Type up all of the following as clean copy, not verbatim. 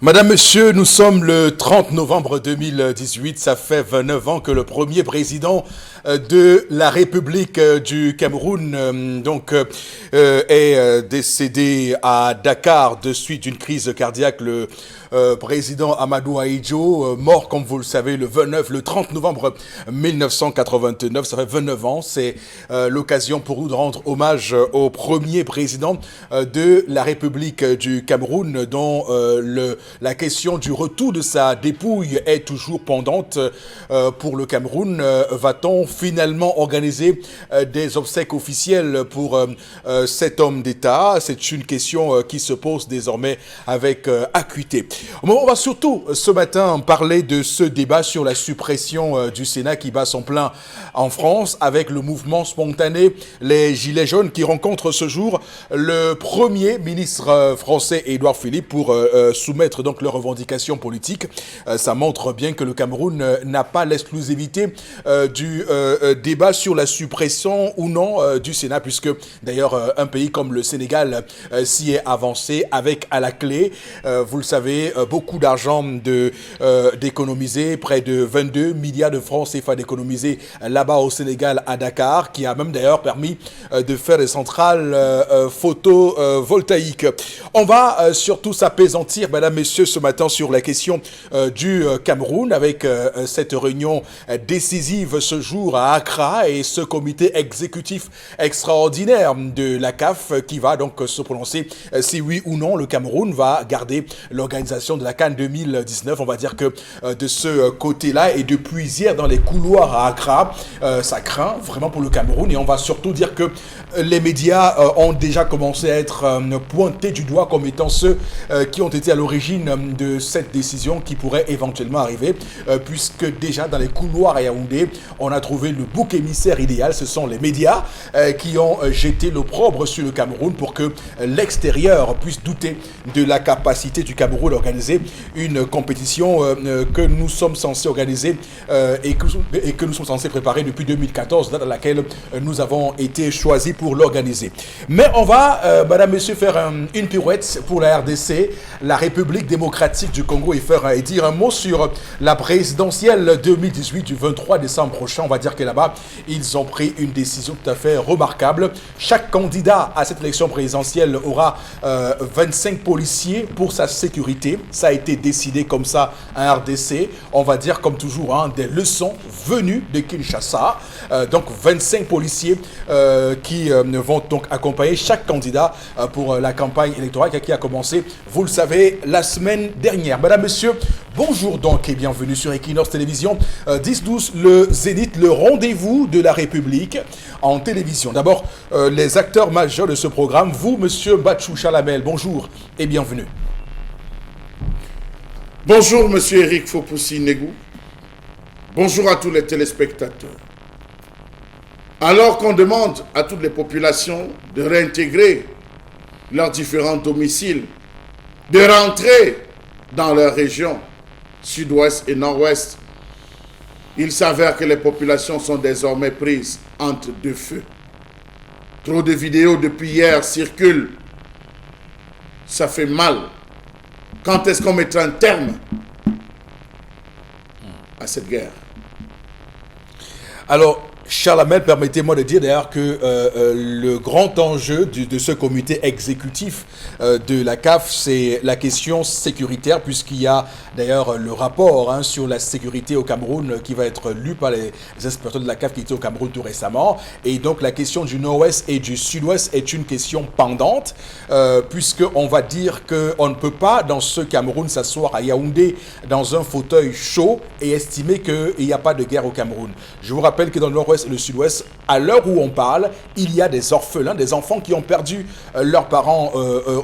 Madame, Monsieur, nous sommes le 30 novembre 2018. Ça fait 29 ans que le premier président de la République du Cameroun est décédé à Dakar de suite d'une crise cardiaque. Le président Amadou Ahidjo, mort, comme vous le savez, le 30 novembre 1989. Ça fait 29 ans. C'est l'occasion pour nous de rendre hommage au premier président de la République du Cameroun, dont la question du retour de sa dépouille est toujours pendante pour le Cameroun. Va-t-on finalement organiser des obsèques officielles pour cet homme d'État? C'est une question qui se pose désormais avec acuité. On va surtout ce matin parler de ce débat sur la suppression du Sénat qui bat son plein en France avec le mouvement spontané Les Gilets jaunes qui rencontre ce jour le premier ministre français Édouard Philippe pour soumettre donc leurs revendications politiques. Ça montre bien que le Cameroun n'a pas l'exclusivité du débat sur la suppression ou non du Sénat, puisque d'ailleurs un pays comme le Sénégal s'y est avancé avec à la clé, vous le savez, beaucoup d'argent d'économiser, près de 22 milliards de francs CFA d'économiser là-bas au Sénégal, à Dakar, qui a même d'ailleurs permis de faire des centrales photovoltaïques. On va surtout s'apaisantir, mesdames, messieurs, ce matin sur la question du Cameroun avec cette réunion décisive ce jour à Accra et ce comité exécutif extraordinaire de la CAF qui va donc se prononcer si oui ou non le Cameroun va garder l'organisation de la CAN 2019. On va dire que de ce côté-là et depuis hier dans les couloirs à Accra, ça craint vraiment pour le Cameroun et on va surtout dire que les médias ont déjà commencé à être pointés du doigt comme étant ceux qui ont été à l'origine de cette décision qui pourrait éventuellement arriver, puisque déjà dans les couloirs à Yaoundé, on a trouvé le bouc émissaire idéal. Ce sont les médias qui ont jeté l'opprobre sur le Cameroun pour que l'extérieur puisse douter de la capacité du Cameroun d'organiser une compétition que nous sommes censés organiser et que nous sommes censés préparer depuis 2014, date à laquelle nous avons été choisis pour l'organiser. Mais on va, madame, monsieur, faire une pirouette pour la RDC, la République démocratique du Congo, et dire un mot sur la présidentielle 2018 du 23 décembre prochain. On va dire que là-bas, ils ont pris une décision tout à fait remarquable. Chaque candidat à cette élection présidentielle aura 25 policiers pour sa sécurité. Ça a été décidé comme ça en RDC. On va dire comme toujours des leçons venues de Kinshasa. Donc 25 policiers qui vont donc accompagner chaque candidat pour la campagne électorale qui a commencé, vous le savez, la semaine dernière. Madame, monsieur, bonjour donc et bienvenue sur Equinox Télévision 10-12, le Zénith, le rendez-vous de la République en télévision. D'abord, les acteurs majeurs de ce programme, vous, monsieur Batchou Chalamel, bonjour et bienvenue. Bonjour, monsieur Eric Fopoussi-Negou. Bonjour à tous les téléspectateurs. Alors qu'on demande à toutes les populations de réintégrer leurs différents domiciles, de rentrer dans leur région sud-ouest et nord-ouest, il s'avère que les populations sont désormais prises entre deux feux. Trop de vidéos depuis hier circulent. Ça fait mal. Quand est-ce qu'on mettra un terme à cette guerre? Alors, Charlamel, permettez-moi de dire d'ailleurs que le grand enjeu de ce comité exécutif de la CAF, c'est la question sécuritaire, puisqu'il y a d'ailleurs le rapport sur la sécurité au Cameroun qui va être lu par les inspecteurs de la CAF qui étaient au Cameroun tout récemment. Et donc la question du nord-ouest et du sud-ouest est une question pendante, puisqu'on va dire qu'on ne peut pas dans ce Cameroun s'asseoir à Yaoundé dans un fauteuil chaud et estimer qu'il n'y a pas de guerre au Cameroun. Je vous rappelle que dans le nord-ouest et le sud-ouest, à l'heure où on parle, il y a des orphelins, des enfants qui ont perdu leurs parents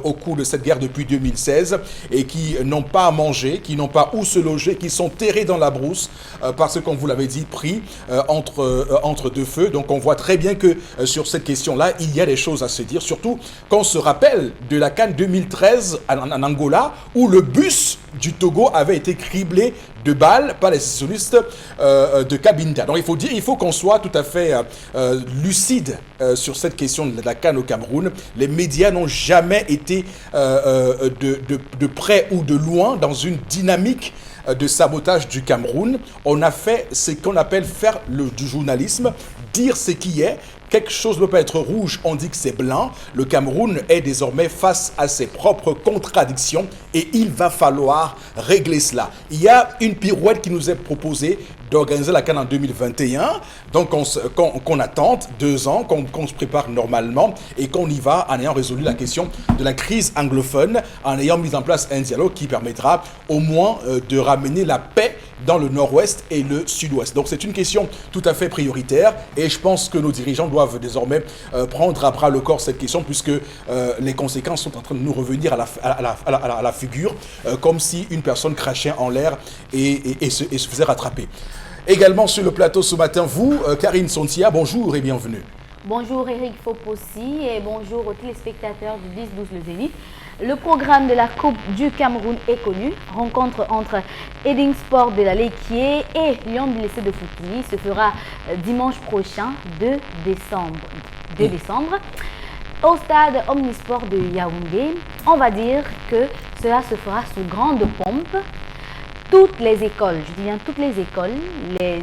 au cours de cette guerre depuis 2016 et qui n'ont pas à manger, qui n'ont pas où se loger, qui sont terrés dans la brousse parce qu'on vous l'avait dit, pris entre deux feux. Donc on voit très bien que sur cette question-là, il y a des choses à se dire, surtout quand on se rappelle de la CAN 2013 en Angola où le bus du Togo avait été criblé de balles par les sécessionnistes de Cabinda. Donc il faut qu'on soit tout à fait lucide sur cette question de la CAN au Cameroun. Les médias n'ont jamais été de près ou de loin dans une dynamique de sabotage du Cameroun. On a fait ce qu'on appelle faire du journalisme, dire ce qui est. Quelque chose ne peut pas être rouge, on dit que c'est blanc. Le Cameroun est désormais face à ses propres contradictions et il va falloir régler cela. Il y a une pirouette qui nous est proposée d'organiser la CAN en 2021, donc qu'on attende 2 ans, qu'on se prépare normalement et qu'on y va en ayant résolu la question de la crise anglophone, en ayant mis en place un dialogue qui permettra au moins de ramener la paix dans le nord-ouest et le sud-ouest. Donc c'est une question tout à fait prioritaire et je pense que nos dirigeants doivent désormais prendre à bras le corps cette question puisque les conséquences sont en train de nous revenir à la figure comme si une personne crachait en l'air et se faisait rattraper. Également sur le plateau ce matin, vous, Karine Sontia, bonjour et bienvenue. Bonjour Eric Fopossi et bonjour aux téléspectateurs du 10-12 Le Zénith. Le programme de la Coupe du Cameroun est connu. Rencontre entre Eding Sport de la Lequier et Lyon de l'Essai de Foutigny se fera dimanche prochain, 2 décembre. Au stade Omnisport de Yaoundé, on va dire que cela se fera sous grande pompe. Toutes les écoles, je dis bien toutes les écoles, les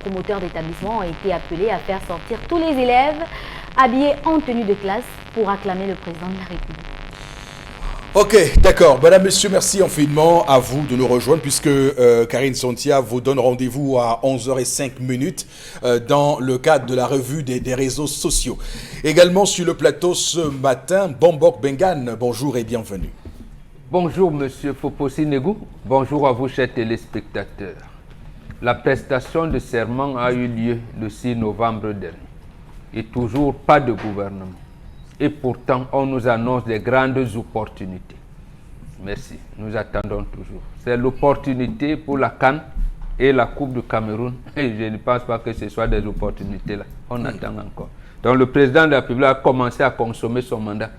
promoteurs d'établissements ont été appelés à faire sortir tous les élèves habillés en tenue de classe pour acclamer le président de la République. Ok, d'accord. Madame, monsieur, merci infiniment à vous de nous rejoindre puisque Karine Sontia vous donne rendez-vous à 11h05 dans le cadre de la revue des réseaux sociaux. Également sur le plateau ce matin, Bombok Bengan, bonjour et bienvenue. Bonjour Monsieur Fopossi Negou, bonjour à vous chers téléspectateurs. La prestation de serment a eu lieu le 6 novembre dernier et toujours pas de gouvernement. Et pourtant, on nous annonce des grandes opportunités. Merci, nous attendons toujours. C'est l'opportunité pour la CAN et la Coupe du Cameroun. Et je ne pense pas que ce soit des opportunités là. On attend encore. Donc le président de la République a commencé à consommer son mandat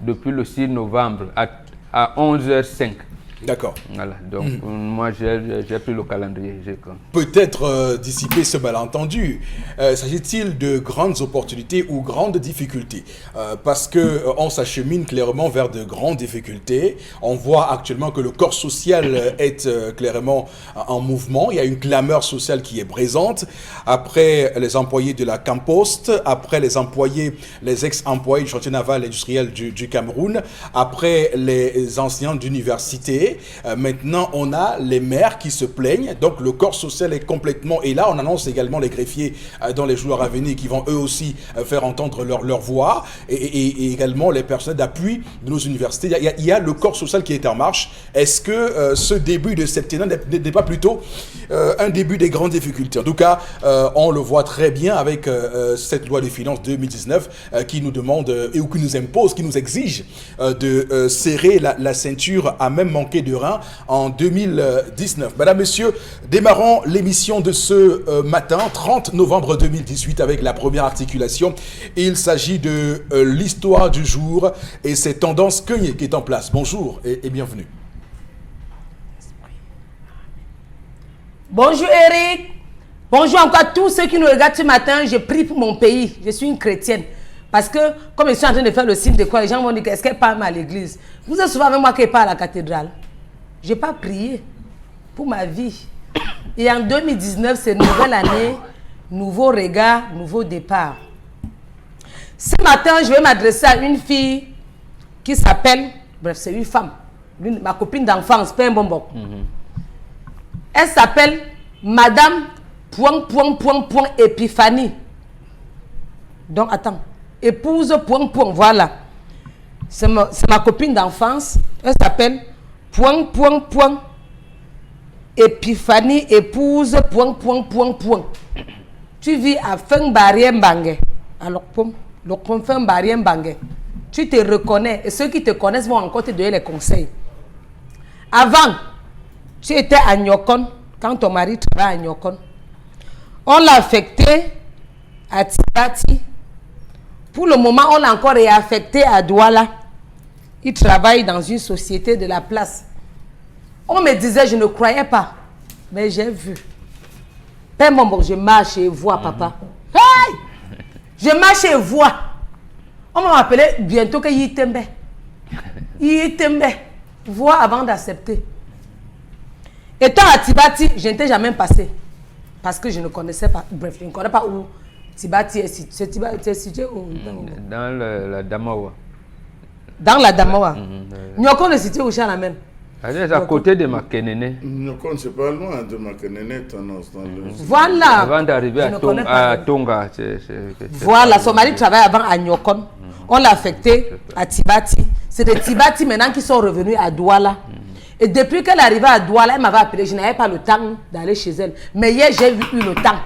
depuis le 6 novembre à 11h05. D'accord. Voilà, donc moi j'ai pris le calendrier. Peut-être dissiper ce malentendu. S'agit-il de grandes opportunités ou grandes difficultés? Parce qu'on s'achemine clairement vers de grandes difficultés. On voit actuellement que le corps social est clairement en mouvement. Il y a une clameur sociale qui est présente. Après les employés de la Campost, après les ex-employés du chantier naval industriel du Cameroun, après les enseignants d'université, maintenant, on a les maires qui se plaignent. Donc, le corps social est complètement... Et là, on annonce également les greffiers dans les jours à venir qui vont eux aussi faire entendre leur voix. Et également les personnels d'appui de nos universités. Il y a le corps social qui est en marche. Est-ce que ce début de septennat n'est pas plutôt un début des grandes difficultés? En tout cas, on le voit très bien avec cette loi des finances 2019 qui nous demande, ou qui nous impose, qui nous exige de serrer la ceinture à même manquer de rein en 2019. Madame, Messieurs, démarrons l'émission de ce matin, 30 novembre 2018, avec la première articulation. Il s'agit de l'histoire du jour et ces tendances Keugné qui est en place. Bonjour et bienvenue. Bonjour Eric. Bonjour encore à tous ceux qui nous regardent ce matin. Je prie pour mon pays. Je suis une chrétienne. Parce que, comme je suis en train de faire le signe de croix, les gens vont dire, est-ce qu'elle parle à l'église? Vous êtes souvent avec moi qu'elle parle à la cathédrale. Je n'ai pas prié pour ma vie. Et en 2019, c'est nouvelle année, nouveau regard, nouveau départ. Ce matin, je vais m'adresser à une fille qui s'appelle, bref, c'est une femme, ma copine d'enfance, pas un bonbon. Elle s'appelle Madame Épiphanie. Donc, attends. Épouse, voilà. C'est ma copine d'enfance. Elle s'appelle Épiphanie, épouse, Tu vis à Feng-Barrière-Mbangé. Alors, Feng-Barrière-Mbangé. Tu te reconnais. Et ceux qui te connaissent vont encore te donner les conseils. Avant, tu étais à Nyokon, quand ton mari travaillait à Nyokon. On l'a affecté à Tibati. Pour le moment, on l'a encore réaffecté à Douala. Il travaille dans une société de la place. On me disait, je ne croyais pas. Mais j'ai vu. Père Mombo, je marche et vois papa. Hey! Je marche et vois. On m'a appelé bientôt que Yitembe. Yitembe. Vois avant d'accepter. Étant à Tibati, je n'étais jamais passé. Parce que je ne connaissais pas. Bref, je ne connais pas où Tibati est situé. C'est Tibati est situé où? Dans la Damawa. Dans la Damawa. Nyoko est situé où chez la même? C'est à côté de Makenene. Nyoko, c'est pas loin de Makenene, Thanos. Voilà. Avant d'arriver à Tonga. Voilà, son mari travaille avant à Nyokon. On l'a affecté à Tibati. C'est des Tibati maintenant qui sont revenus à Douala. Et depuis qu'elle est arrivée à Douala, elle m'avait appelé. Je n'avais pas le temps d'aller chez elle. Mais hier, j'ai eu le temps.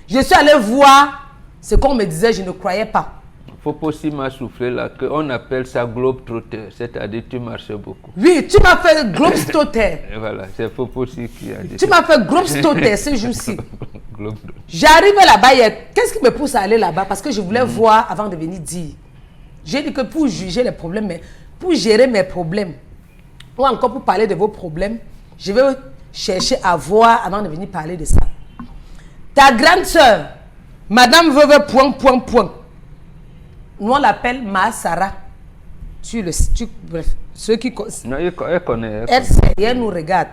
Je suis allée voir ce qu'on me disait, je ne croyais pas. Foposi m'a soufflé là, qu'on appelle ça globe-trotter, c'est-à-dire tu marches beaucoup. Oui, tu m'as fait globe-trotter. Voilà, c'est Foposi qui a dit. Tu m'as fait globe-trotter ce jour-ci. J'arrive là-bas hier. Qu'est-ce qui me pousse à aller là-bas? Parce que je voulais voir avant de venir dire. J'ai dit que pour juger les problèmes, mais pour gérer mes problèmes, ou encore pour parler de vos problèmes, je vais chercher à voir avant de venir parler de ça. Ta grande soeur, Madame Veuve, point. Nous, on l'appelle Ma Sarah. Bref, ceux qui connaissent. Non, elle connaît. Elle nous regarde.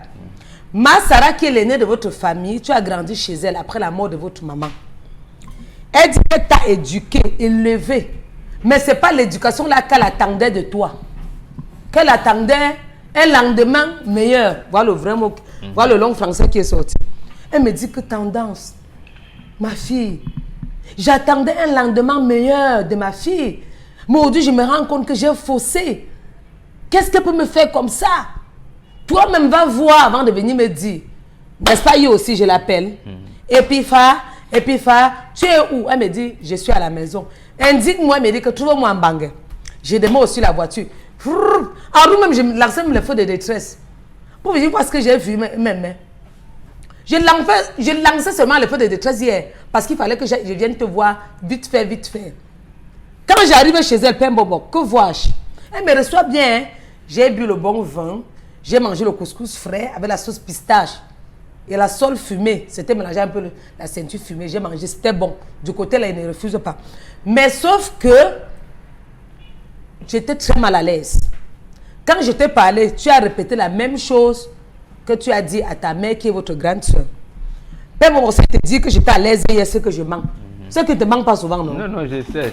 Ma Sarah, qui est l'aînée de votre famille, tu as grandi chez elle après la mort de votre maman. Elle dit qu'elle t'a éduqué, élevé. Mais ce n'est pas l'éducation là qu'elle attendait de toi. Qu'elle attendait un lendemain meilleur. Voilà le vrai mot. Voilà le long français qui est sorti. Elle me dit que tendance, ma fille, j'attendais un lendemain meilleur de ma fille. Mais aujourd'hui, je me rends compte que j'ai faussé. Qu'est-ce qu'elle peut me faire comme ça? Toi-même, va voir avant de venir me dire. N'est-ce pas, yo aussi, je l'appelle. Epifa, tu es où? Elle me dit, je suis à la maison. Indique-moi, elle me dit que trouve-moi en bangue. Je demande aussi la voiture. En roue même, je lançais les feux de détresse. Pour vous dire ce que j'ai vu même. Je lançais seulement les feux de détresse hier. Parce qu'il fallait que je vienne te voir vite fait. Quand j'arrive chez elle, Père Bobo, que vois-je? Elle me reçoit bien. Hein? J'ai bu le bon vin. J'ai mangé le couscous frais avec la sauce pistache. Et la sole fumée. C'était mélangé un peu la ceinture fumée. J'ai mangé, c'était bon. Du côté là, il ne refuse pas. Mais sauf que j'étais très mal à l'aise. Quand je t'ai parlé, tu as répété la même chose que tu as dit à ta mère qui est votre grande soeur. Père Bobo, c'est te dire que j'étais à l'aise hier, c'est que je mens. Ce qui ne te manque pas souvent, non? Non, je sais.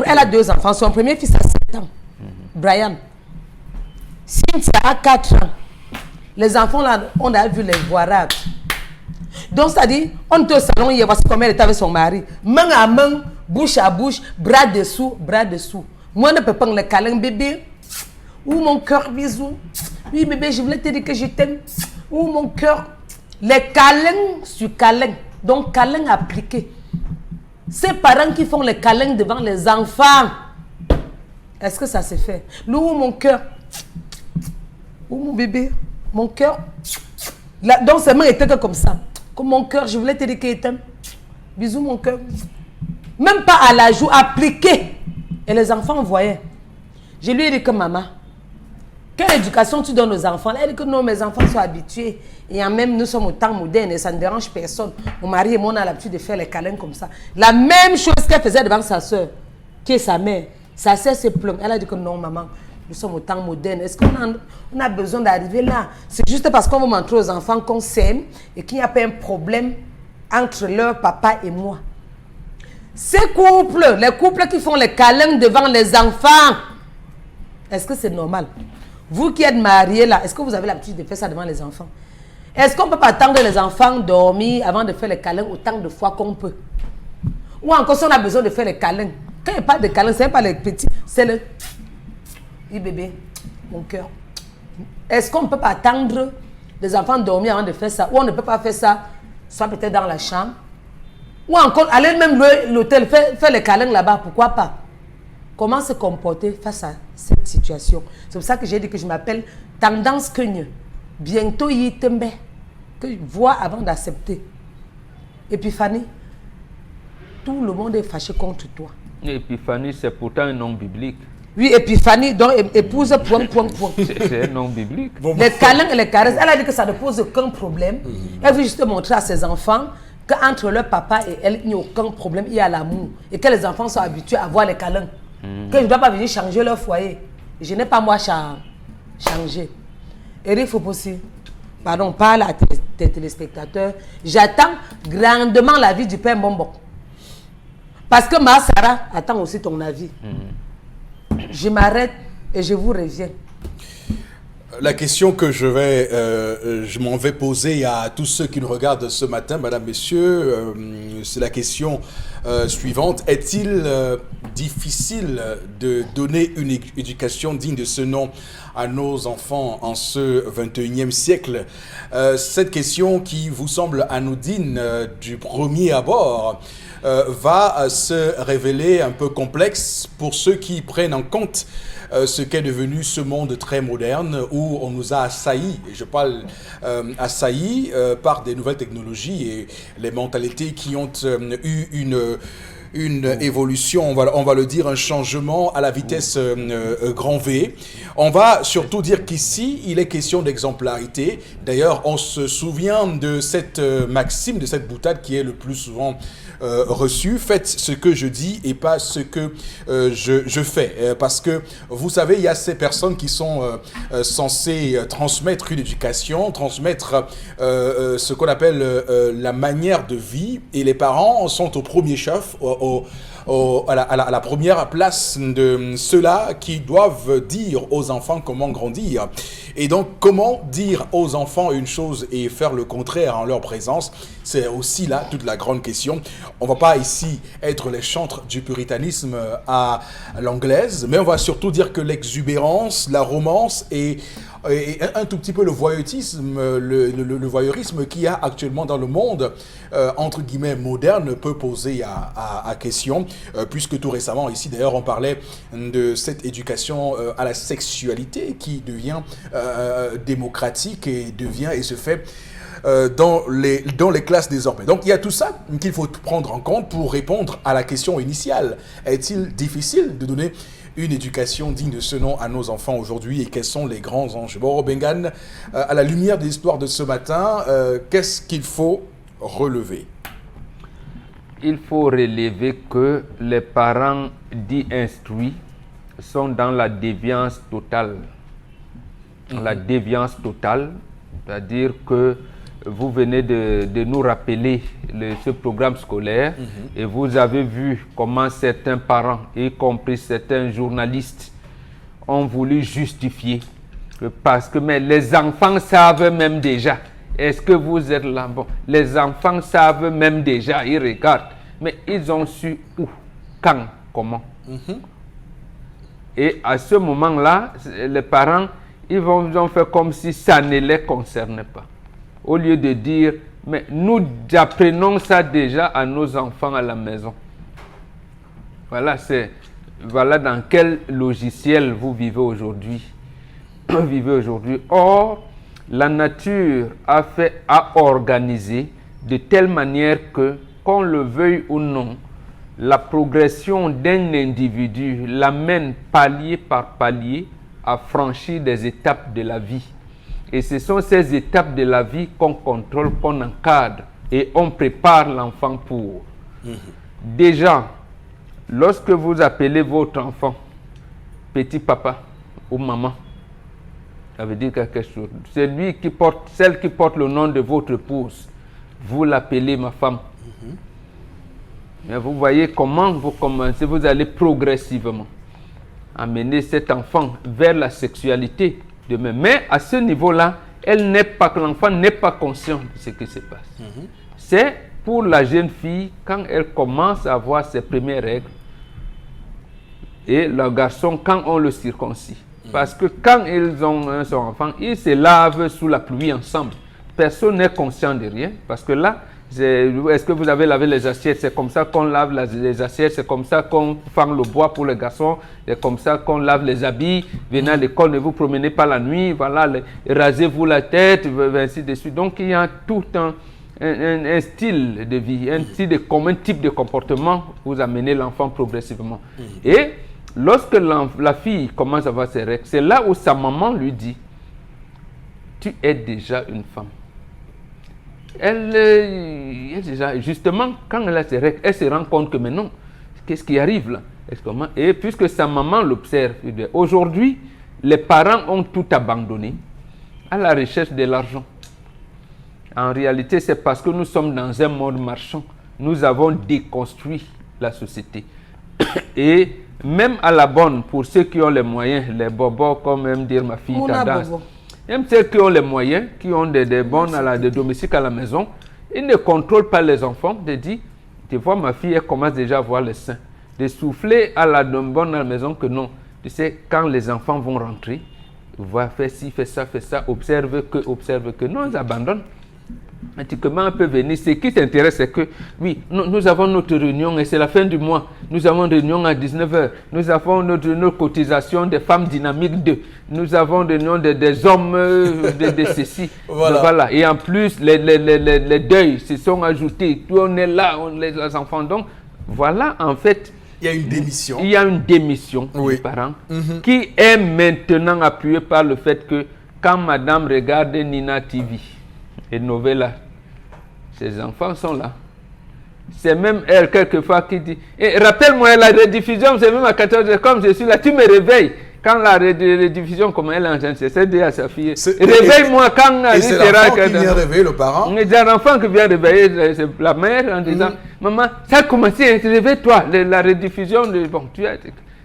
Elle a 2 enfants. Son premier fils a 7 ans. Brian. Cynthia a 4 ans. Les enfants, là, on a vu les voirages. Donc, c'est-à-dire, on était au salon hier, voici comment elle était avec son mari. Main à main, bouche à bouche, bras dessous. Moi, je ne peux pas le câlin, bébé. Ou mon cœur, bisou. Oui, bébé, je voulais te dire que je t'aime. Ou mon cœur. Les câlins sur câlins. Donc, câlin appliqué. Ces parents qui font les câlins devant les enfants. Est-ce que ça se fait? Ou mon cœur. Ou mon bébé. Mon cœur. Donc, ses mains étaient que comme ça. Comme mon cœur, je voulais te dire que je t'aime. Bisous, mon cœur. Même pas à la joue, appliqué. Et les enfants voyaient. Je lui ai dit que maman, quelle éducation tu donnes aux enfants? Elle dit que non, mes enfants sont habitués. Et en même, nous sommes au temps moderne et ça ne dérange personne. Mon mari et moi, on a l'habitude de faire les câlins comme ça. La même chose qu'elle faisait devant sa soeur, qui est sa mère. Sa soeur se plaint. Elle a dit que non, maman, nous sommes au temps moderne. Est-ce qu'on a besoin d'arriver là? C'est juste parce qu'on veut montrer aux enfants qu'on s'aime et qu'il n'y a pas un problème entre leur papa et moi. Ces couples, les couples qui font les câlins devant les enfants, est-ce que c'est normal? Vous qui êtes mariés là, est-ce que vous avez l'habitude de faire ça devant les enfants? Est-ce qu'on ne peut pas attendre les enfants dormir avant de faire les câlins autant de fois qu'on peut? Ou encore si on a besoin de faire les câlins. Quand il n'y a pas de câlins, ce n'est pas les petits, c'est le... Oui bébé, mon cœur. Est-ce qu'on ne peut pas attendre les enfants dormir avant de faire ça? Ou on ne peut pas faire ça, soit peut-être dans la chambre? Ou encore aller même louer l'hôtel, faire les câlins là-bas, pourquoi pas? Comment se comporter face à cette situation? C'est pour ça que j'ai dit que je m'appelle Tendance Kenye. Bientôt, Yitembe. Que je vois avant d'accepter. Épiphanie, tout le monde est fâché contre toi. Épiphanie, c'est pourtant un nom biblique. Oui, Épiphanie, donc épouse, point. C'est un nom biblique. Les câlins et les caresses, elle a dit que ça ne pose aucun problème. Elle veut juste montrer à ses enfants qu'entre leur papa et elle, il n'y a aucun problème, il y a l'amour. Et que les enfants sont habitués à voir les câlins. Que je ne dois pas venir changer leur foyer. Je n'ai pas moi changer. Eric Fopossi, pardon, parle à tes téléspectateurs. J'attends grandement l'avis du père Mbombo. Parce que ma Sarah attend aussi ton avis. Je m'arrête et je vous reviens. La question que je m'en vais poser à tous ceux qui nous regardent ce matin, madame, messieurs, c'est la question suivante. Est-il difficile de donner une éducation digne de ce nom à nos enfants en ce 21e siècle? Cette question qui vous semble anodine du premier abord va se révéler un peu complexe pour ceux qui prennent en compte ce qu'est devenu ce monde très moderne où on nous a assaillis, et je parle assaillis par des nouvelles technologies et les mentalités qui ont eu une évolution, on va le dire, un changement à la vitesse grand V. On va surtout dire qu'ici, il est question d'exemplarité. D'ailleurs, on se souvient de cette maxime, de cette boutade qui est le plus souvent reçue. Faites ce que je dis et pas ce que je fais. Parce que, vous savez, il y a ces personnes qui sont censées transmettre une éducation, transmettre ce qu'on appelle la manière de vie. Et les parents sont au premier chef, à la première place de ceux-là qui doivent dire aux enfants comment grandir. Et donc, comment dire aux enfants une chose et faire le contraire en leur présence, c'est aussi là toute la grande question. On ne va pas ici être les chantres du puritanisme à l'anglaise, mais on va surtout dire que l'exubérance, la romance et un tout petit peu le voyeurisme, le voyeurisme qu'il y a actuellement dans le monde, entre guillemets, moderne, peut poser à question, puisque tout récemment, ici d'ailleurs, on parlait de cette éducation à la sexualité qui devient démocratique et se fait dans les classes désormais. Donc il y a tout ça qu'il faut prendre en compte pour répondre à la question initiale. Est-il difficile de donner une éducation digne de ce nom à nos enfants aujourd'hui et quels sont les grands enjeux? Bon, Robengan, à la lumière de l'histoire de ce matin, qu'est-ce qu'il faut relever? Il faut relever que les parents dits instruits sont dans la déviance totale. La déviance totale, c'est-à-dire que vous venez de nous rappeler ce programme scolaire et vous avez vu comment certains parents, y compris certains journalistes, ont voulu justifier parce que mais les enfants savent même déjà. Est-ce que vous êtes là? Bon, les enfants savent même déjà, ils regardent, mais ils ont su où, quand, comment. Et à ce moment-là, les parents, ils ont fait comme si ça ne les concernait pas. Au lieu de dire, mais nous apprenons ça déjà à nos enfants à la maison. Voilà dans quel logiciel vous vivez aujourd'hui. Or, la nature a organisé de telle manière que, qu'on le veuille ou non, la progression d'un individu l'amène palier par palier à franchir des étapes de la vie. Et ce sont ces étapes de la vie qu'on contrôle, qu'on encadre et on prépare l'enfant pour. Déjà, lorsque vous appelez votre enfant petit papa ou maman, ça veut dire quelque chose. Celle qui porte le nom de votre épouse, vous l'appelez ma femme. Mais vous voyez comment vous commencez, vous allez progressivement amener cet enfant vers la sexualité. Mais à ce niveau-là, l'enfant n'est pas conscient de ce qui se passe. C'est pour la jeune fille, quand elle commence à avoir ses premières règles, et le garçon, quand on le circoncis. Parce que quand ils ont son enfant, ils se lavent sous la pluie ensemble. Personne n'est conscient de rien, parce que là, est-ce que vous avez lavé les assiettes? C'est comme ça qu'on lave les assiettes, c'est comme ça qu'on fend le bois pour les garçons, c'est comme ça qu'on lave les habits. Venez à l'école, ne vous promenez pas la nuit, voilà, rasez-vous la tête, ainsi de suite. Donc il y a tout un style de vie, un type de comportement, vous amenez l'enfant progressivement. Et lorsque la fille commence à avoir ses règles, c'est là où sa maman lui dit, tu es déjà une femme. Elle déjà, justement, quand elle a ses règles, elle se rend compte que mais non, qu'est-ce qui arrive là? Et puisque sa maman l'observe, aujourd'hui, les parents ont tout abandonné à la recherche de l'argent. En réalité, c'est parce que nous sommes dans un monde marchand. Nous avons déconstruit la société. Et même à la bonne, pour ceux qui ont les moyens, les bobos, comme aime dire ma fille Tendance, même ceux qui ont les moyens, qui ont des bonnes des domestiques à la maison, ils ne contrôlent pas les enfants, de dire, tu vois ma fille, elle commence déjà à voir les seins. De souffler à la bonne à la maison que non. Tu sais, quand les enfants vont rentrer, va faire ci, fait ça, observe que, non, ils abandonnent. Pratiquement, on peut venir. Ce qui t'intéresse, c'est que, oui, nous avons notre réunion et c'est la fin du mois. Nous avons une réunion à 19h. Nous avons notre cotisation des femmes dynamiques 2. Nous avons une réunion des hommes de ceci. Voilà. Et en plus, les deuils se sont ajoutés. Tout on est là, les enfants. Donc, voilà, en fait, il y a une démission. Il y a une démission des parents qui est maintenant appuyée par le fait que quand madame regarde Nina TV et Novella, ses enfants sont là. C'est même elle, quelquefois, qui dit rappelle-moi, la rediffusion, c'est même à 14h, comme je suis là, tu me réveilles. Quand la rediffusion, comme elle est en train de s'aider à sa fille, réveille-moi quand et c'est l'enfant qui vient réveiller le parent. C'est l'enfant qui vient réveiller la mère en disant maman, ça a commencé, réveille-toi. La rediffusion,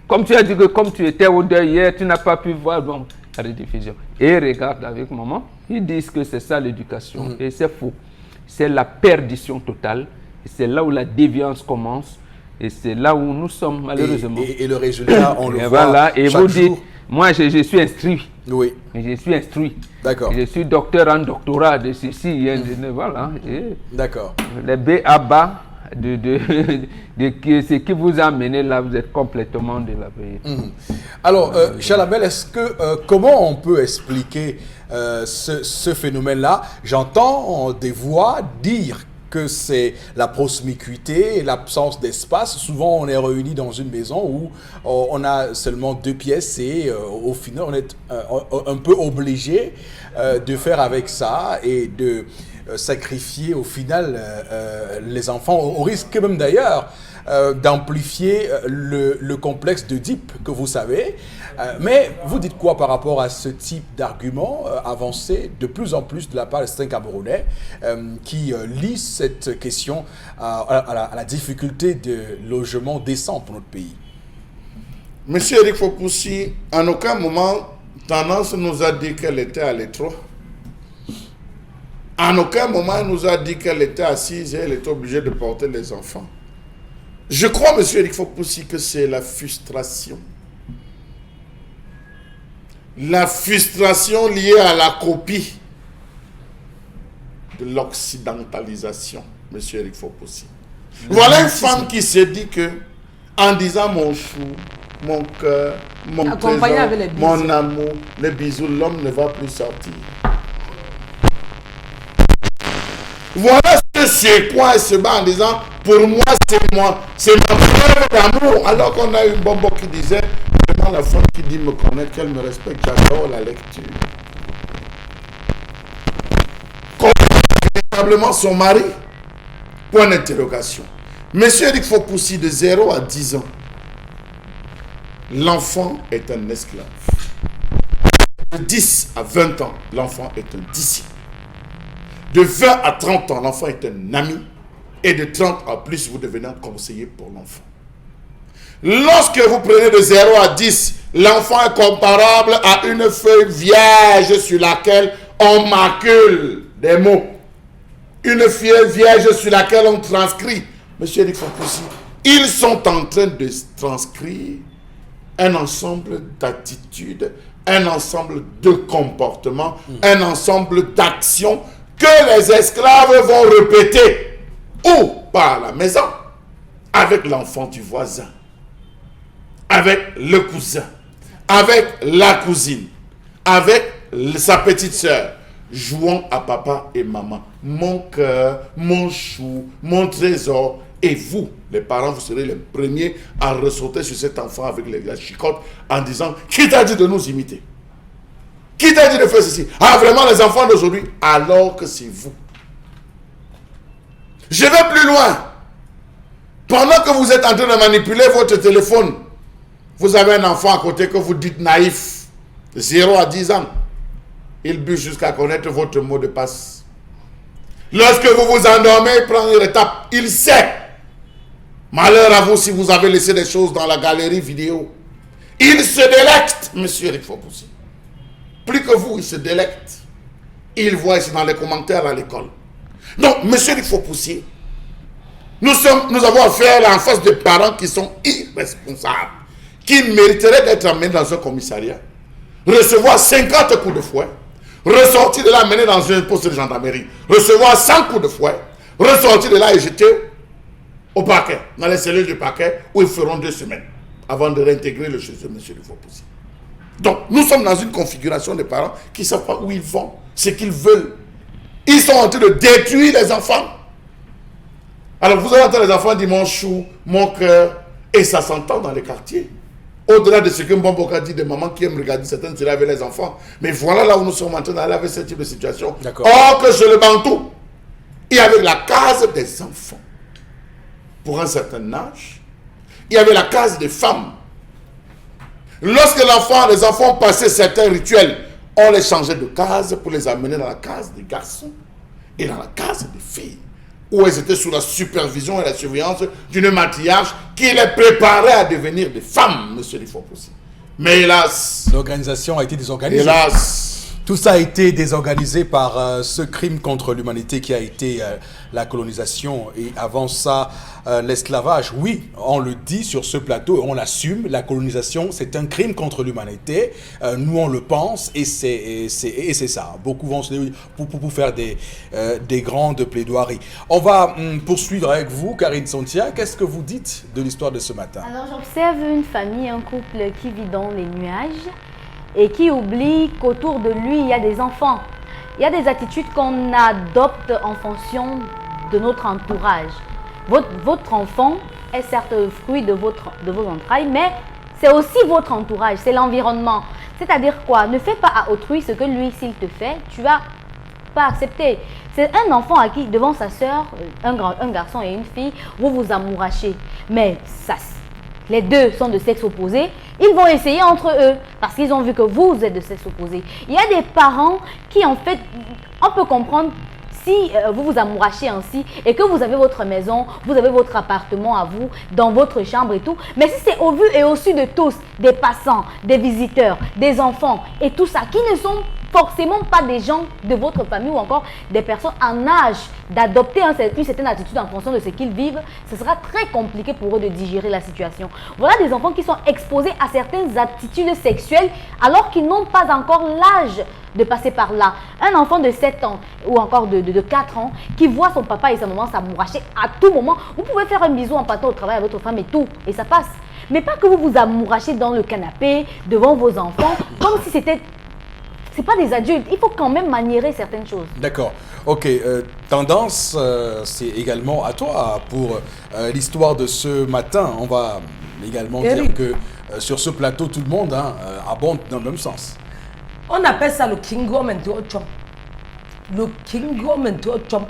comme tu as dit que comme tu étais au deuil hier, tu n'as pas pu voir la rediffusion. Et regarde avec maman, ils disent que c'est ça l'éducation. Et c'est faux. C'est la perdition totale. Et c'est là où la déviance commence. Et c'est là où nous sommes, malheureusement. Et le résultat, on le voit voilà, et chaque vous dites, jour. moi je suis instruit. Oui. Je suis instruit. D'accord. Je suis docteur en doctorat de ceci. Voilà. D'accord. Les B.A.B.A. de ce qui vous a mené là, vous êtes complètement délabré. Alors, Chalabel, est-ce que comment on peut expliquer ce phénomène-là? J'entends des voix dire que c'est la promiscuité et l'absence d'espace. Souvent, on est réunis dans une maison où on a seulement 2 pièces et au final, on est un peu obligé de faire avec ça et de sacrifier au final les enfants, au risque même d'ailleurs d'amplifier le complexe d'Oedipe que vous savez. Mais vous dites quoi par rapport à ce type d'argument avancé de plus en plus de la part des citoyens camerounais qui lisent cette question à la difficulté de logement décent pour notre pays? Monsieur Eric Fopoussi, en aucun moment, Tendance nous a dit qu'elle était à l'étroit. En aucun moment, elle nous a dit qu'elle était assise et elle était obligée de porter les enfants. Je crois, monsieur Eric Fopoussi, que c'est la frustration. La frustration liée à la copie de l'occidentalisation, monsieur Eric Fopoussi. Voilà une femme qui s'est dit que, en disant mon chou, mon cœur, mon trésor, mon amour, les bisous, l'homme ne va plus sortir. Voilà ce quoi elle se bat en disant, pour moi, c'est ma preuve d'amour. Alors qu'on a une bombe qui disait, vraiment la femme qui dit me connaître, qu'elle me respecte, j'adore la lecture. Véritablement son mari. Point d'interrogation. Monsieur Eric Fopoussi, de 0 à 10 ans, l'enfant est un esclave. De 10 à 20 ans, l'enfant est un disciple. De 20 à 30 ans, l'enfant est un ami. Et de 30 à plus, vous devenez un conseiller pour l'enfant. Lorsque vous prenez de 0 à 10, l'enfant est comparable à une feuille vierge sur laquelle on macule des mots. Une feuille vierge sur laquelle on transcrit. Monsieur Eric Fopoussi, ils sont en train de transcrire un ensemble d'attitudes, un ensemble de comportements, un ensemble d'actions que les esclaves vont répéter ou par la maison, avec l'enfant du voisin, avec le cousin, avec la cousine, avec sa petite sœur, jouant à papa et maman. Mon cœur, mon chou, mon trésor. Et vous, les parents, vous serez les premiers à ressortir sur cet enfant avec la chicotte en disant « Qui t'a dit de nous imiter? Qui t'a dit de faire ceci? Ah, vraiment, les enfants d'aujourd'hui, alors que c'est vous. » Je vais plus loin. Pendant que vous êtes en train de manipuler votre téléphone, vous avez un enfant à côté que vous dites naïf, de 0 à 10 ans. Il bûche jusqu'à connaître votre mot de passe. Lorsque vous vous endormez, il prend une étape. Il sait. Malheur à vous si vous avez laissé des choses dans la galerie vidéo. Il se délecte, monsieur Eric Fopoussi. Plus que vous, il se délecte. Il voit ici dans les commentaires à l'école. Donc, monsieur Eric Fopoussi, nous avons affaire en face de parents qui sont irresponsables, qui mériteraient d'être amenés dans un commissariat, recevoir 50 coups de fouet, ressortir de là, amener dans un poste de gendarmerie, recevoir 100 coups de fouet, ressortir de là et jeter au parquet, dans les cellules du parquet, où ils feront 2 semaines avant de réintégrer le chez eux, monsieur le Fopoussi. Donc, nous sommes dans une configuration de parents qui ne savent pas où ils vont, ce qu'ils veulent. Ils sont en train de détruire les enfants. Alors, vous allez entendre les enfants dire mon chou, mon cœur, et ça s'entend dans les quartiers. Au-delà de ce que Mbomboka dit, des mamans qui aiment regarder certaines séries avec les enfants. Mais voilà là où nous sommes en train d'aller avec ce type de situation. Or que chez le Bantou, il y avait la case des enfants. Pour un certain âge, il y avait la case des femmes. Lorsque les enfants passaient certains rituels, on les changeait de case pour les amener dans la case des garçons et dans la case des filles, où elles étaient sous la supervision et la surveillance d'une matriarche qui les préparait à devenir des femmes, monsieur Fopoussi. Mais hélas... L'organisation a été désorganisée. Hélas... Tout ça a été désorganisé par ce crime contre l'humanité qui a été la colonisation et avant ça l'esclavage. Oui, on le dit sur ce plateau, on l'assume, la colonisation c'est un crime contre l'humanité. Nous on le pense et c'est ça. Beaucoup vont se dire pour faire des grandes plaidoiries. On va poursuivre avec vous, Karine Sontia. Qu'est-ce que vous dites de l'histoire de ce matin? Alors j'observe une famille, un couple qui vit dans les nuages et qui oublie qu'autour de lui, il y a des enfants. Il y a des attitudes qu'on adopte en fonction de notre entourage. Votre enfant est certes le fruit de vos entrailles, mais c'est aussi votre entourage, c'est l'environnement. C'est-à-dire quoi? Ne fais pas à autrui ce que lui, s'il te fait, tu vas pas accepter. C'est un enfant à qui, devant sa sœur, un garçon et une fille, vous vous amourachez. Mais ça, les deux sont de sexe opposé, ils vont essayer entre eux parce qu'ils ont vu que vous êtes de sexe opposé. Il y a des parents qui en fait, on peut comprendre si vous vous amourachez ainsi et que vous avez votre maison, vous avez votre appartement à vous, dans votre chambre et tout. Mais si c'est au vu et au su de tous, des passants, des visiteurs, des enfants et tout ça, qui ne sont forcément pas des gens de votre famille ou encore des personnes en âge d'adopter une certaine attitude en fonction de ce qu'ils vivent, ce sera très compliqué pour eux de digérer la situation. Voilà des enfants qui sont exposés à certaines attitudes sexuelles alors qu'ils n'ont pas encore l'âge de passer par là. Un enfant de 7 ans ou encore de 4 ans qui voit son papa et sa maman s'amouracher à tout moment, vous pouvez faire un bisou en partant au travail à votre femme et tout, et ça passe. Mais pas que vous vous amourachez dans le canapé devant vos enfants comme si c'était... C'est pas des adultes, il faut quand même maniérer certaines choses. D'accord. Ok. Tendance, c'est également à toi pour l'histoire de ce matin. On va également dire que sur ce plateau, tout le monde abonde dans le même sens. On appelle ça le Kingo Mentochom. Le Kingo Mentochom.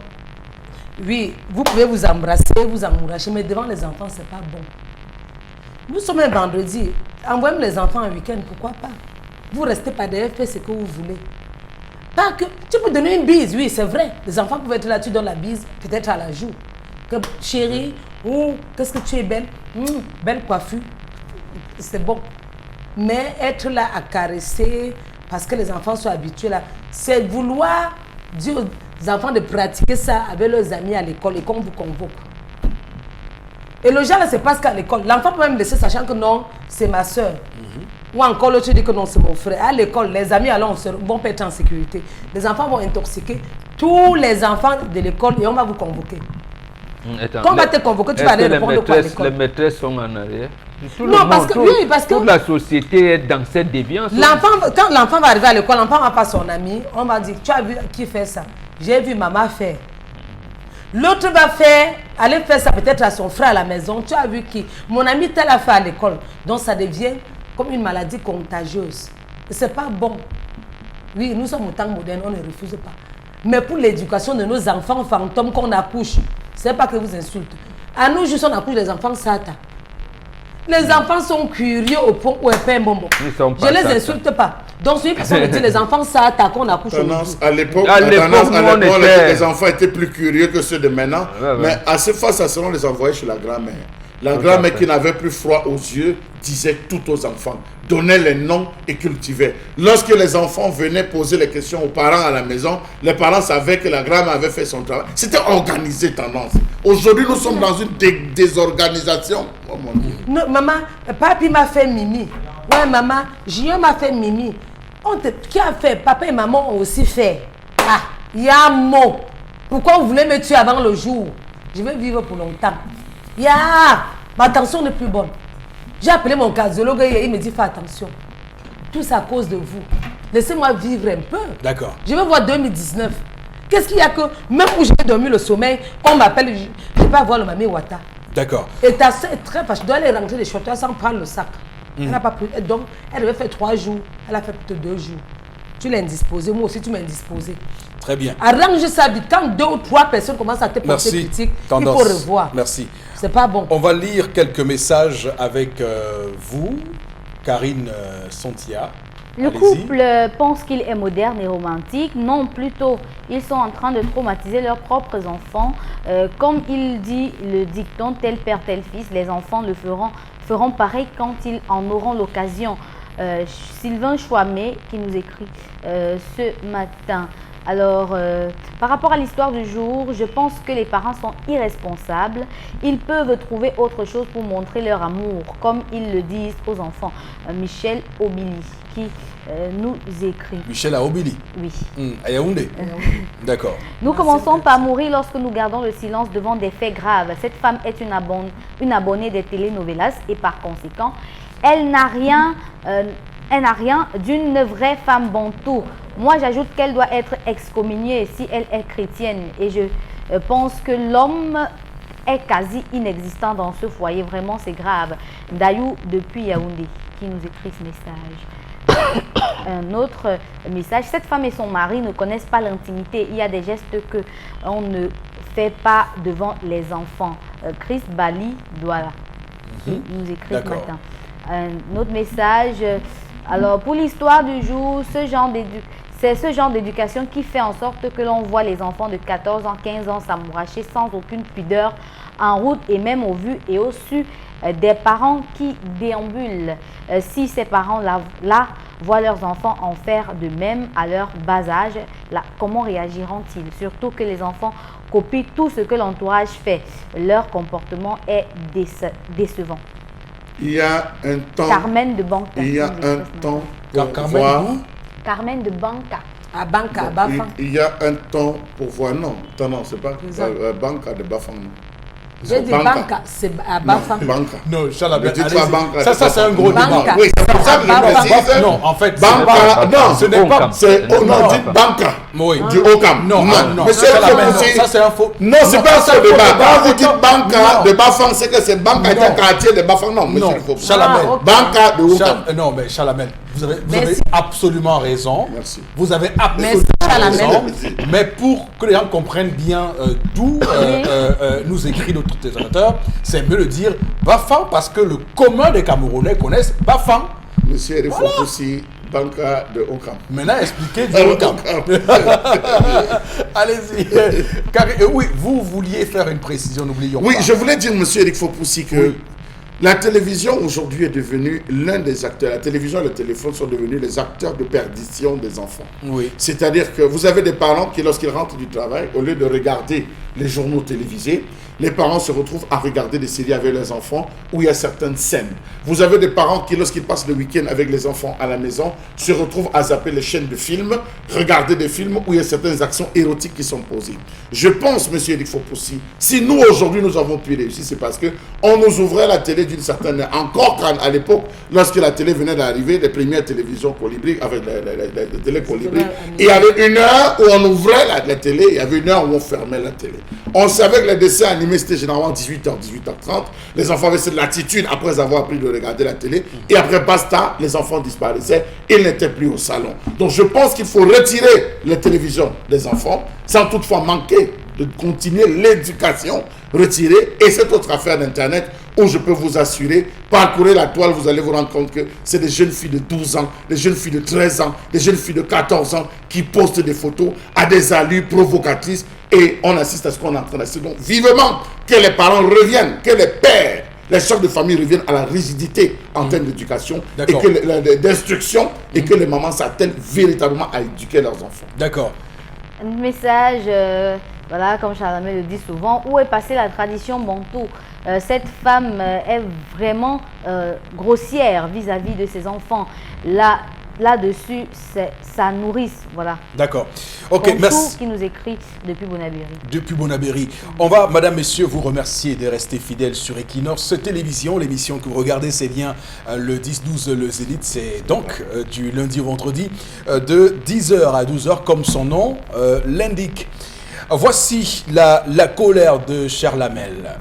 Oui, vous pouvez vous embrasser, vous amouracher, mais devant les enfants, c'est pas bon. Nous sommes un vendredi. Envoyez les enfants un week-end, pourquoi pas? Vous restez pas derrière, faites ce que vous voulez. Pas que tu peux donner une bise, oui, c'est vrai. Les enfants peuvent être là, tu donnes la bise, peut-être à la joue. Que chérie, qu'est-ce que tu es belle, belle coiffure, c'est bon. Mais être là à caresser, parce que les enfants sont habitués là, c'est vouloir dire aux enfants de pratiquer ça avec leurs amis à l'école et qu'on vous convoque. Et le genre là, c'est parce qu'à l'école, l'enfant peut même laisser sachant que non, c'est ma soeur. Ou encore l'autre dit que non, c'est mon frère. À l'école, les amis vont pas être en sécurité. Les enfants vont intoxiquer tous les enfants de l'école et on va vous convoquer. Quand on va te convoquer, tu vas aller répondre quoi à l'école? Les maîtresses sont en arrière. Non, parce que toute la société est dans cette déviance. Quand l'enfant va arriver à l'école, l'enfant va pas son ami. On va dire, tu as vu qui fait ça? J'ai vu maman faire. L'autre va aller faire ça peut-être à son frère à la maison. Tu as vu qui? Mon ami tel a fait à l'école. Donc ça devient comme une maladie contagieuse. C'est pas bon. Oui, nous sommes au temps moderne, on ne refuse pas. Mais pour l'éducation de nos enfants fantômes qu'on accouche, c'est pas que vous insultez. À nous, juste on accouche des enfants sata. Les enfants sont curieux au point où est un bonbon. Je les insulte pas. Donc, si une personne me dit les enfants sata qu'on accouche aujourd'hui. À l'époque, les enfants étaient plus curieux que ceux de maintenant. Mais à ce fois, ça seront les envoyer chez la grand-mère. La grand-mère qui n'avait plus froid aux yeux disait tout aux enfants, donnait les noms et cultivait. Lorsque les enfants venaient poser les questions aux parents à la maison, les parents savaient que la grand-mère avait fait son travail. C'était organisé, tendance. Aujourd'hui, nous sommes dans une désorganisation. Oh mon Dieu. Non, maman, papi m'a fait mimi. Ouais, maman, Julien m'a fait mimi. Qui a fait? Papa et maman ont aussi fait. Ah, il y a un mot. Pourquoi vous voulez me tuer avant le jour? Je vais vivre pour longtemps. Ma tension n'est plus bonne. J'ai appelé mon cardiologue et il me dit fais attention. Tout ça à cause de vous. Laissez-moi vivre un peu. D'accord. Je vais voir 2019. Qu'est-ce qu'il y a que, même où j'ai dormi le sommeil, on m'appelle, je ne vais pas voir le mamie Ouattara. D'accord. Et ta soeur est très fâchée. Je dois aller rentrer les chaussures sans prendre le sac. Elle n'a pas pris. Donc, elle devait faire 3 jours. Elle a fait peut-être 2 jours. Tu l'as indisposé. Moi aussi, tu m'as indisposé. Très bien. Arrange ça vite. Quand 2 ou 3 personnes commencent à te porter critique, il faut revoir. Merci. C'est pas bon. On va lire quelques messages avec vous, Karine Sontia. Le couple pense qu'il est moderne et romantique. Non, plutôt, ils sont en train de traumatiser leurs propres enfants. Comme il dit le dicton, tel père, tel fils, les enfants le feront pareil quand ils en auront l'occasion. Sylvain Chouamé qui nous écrit ce matin. Alors, par rapport à l'histoire du jour, je pense que les parents sont irresponsables. Ils peuvent trouver autre chose pour montrer leur amour, comme ils le disent aux enfants. Michel Obili qui nous écrit. Michel Obili. Oui. À Yaoundé. D'accord. Nous commençons par mourir lorsque nous gardons le silence devant des faits graves. Cette femme est une abonnée des telenovelas et par conséquent, elle n'a rien d'une vraie femme bantou. Moi, j'ajoute qu'elle doit être excommuniée si elle est chrétienne. Et je pense que l'homme est quasi inexistant dans ce foyer. Vraiment, c'est grave. Dayou, depuis Yaoundé, qui nous écrit ce message. Un autre message. Cette femme et son mari ne connaissent pas l'intimité. Il y a des gestes qu'on ne fait pas devant les enfants. Chris Bali Douala, qui nous écrit ce matin. Un autre message. Alors, pour l'histoire du jour, c'est ce genre d'éducation qui fait en sorte que l'on voit les enfants de 14 ans, 15 ans s'amouracher sans aucune pudeur en route et même au vu et au su des parents qui déambulent. Si ces parents-là voient leurs enfants en faire de même à leur bas âge, comment réagiront-ils? Surtout que les enfants copient tout ce que l'entourage fait. Leur comportement est décevant. Il y a un temps. Carmen de Banca. Il y a un temps pour Carmen voir. Carmen de Banca. À Banca, à Bafang. Il y a un temps pour voir. Non, c'est pas Banca de Bafang. J'ai dit Banca, c'est à Bafang. Banca. Non, Chalabé, Ne dites pas Banca. ça c'est un gros débat. Banca. Oui, c'est pour ça que je précise. Non, en fait, Banca, non, ce n'est pas. on dit Banca. Oui. Du Haut-Cam. Non, Monsieur Chalabé, Fopousi, ça c'est un faux. non, c'est pas ça le débat. Quand vous dites Banca de Bafang, c'est que c'est Banca est un quartier de Bafang. Non, monsieur Non, Fopousi. Chalamel. Banca de Haut-Cam. Non, mais Chalamel, vous avez Merci. absolument raison. Merci. Vous avez Merci, absolument Chalamel. raison. Mais pour que les gens comprennent bien d'où nous écrit notre téléspectateur, c'est mieux de dire Bafang parce que le commun des Camerounais connaissent Bafang. Monsieur Eric Fopousi, Banca de Haut-Cam. Maintenant, expliquez du Haut-Cam. Allez-y. Oui, vous vouliez faire une précision, n'oublions pas. Oui, je voulais dire, monsieur Eric Fopousi, que la télévision aujourd'hui est devenue l'un des acteurs. La télévision et le téléphone sont devenus les acteurs de perdition des enfants. Oui. C'est-à-dire que vous avez des parents qui, lorsqu'ils rentrent du travail, au lieu de regarder les journaux télévisés, les parents se retrouvent à regarder des séries avec leurs enfants où il y a certaines scènes. Vous avez des parents qui, lorsqu'ils passent le week-end avec les enfants à la maison, se retrouvent à zapper les chaînes de films, regarder des films où il y a certaines actions érotiques qui sont posées. Je pense, monsieur Eric Fopousi, si nous, aujourd'hui, nous avons pu réussir, c'est parce que on nous ouvrait la télé d'une certaine... Encore à l'époque, lorsque la télé venait d'arriver, les premières télévisions Colibri, avec les télé Colibri, il y avait une heure où on ouvrait la télé, il y avait une heure où on fermait la télé. On savait que les dessins animés, c'était généralement 18h, 18h30. Les enfants avaient cette latitude après avoir appris de regarder la télé. Et après, basta, les enfants disparaissaient. Ils n'étaient plus au salon. Donc, je pense qu'il faut retirer les télévisions des enfants, sans toutefois manquer de continuer l'éducation, retirer. Et cette autre affaire d'Internet, où je peux vous assurer, parcourez la toile, vous allez vous rendre compte que c'est des jeunes filles de 12 ans, des jeunes filles de 13 ans, des jeunes filles de 14 ans qui postent des photos à des allures provocatrices et on assiste à ce qu'on est en train d'assister. Donc, vivement que les parents reviennent, que les pères, les chefs de famille reviennent à la rigidité en termes d'éducation et que d'instruction et que les mamans s'attellent véritablement à éduquer leurs enfants. D'accord. Un message, voilà, comme Charlemagne le dit souvent, où est passée la tradition bantou? Cette femme est vraiment grossière vis-à-vis de ses enfants. Là-dessus, c'est sa nourrice, voilà. D'accord. Ok, Bantou merci. qui nous écrit depuis Bonabéry. Depuis Bonabéry. On va, madame, messieurs, vous remercier de rester fidèles sur Equinox Télévision. L'émission que vous regardez, c'est bien le 10-12 Le Zénith. C'est donc du lundi au vendredi de 10h à 12h, comme son nom l'indique. Voici la colère de Charlamel.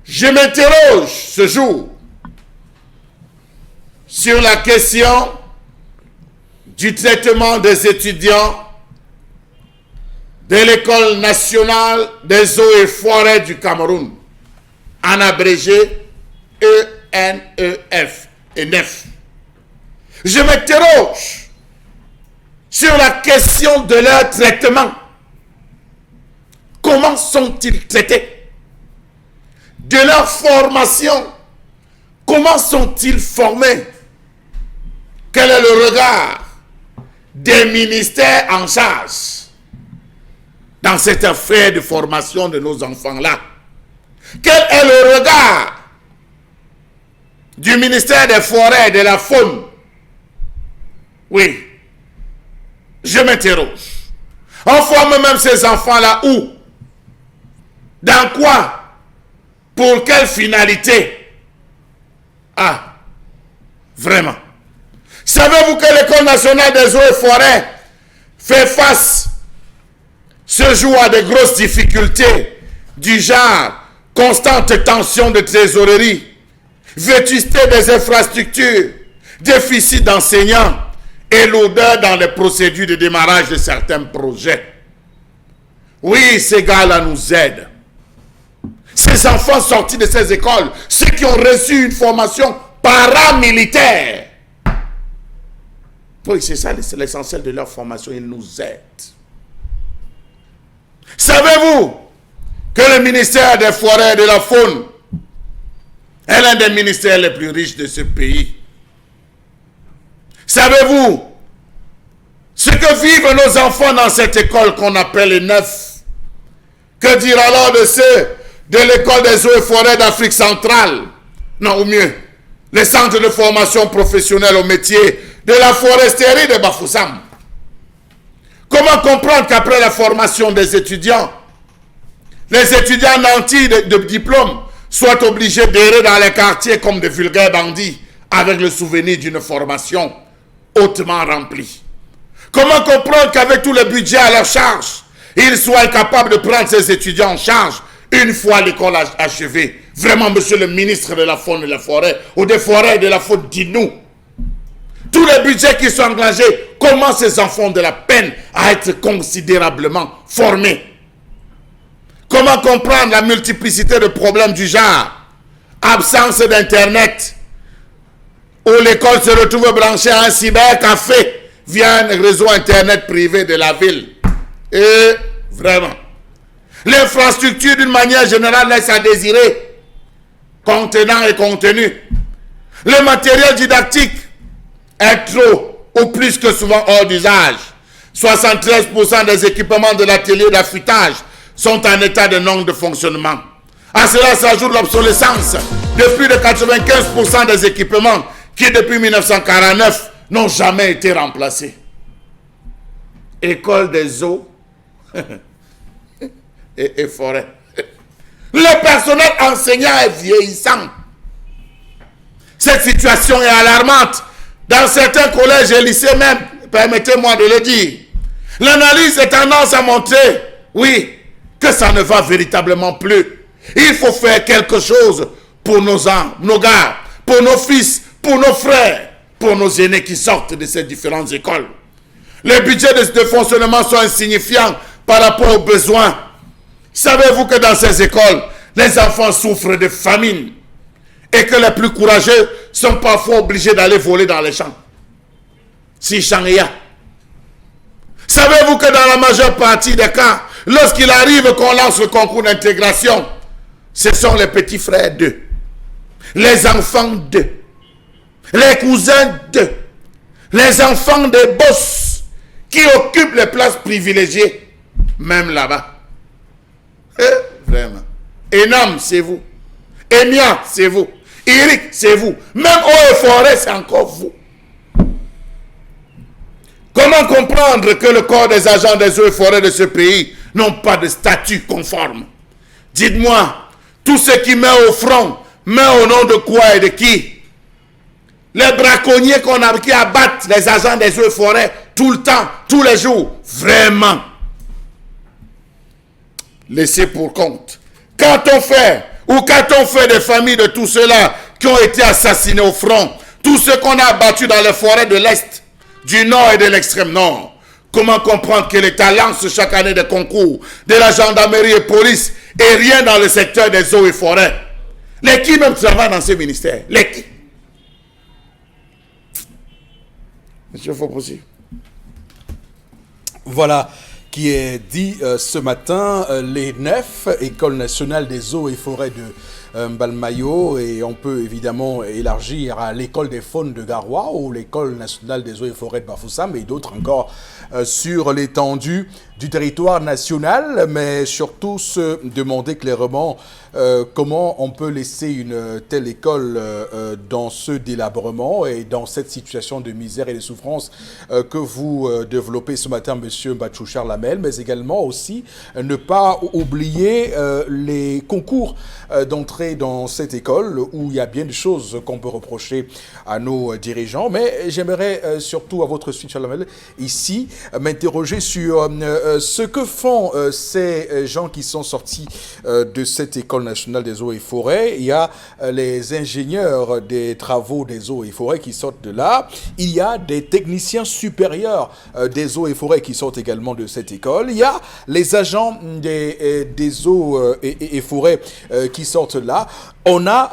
Je m'interroge ce jour sur la question du traitement des étudiants de l'École nationale des eaux et forêts du Cameroun, en abrégé ENEF et NEF. Je m'interroge sur la question de leur traitement. Comment sont-ils traités? De leur formation, comment sont-ils formés? Quel est le regard des ministères en charge dans cette affaire de formation de nos enfants-là? Quel est le regard du ministère des Forêts et de la Faune? Oui, je m'interroge. On forme même ces enfants-là où? Dans quoi? Pour quelle finalité? Ah, vraiment. Savez-vous que l'École nationale des eaux et forêts fait face ce jour à de grosses difficultés du genre constante tension de trésorerie, vétusté des infrastructures, déficit d'enseignants et lourdeur dans les procédures de démarrage de certains projets? Oui, ces gars-là nous aident. Ces enfants sortis de ces écoles, ceux qui ont reçu une formation paramilitaire. Oui, c'est ça l'essentiel de leur formation, ils nous aident. Savez-vous que le ministère des Forêts et de la Faune est l'un des ministères les plus riches de ce pays? Savez-vous ce que vivent nos enfants dans cette école qu'on appelle les neufs? Que dire alors de ceux de l'école des eaux et forêts d'Afrique centrale? Non, ou mieux, les centres de formation professionnelle au métier de la foresterie de Bafoussam. Comment comprendre qu'après la formation des étudiants, les étudiants nantis de diplôme soient obligés d'errer dans les quartiers comme de vulgaires bandits avec le souvenir d'une formation hautement remplie? Comment comprendre qu'avec tout le budget à leur charge, ils soient incapables de prendre ces étudiants en charge une fois l'école achevée? Vraiment, monsieur le ministre de la Faune et de la Forêt, ou des Forêts et de la Faune, dis-nous. Tous les budgets qui sont engagés, comment ces enfants ont de la peine à être considérablement formés? Comment comprendre la multiplicité de problèmes du genre? Absence d'Internet, où l'école se retrouve branchée à un cybercafé via un réseau Internet privé de la ville. Et vraiment, l'infrastructure d'une manière générale laisse à désirer, contenant et contenu. Le matériel didactique est trop ou plus que souvent hors d'usage. 73% des équipements de l'atelier d'affûtage sont en état de non de fonctionnement. À cela s'ajoute l'obsolescence de plus de 95% des équipements qui, depuis 1949, n'ont jamais été remplacés. École des eaux et forêts. Le personnel enseignant est vieillissant. Cette situation est alarmante. Dans certains collèges et lycées même, permettez-moi de le dire. L'analyse est tendance à montrer, oui, que ça ne va véritablement plus. Il faut faire quelque chose pour nos gars, pour nos fils, pour nos frères, pour nos aînés qui sortent de ces différentes écoles. Les budgets de fonctionnement sont insignifiants par rapport aux besoins. Savez-vous que dans ces écoles, les enfants souffrent de famine et que les plus courageux sont parfois obligés d'aller voler dans les champs? Si champs il y a. Savez-vous que dans la majeure partie des cas, lorsqu'il arrive qu'on lance le concours d'intégration, ce sont les petits frères d'eux, les enfants d'eux, les cousins d'eux, les enfants des boss qui occupent les places privilégiées, même là-bas. Vraiment. Enam, c'est vous. Enya, c'est vous. Eric, c'est vous. Même Eaux et Forêts, c'est encore vous. Comment comprendre que le corps des agents des eaux et forêts de ce pays n'ont pas de statut conforme? Dites-moi, tout ce qui met au front, met au nom de quoi et de qui? Les braconniers qui abattent les agents des eaux et forêts tout le temps, tous les jours. Vraiment. Laissez pour compte. Qu'a-t-on fait des familles de tous ceux-là qui ont été assassinés au front? Tous ceux qu'on a abattus dans les forêts de l'Est, du Nord et de l'extrême Nord. Comment comprendre que l'État lance chaque année des concours de la gendarmerie et police et rien dans le secteur des eaux et forêts? Les qui même travaillent dans ces ministères? Les qui? Monsieur Foposi. Voilà qui est dit ce matin, les 9 écoles nationales des eaux et forêts de Mbalmayo, et on peut évidemment élargir à l'école des faunes de Garoua ou l'école nationale des eaux et forêts de Bafoussam et d'autres encore sur l'étendue du territoire national, mais surtout se demander clairement comment on peut laisser une telle école dans ce délabrement et dans cette situation de misère et de souffrance que vous développez ce matin, monsieur Bachouchar Lamel, mais également aussi ne pas oublier les concours d'entrée dans cette école où il y a bien des choses qu'on peut reprocher à nos dirigeants, mais j'aimerais surtout à votre suite, Lamel, ici m'interroger sur ce que font ces gens qui sont sortis de cette école nationale des eaux et forêts. Il y a les ingénieurs des travaux des eaux et forêts qui sortent de là. Il y a des techniciens supérieurs des eaux et forêts qui sortent également de cette école. Il y a les agents des eaux et forêts qui sortent de là. On a,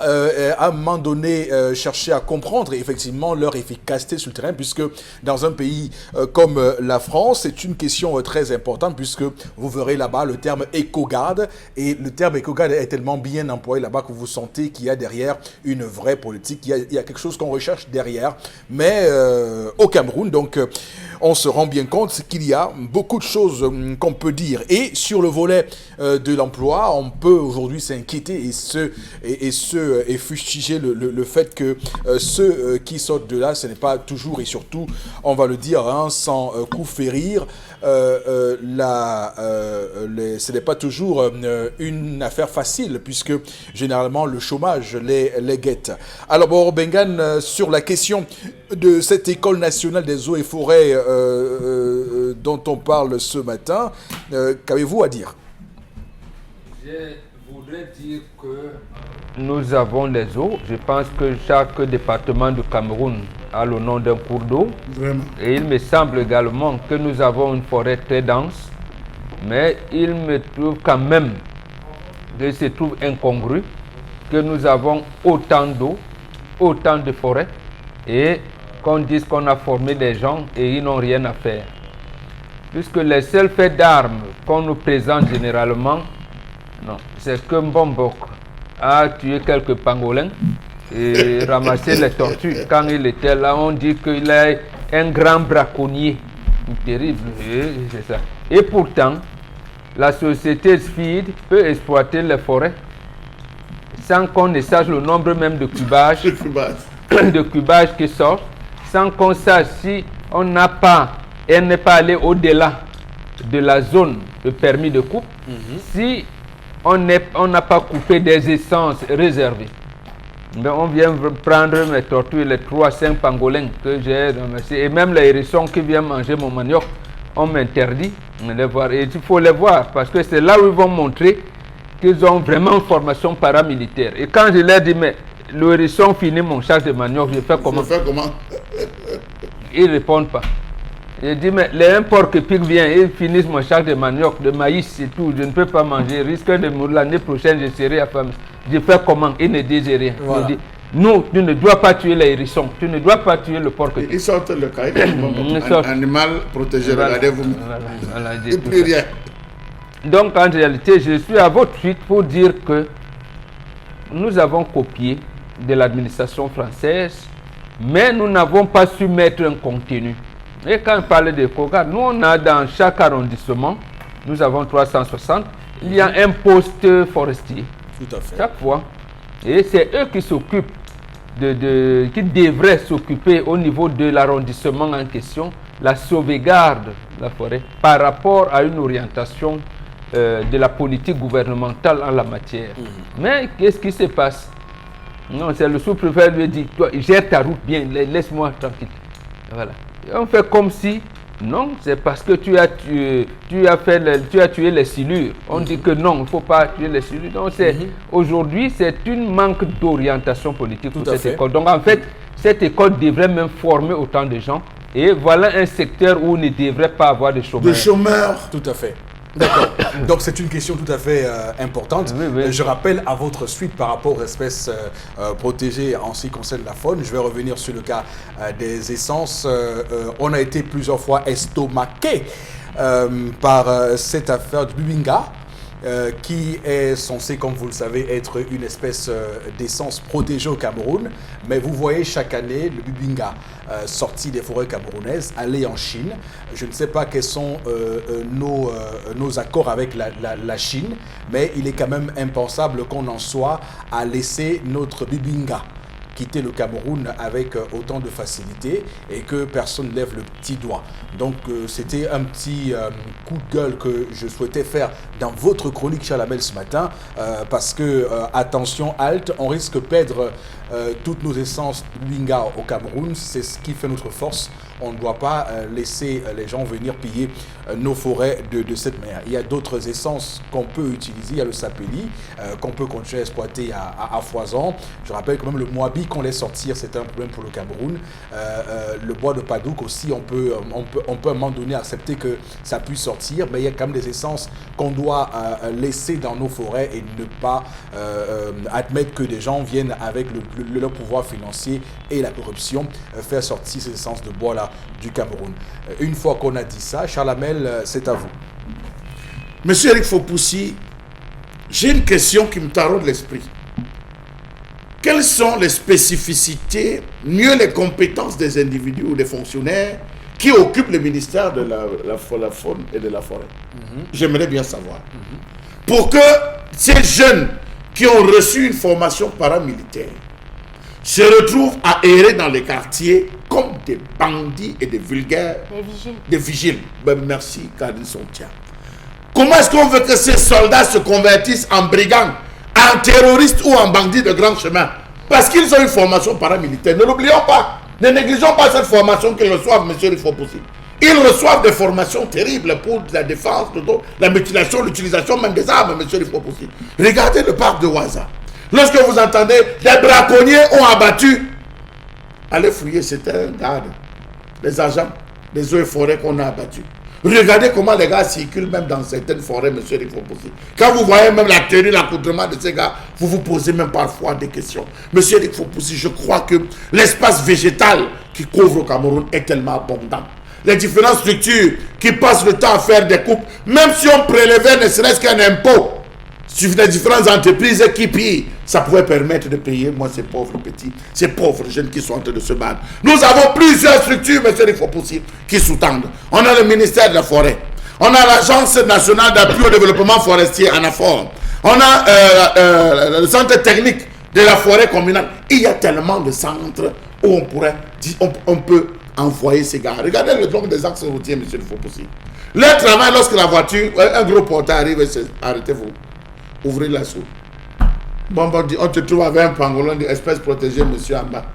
à un moment donné, cherché à comprendre effectivement leur efficacité sur le terrain, puisque dans un pays comme la France, c'est une question très importante, puisque vous verrez là-bas le terme éco-garde, et le terme éco-garde est tellement bien employé là-bas que vous sentez qu'il y a derrière une vraie politique, il y a quelque chose qu'on recherche derrière. Mais au Cameroun, donc, on se rend bien compte qu'il y a beaucoup de choses qu'on peut dire. Et sur le volet de l'emploi, on peut aujourd'hui s'inquiéter et fustiger le fait que ceux qui sortent de là, ce n'est pas toujours, et surtout, on va le dire, sans coup férir, ce n'est pas toujours une affaire facile, puisque généralement le chômage les guette. Alors, bon, Bengan, sur la question de cette école nationale des eaux et forêts dont on parle ce matin, qu'avez-vous à dire? Je voudrais dire que nous avons les eaux. Je pense que chaque département du Cameroun a le nom d'un cours d'eau. Vraiment. Et il me semble également que nous avons une forêt très dense. Mais il me trouve quand même que se trouve incongru que nous avons autant d'eau, autant de forêts, et qu'on dise qu'on a formé des gens et ils n'ont rien à faire. Puisque les seuls faits d'armes qu'on nous présente généralement, non, c'est que Mbombok a tué quelques pangolins et ramassé les tortues. Quand il était là, on dit qu'il est un grand braconnier. Terrible, c'est ça. Et pourtant, la société SFID peut exploiter les forêts sans qu'on ne sache le nombre même de cubages, qui sortent, sans qu'on sache si on n'a pas, elle n'est pas allée au-delà de la zone de permis de coupe, si on n'a pas coupé des essences réservées. Mais on vient prendre mes tortues, les 3-5 pangolins que j'ai ramassés, et même les hérissons qui viennent manger mon manioc, on m'interdit de les voir. Et il faut les voir parce que c'est là où ils vont montrer qu'ils ont vraiment une formation paramilitaire. Et quand je leur dis, mais le hérisson finit mon charge de manioc, je fais comment? Ils ne répondent pas. Je dis, mais les porc qui vient, ils finissent mon charge de manioc, de maïs et tout, je ne peux pas manger. Risque de mourir l'année prochaine, je serai affamé. Je fais comment? Ils ne disent rien. Voilà. Ils disent, non, tu ne dois pas tuer les hérissons, tu ne dois pas tuer le porc. Ils sortent le cahier, animal protégé, regardez-vous. Voilà, et plus rien. Donc en réalité, je suis à votre suite pour dire que nous avons copié de l'administration française, mais nous n'avons pas su mettre un contenu. Et quand on parle de COGAR, nous on a dans chaque arrondissement, nous avons 360, il y a un poste forestier. Tout à fait. Chaque fois. Et c'est eux qui s'occupent, qui devraient s'occuper au niveau de l'arrondissement en question, la sauvegarde de la forêt par rapport à une orientation de la politique gouvernementale en la matière. Mais qu'est-ce qui se passe? Non, c'est le sous-préfet lui dit, toi, gère ta route bien, laisse-moi tranquille. Voilà. Et on fait comme si, non, c'est parce que tu as tué les silures. On dit que non, il ne faut pas tuer les silures. Donc aujourd'hui, c'est une manque d'orientation politique pour cette école. Donc en fait, cette école devrait même former autant de gens. Et voilà un secteur où on ne devrait pas avoir de chômeurs. De chômeurs. Tout à fait. D'accord. Donc c'est une question tout à fait importante. Oui. Je rappelle à votre suite par rapport aux espèces protégées en ce qui concerne la faune. Je vais revenir sur le cas des essences. On a été plusieurs fois estomaqué par cette affaire du bubinga. Qui est censé, comme vous le savez, être une espèce d'essence protégée au Cameroun. Mais vous voyez chaque année le bubinga sorti des forêts camerounaises aller en Chine. Je ne sais pas quels sont nos accords avec la Chine, mais il est quand même impensable qu'on en soit à laisser notre bubinga quitter le Cameroun avec autant de facilité et que personne ne lève le petit doigt. Donc c'était un petit coup de gueule que je souhaitais faire dans votre chronique Chalamel ce matin parce que attention, halte, on risque de perdre toutes nos essences Bubinga au Cameroun. C'est ce qui fait notre force. On ne doit pas laisser les gens venir piller nos forêts de cette manière. Il y a d'autres essences qu'on peut utiliser. Il y a le sapéli qu'on peut continuer à exploiter à foison. Je rappelle quand même le moabi qu'on laisse sortir, c'est un problème pour le Cameroun. Le bois de Padouk aussi, on peut à un moment donné accepter que ça puisse sortir, mais il y a quand même des essences qu'on doit laisser dans nos forêts et ne pas admettre que des gens viennent avec leur pouvoir financier et la corruption faire sortir ces essences de bois là du Cameroun. Une fois qu'on a dit ça, Charlamel, c'est à vous. Monsieur Eric Fopoussi, j'ai une question qui me taraude l'esprit. Quelles sont les spécificités, mieux les compétences des individus ou des fonctionnaires qui occupent le ministère de la faune et de la forêt? J'aimerais bien savoir. Pour que ces jeunes qui ont reçu une formation paramilitaire se retrouvent à errer dans les quartiers comme des bandits et des vulgaires. Des vigiles. Ben, merci, Kadin Sontia. Comment est-ce qu'on veut que ces soldats se convertissent en brigands, en terroristes ou en bandits de grand chemin? Parce qu'ils ont une formation paramilitaire. Ne l'oublions pas. Ne négligeons pas cette formation qu'ils reçoivent, monsieur Rifopoussi. Ils reçoivent des formations terribles pour la défense, la mutilation, l'utilisation même des armes, monsieur Rifopoussi. Regardez le parc de Ouaza. Lorsque vous entendez des braconniers ont abattu, allez fouiller, c'était un garde, les agents des eaux et forêts qu'on a abattus. Regardez comment les gars circulent même dans certaines forêts, monsieur Rifopoussi. Quand vous voyez même la tenue, l'accoutrement de ces gars, vous vous posez même parfois des questions. Monsieur Rifopoussi, je crois que l'espace végétal qui couvre le Cameroun est tellement abondant. Les différentes structures qui passent le temps à faire des coupes, même si on prélevait ne serait-ce qu'un impôt sur les différentes entreprises qui pillent, ça pouvait permettre de payer, moi, ces pauvres petits, ces pauvres jeunes qui sont en train de se battre. Nous avons plusieurs structures, monsieur Rifopoussi, qui sous-tendent. On a le ministère de la Forêt. On a l'Agence nationale d'appui au développement forestier, ANAFOR. On a le centre technique de la forêt communale. Il y a tellement de centres où on peut envoyer ces gars. Regardez le nombre des axes routiers, monsieur le Foposi. Leur travail, lorsque la voiture, un gros porteur arrive, arrêtez-vous, ouvrez la soute. Bon, on te trouve avec un pangolin d'espèce protégée, monsieur en bas.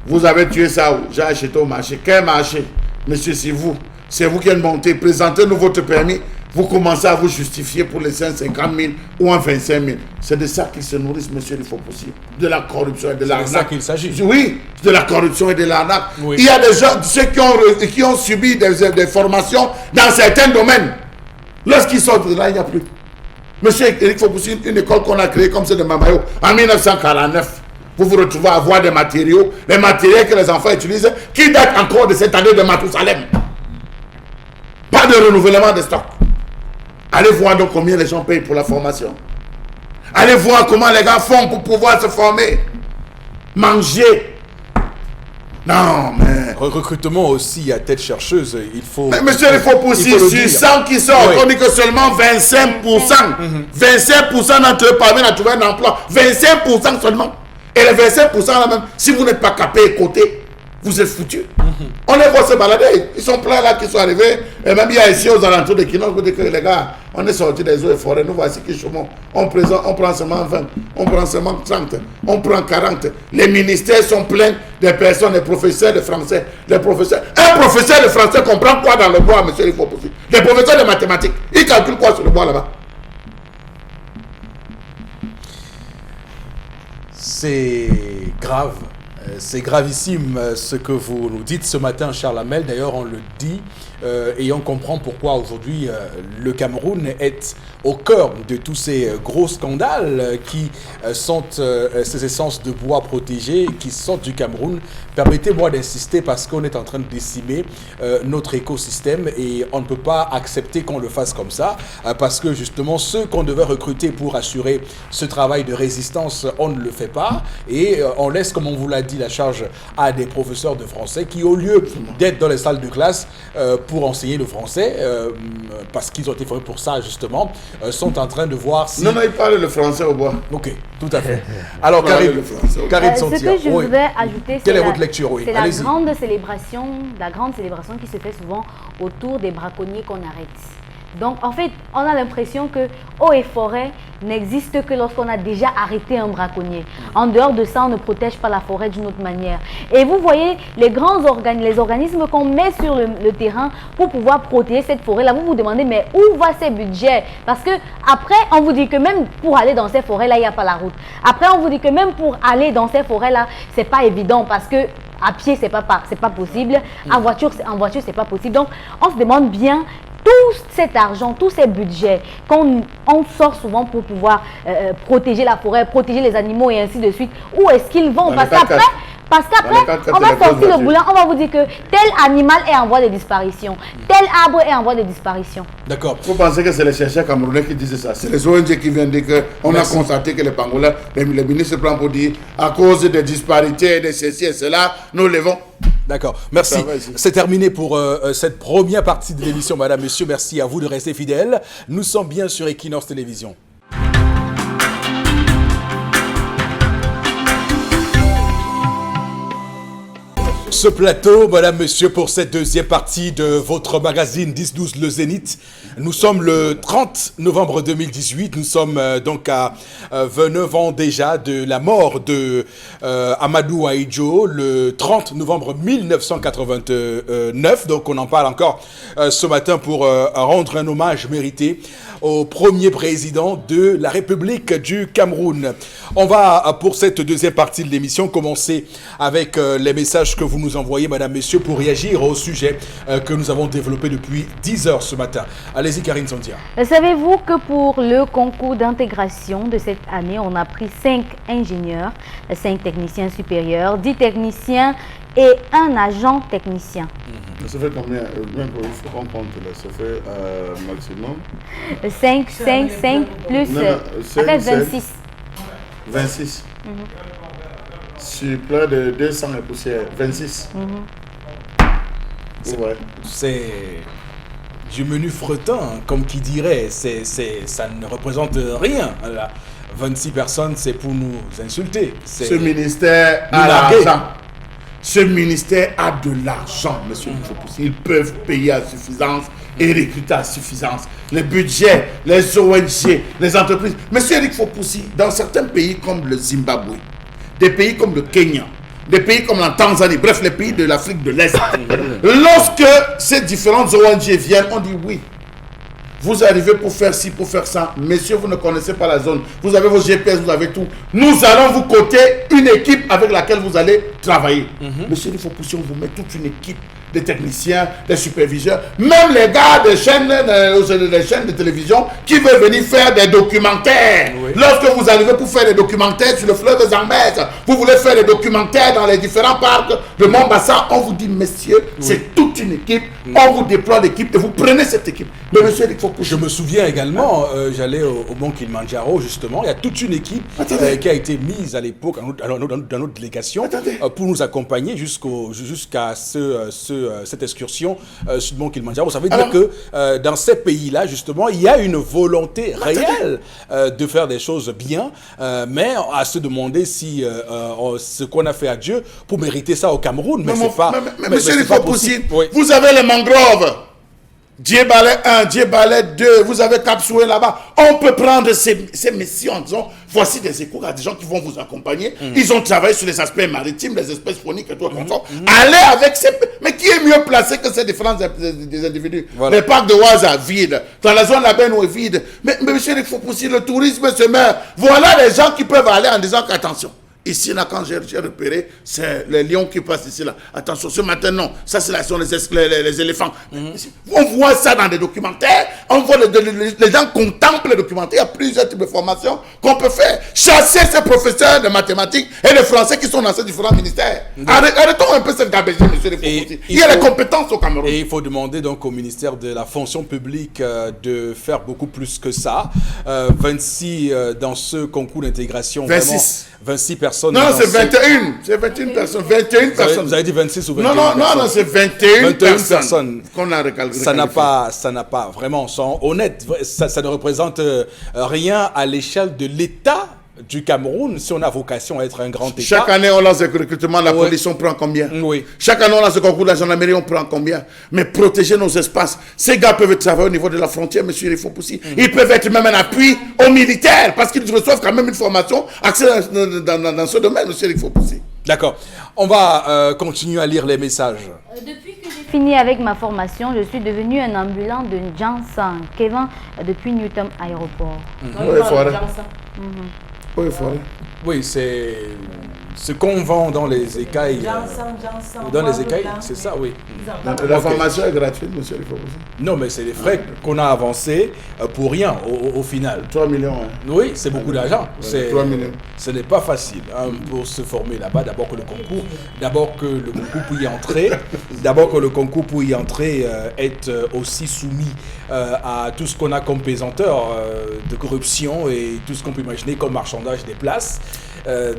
Vous avez tué ça où? J'ai acheté au marché. Quel marché? Monsieur, c'est vous. C'est vous qui êtes monté. Présentez-nous votre permis. Vous commencez à vous justifier pour les 150 000 ou en 25 000. C'est de ça qu'ils se nourrissent, monsieur, il faut possible. De la corruption et de l'arnaque. C'est de ça qu'il s'agit. Oui, de la corruption et de l'arnaque. Oui. Il y a des gens, ceux qui ont subi des formations dans certains domaines. Lorsqu'ils sortent de là, il n'y a plus. Monsieur Eric Fopoussi, une école qu'on a créée comme celle de Mamayo en 1949. Vous vous retrouvez à avoir des matériaux, les matériels que les enfants utilisent, qui datent encore de cette année de Matousalem. Pas de renouvellement de stock. Allez voir donc combien les gens payent pour la formation. Allez voir comment les gars font pour pouvoir se former. Manger. Non, mais... Recrutement aussi à tête chercheuse, il faut... Mais monsieur, il faut pousser sur 100 qui sortent. Oui. On dit que seulement 25%. 25% d'entre eux parviennent à trouver un emploi. 25% seulement. Et les 25% là même, si vous n'êtes pas capé et coté, vous êtes foutu. On les voit se balader. Ils sont pleins là qui sont arrivés. Et même il y a ici aux alentours de Kinos, vous dites que les gars, on est sortis des eaux et forêts. Nous voici qui chômons. On prend seulement 20, on prend seulement 30, on prend 40. Les ministères sont pleins de personnes, des professeurs de français. Les professeurs. Un professeur de français comprend quoi dans le bois, monsieur, il faut pousser. Les professeurs de mathématiques, ils calculent quoi sur le bois là-bas? C'est grave. C'est gravissime ce que vous nous dites ce matin, Charles Hamel. D'ailleurs, on le dit et on comprend pourquoi aujourd'hui le Cameroun est au cœur de tous ces gros scandales qui sont ces essences de bois protégées qui sortent du Cameroun. Permettez-moi d'insister parce qu'on est en train de décimer notre écosystème et on ne peut pas accepter qu'on le fasse comme ça parce que justement ceux qu'on devait recruter pour assurer ce travail de résistance, on ne le fait pas et on laisse, comme on vous l'a dit, la charge à des professeurs de français qui, au lieu d'être dans les salles de classe pour enseigner le français, parce qu'ils ont été formés pour ça justement, sont en train de voir si... Non, ils parlent le français au bois. Ok, tout à fait. Alors, Karine Santia, ce que je voudrais ajouter, quelle est votre lecture? Oui, c'est la grande célébration qui se fait souvent autour des braconniers qu'on arrête. Donc, en fait, on a l'impression que eau et forêt n'existe que lorsqu'on a déjà arrêté un braconnier. En dehors de ça, on ne protège pas la forêt d'une autre manière. Et vous voyez, les organismes qu'on met sur le terrain pour pouvoir protéger cette forêt-là, vous vous demandez, mais où va ces budgets? Parce que après, on vous dit que même pour aller dans ces forêts-là, il n'y a pas la route. Après, on vous dit que même pour aller dans ces forêts-là, c'est pas évident parce que à pied, c'est pas possible. En voiture, c'est pas possible. Donc, on se demande bien tout cet argent, tous ces budgets qu'on sort souvent pour pouvoir protéger la forêt, protéger les animaux et ainsi de suite, où est-ce qu'ils vont? Parce qu'après, on va sortir le boulin, on va vous dire que tel animal est en voie de disparition, tel arbre est en voie de disparition. D'accord. Vous pensez que c'est les chercheurs camerounais qui disent ça? C'est les ONG qui viennent dire qu'on a constaté que les pangolins, les ministres prennent pour dire, à cause des disparités, de ceci et cela, nous levons. D'accord, merci. C'est terminé pour cette première partie de l'émission, madame, monsieur. Merci à vous de rester fidèles. Nous sommes bien sur Equinox Télévision. Ce plateau, madame, monsieur, pour cette deuxième partie de votre magazine 10-12 Le Zénith. Nous sommes le 30 novembre 2018. Nous sommes donc à 29 ans déjà de la mort de Amadou Ahidjo, le 30 novembre 1989. Donc on en parle encore ce matin pour rendre un hommage mérité au premier président de la République du Cameroun. On va, pour cette deuxième partie de l'émission, commencer avec les messages que vous nous envoyez, madame, messieurs, pour réagir au sujet que nous avons développé depuis 10 heures ce matin. Allez-y, Karine Santia. Savez-vous que pour le concours d'intégration de cette année, on a pris 5 ingénieurs, 5 techniciens supérieurs, 10 techniciens et un agent technicien. Ça fait combien? Il faut qu'on compte là. Ça fait maximum 5 plus ça fait 26. 26. Sur plein de 200 et poussières. 26. Ouais. C'est du menu fretin, comme qui dirait. Ça ne représente rien. Là. 26 personnes, c'est pour nous insulter. Ce ministère a l'argent. Ce ministère a de l'argent, monsieur Fopoussi. Ils peuvent payer à suffisance et recruter à suffisance. Les budgets, les ONG, les entreprises. Monsieur Eric Fopoussi, dans certains pays comme le Zimbabwe, des pays comme le Kenya, des pays comme la Tanzanie, bref, les pays de l'Afrique de l'Est, lorsque ces différentes ONG viennent, on dit oui. Vous arrivez pour faire ci, pour faire ça. Messieurs, vous ne connaissez pas la zone. Vous avez vos GPS, vous avez tout. Nous allons vous coter une équipe avec laquelle vous allez travailler. Monsieur, il faut pousser, on vous met toute une équipe des techniciens, des superviseurs, même les gars des chaînes de télévision qui veulent venir faire des documentaires. Oui. Lorsque vous arrivez pour faire des documentaires sur le fleuve Zambèze, vous voulez faire des documentaires dans les différents parcs de Mombasa, on vous dit, messieurs, c'est toute une équipe, on vous déploie l'équipe et vous prenez cette équipe. Mais monsieur, il faut pousser. Je me souviens également, j'allais au Mont Kilimanjaro, justement, il y a toute une équipe qui a été mise à l'époque dans notre délégation pour nous accompagner jusqu'à cette excursion sur le Mont Kilimanjaro. Ça veut dire que dans ces pays-là, justement, il y a une volonté réelle de faire des choses bien, mais à se demander si ce qu'on a fait à Dieu pour mériter ça au Cameroun. Mais c'est pas monsieur, il faut possible. Oui. Vous avez les mangroves. Djebale 1, Djebale 2, vous avez Kapsoué là-bas. On peut prendre ces missions en disant, voici des échos à des gens qui vont vous accompagner. Ils ont travaillé sur les aspects maritimes, les espèces phoniques et tout. Allez avec ces... Mais qui est mieux placé que ces différents des individus? Voilà. Les parcs de Ouaza, vides. Dans la zone là-bas, nous est vide. Mais monsieur, il faut pousser le tourisme se meurt. Voilà les gens qui peuvent aller en disant qu'attention. Ici, là, quand j'ai repéré, c'est les lions qui passent ici, là. Attention, ce matin, non. Ça, c'est là, sont les éléphants. On voit ça dans des documentaires. On voit les gens contemplent les documentaires. Il y a plusieurs types de formations qu'on peut faire. Chasser ces professeurs de mathématiques et de français qui sont dans ces différents ministères. Arrêtons un peu cette gabegie, monsieur le Fopoussi. Il y a les compétences au Cameroun. Et il faut demander donc au ministère de la fonction publique de faire beaucoup plus que ça. 26 dans ce concours d'intégration. 26 personnes. Non, c'est 21. C'est 21 personnes. 21 personnes. Vous avez dit 26 ou 21 Non, c'est 21 personnes qu'on a recalculé. Ça n'a pas vraiment, sont honnêtes. Ça ne représente rien à l'échelle de l'État du Cameroun, si on a vocation à être un grand État. Chaque année, on lance des recrutements, la police, on prend combien? Oui. Chaque année, on lance le concours de la gendarmerie, on prend combien? Mais protéger nos espaces. Ces gars peuvent travailler au niveau de la frontière, monsieur Fopoussi. Ils peuvent être même un appui aux militaires, parce qu'ils reçoivent quand même une formation axée dans ce domaine, monsieur Fopoussi. D'accord. On va continuer à lire les messages. Depuis que j'ai fini avec ma formation, je suis devenu un ambulant de Jansan, Kevin, depuis Newton Aéroport. Oui, c'est ce qu'on vend dans les écailles. Dans les écailles, c'est ça, oui. La formation est gratuite, monsieur le Fopoussi. Non, mais c'est les frais qu'on a avancés pour rien au final. 3 millions. Hein. Oui, c'est beaucoup d'argent. 3 millions. Ce n'est pas facile pour se former là-bas. D'abord que le concours pour y entrer est aussi soumis à tout ce qu'on a comme pesanteur de corruption et tout ce qu'on peut imaginer comme marchandage des places.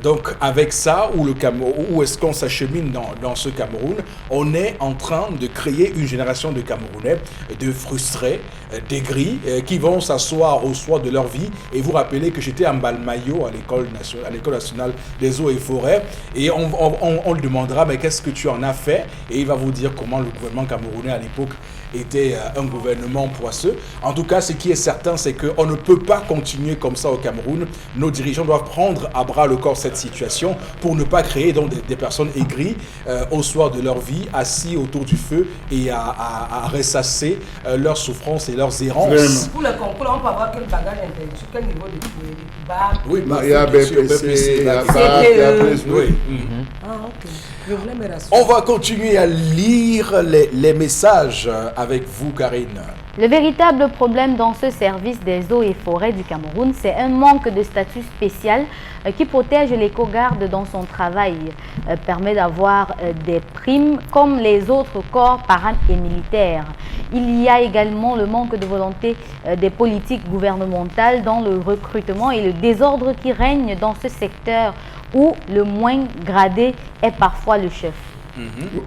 Donc avec ça, où est-ce qu'on s'achemine dans ce Cameroun, on est en train de créer une génération de Camerounais, de frustrés, d'aigris, qui vont s'asseoir au soir de leur vie et vous rappeler que j'étais en Balmayo à l'école nationale des eaux et forêts et on lui demandera mais qu'est-ce que tu en as fait, et il va vous dire comment le gouvernement camerounais à l'époque était un gouvernement poisseux. En tout cas, ce qui est certain, c'est qu'on ne peut pas continuer comme ça au Cameroun. Nos dirigeants doivent prendre à bras le corps cette situation pour ne pas créer donc des personnes aigries au soir de leur vie, assis autour du feu et à ressasser leurs souffrances et leurs errances. Pour le concours, on peut avoir quel bagage intellectuel, quel niveau de bac? Oui, il y a BPC, il y a BAC, il y a plus. Oui. Ah, ok. Je voulais me rassurer. On va continuer à lire les messages avec vous, Karine. Le véritable problème dans ce service des eaux et forêts du Cameroun, c'est un manque de statut spécial qui protège l'éco-garde dans son travail, permet d'avoir des primes comme les autres corps parades et militaires. Il y a également le manque de volonté des politiques gouvernementales dans le recrutement et le désordre qui règne dans ce secteur où le moins gradé est parfois le chef.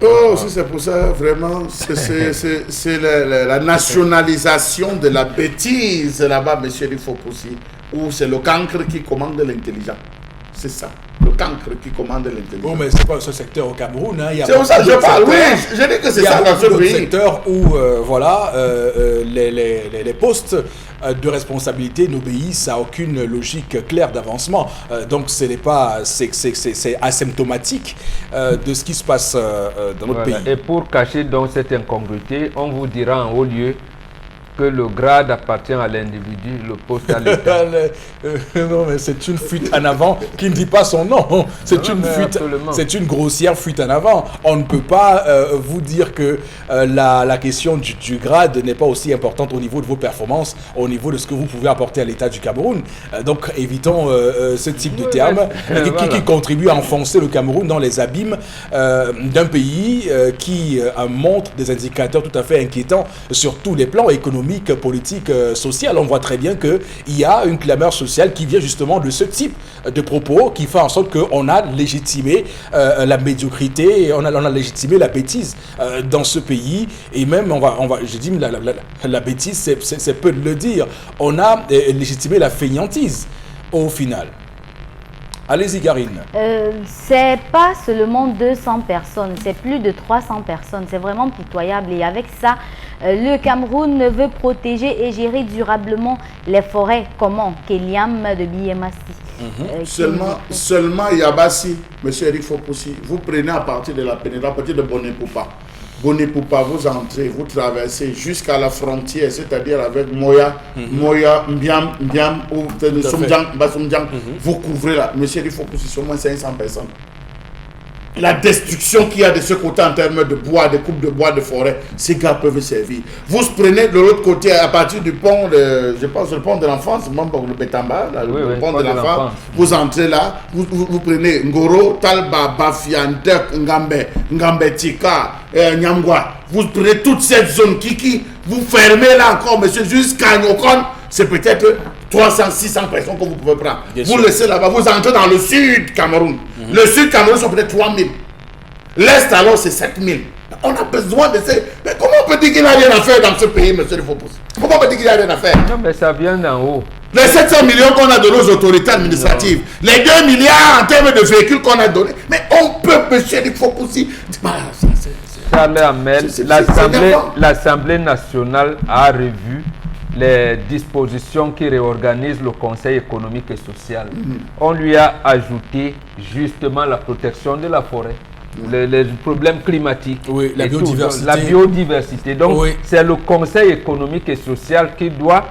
Oh, si c'est pour ça, vraiment, c'est la nationalisation de la bêtise là-bas, monsieur Rifoposi, où c'est le cancre qui commande l'intelligence. C'est ça, le cancre qui commande l'intelligence. Bon, mais c'est pas ce secteur au Cameroun. Hein. C'est pour ça que je parle, oui, je dis que c'est ça dans ce pays. Il y a secteurs où, les postes de responsabilité n'obéissent à aucune logique claire d'avancement. Donc, c'est asymptomatique de ce qui se passe dans notre pays. Et pour cacher donc cette incongruité, on vous dira en haut lieu que le grade appartient à l'individu, le poste à l'État. Non, mais c'est une fuite en avant qui ne dit pas son nom. C'est une grossière fuite en avant. On ne peut pas vous dire que la question du grade n'est pas aussi importante au niveau de vos performances, au niveau de ce que vous pouvez apporter à l'État du Cameroun. Donc, évitons ce type de terme qui contribue à enfoncer le Cameroun dans les abîmes d'un pays qui montre des indicateurs tout à fait inquiétants sur tous les plans économiques, politique, sociale. On voit très bien qu'il y a une clameur sociale qui vient justement de ce type de propos qui fait en sorte qu'on a légitimé la médiocrité, on a légitimé la bêtise dans ce pays. Et même, je dis la bêtise, c'est peu de le dire. On a légitimé la fainéantise au final. Allez-y, Karine. C'est pas seulement 200 personnes, c'est plus de 300 personnes. C'est vraiment pitoyable. Et avec ça, le Cameroun veut protéger et gérer durablement les forêts. Comment? Kéliam de Biémassi. Seulement Yabassi, M. Eric Foposi, vous prenez à partir de la pénétration, à partir de Bonépoupa. Bonépoupa, vous entrez, vous traversez jusqu'à la frontière, c'est-à-dire avec Moya, Mbiam, ou Somdjang, vous couvrez là. M. Eric Foposi, sur moins 500 personnes. La destruction qu'il y a de ce côté en termes de bois, de coupes de bois, de forêt, ces gars peuvent servir. Vous prenez de l'autre côté, à partir du pont, je pense le pont de l'enfance, même pour le Bétamba, le pont de l'enfance, vous entrez là, vous prenez Ngoro, Talba, Bafiandek, Ngambe Tika, Nyamgwa. Vous prenez toute cette zone Kiki, vous fermez là encore, monsieur, jusqu'à Nyokon, c'est peut-être 300, 600 personnes que vous pouvez prendre. Vous laissez là-bas, vous entrez dans le sud Cameroun. Le sud Cameroun sont peut-être 3000. L'est alors c'est 7000. On a besoin de ces... Mais comment on peut dire qu'il n'a rien à faire dans ce pays, monsieur Fopos? Comment on peut dire qu'il n'a rien à faire? Non, mais ça vient d'en haut. Les 700 millions qu'on a de nos autorités administratives, les 2 milliards en termes de véhicules qu'on a donnés, mais on peut, monsieur Fopos, Charles Hamel, l'Assemblée nationale a revu les dispositions qui réorganisent le Conseil économique et social. On lui a ajouté justement la protection de la forêt, les problèmes climatiques, la biodiversité. La biodiversité. Donc, c'est le Conseil économique et social qui doit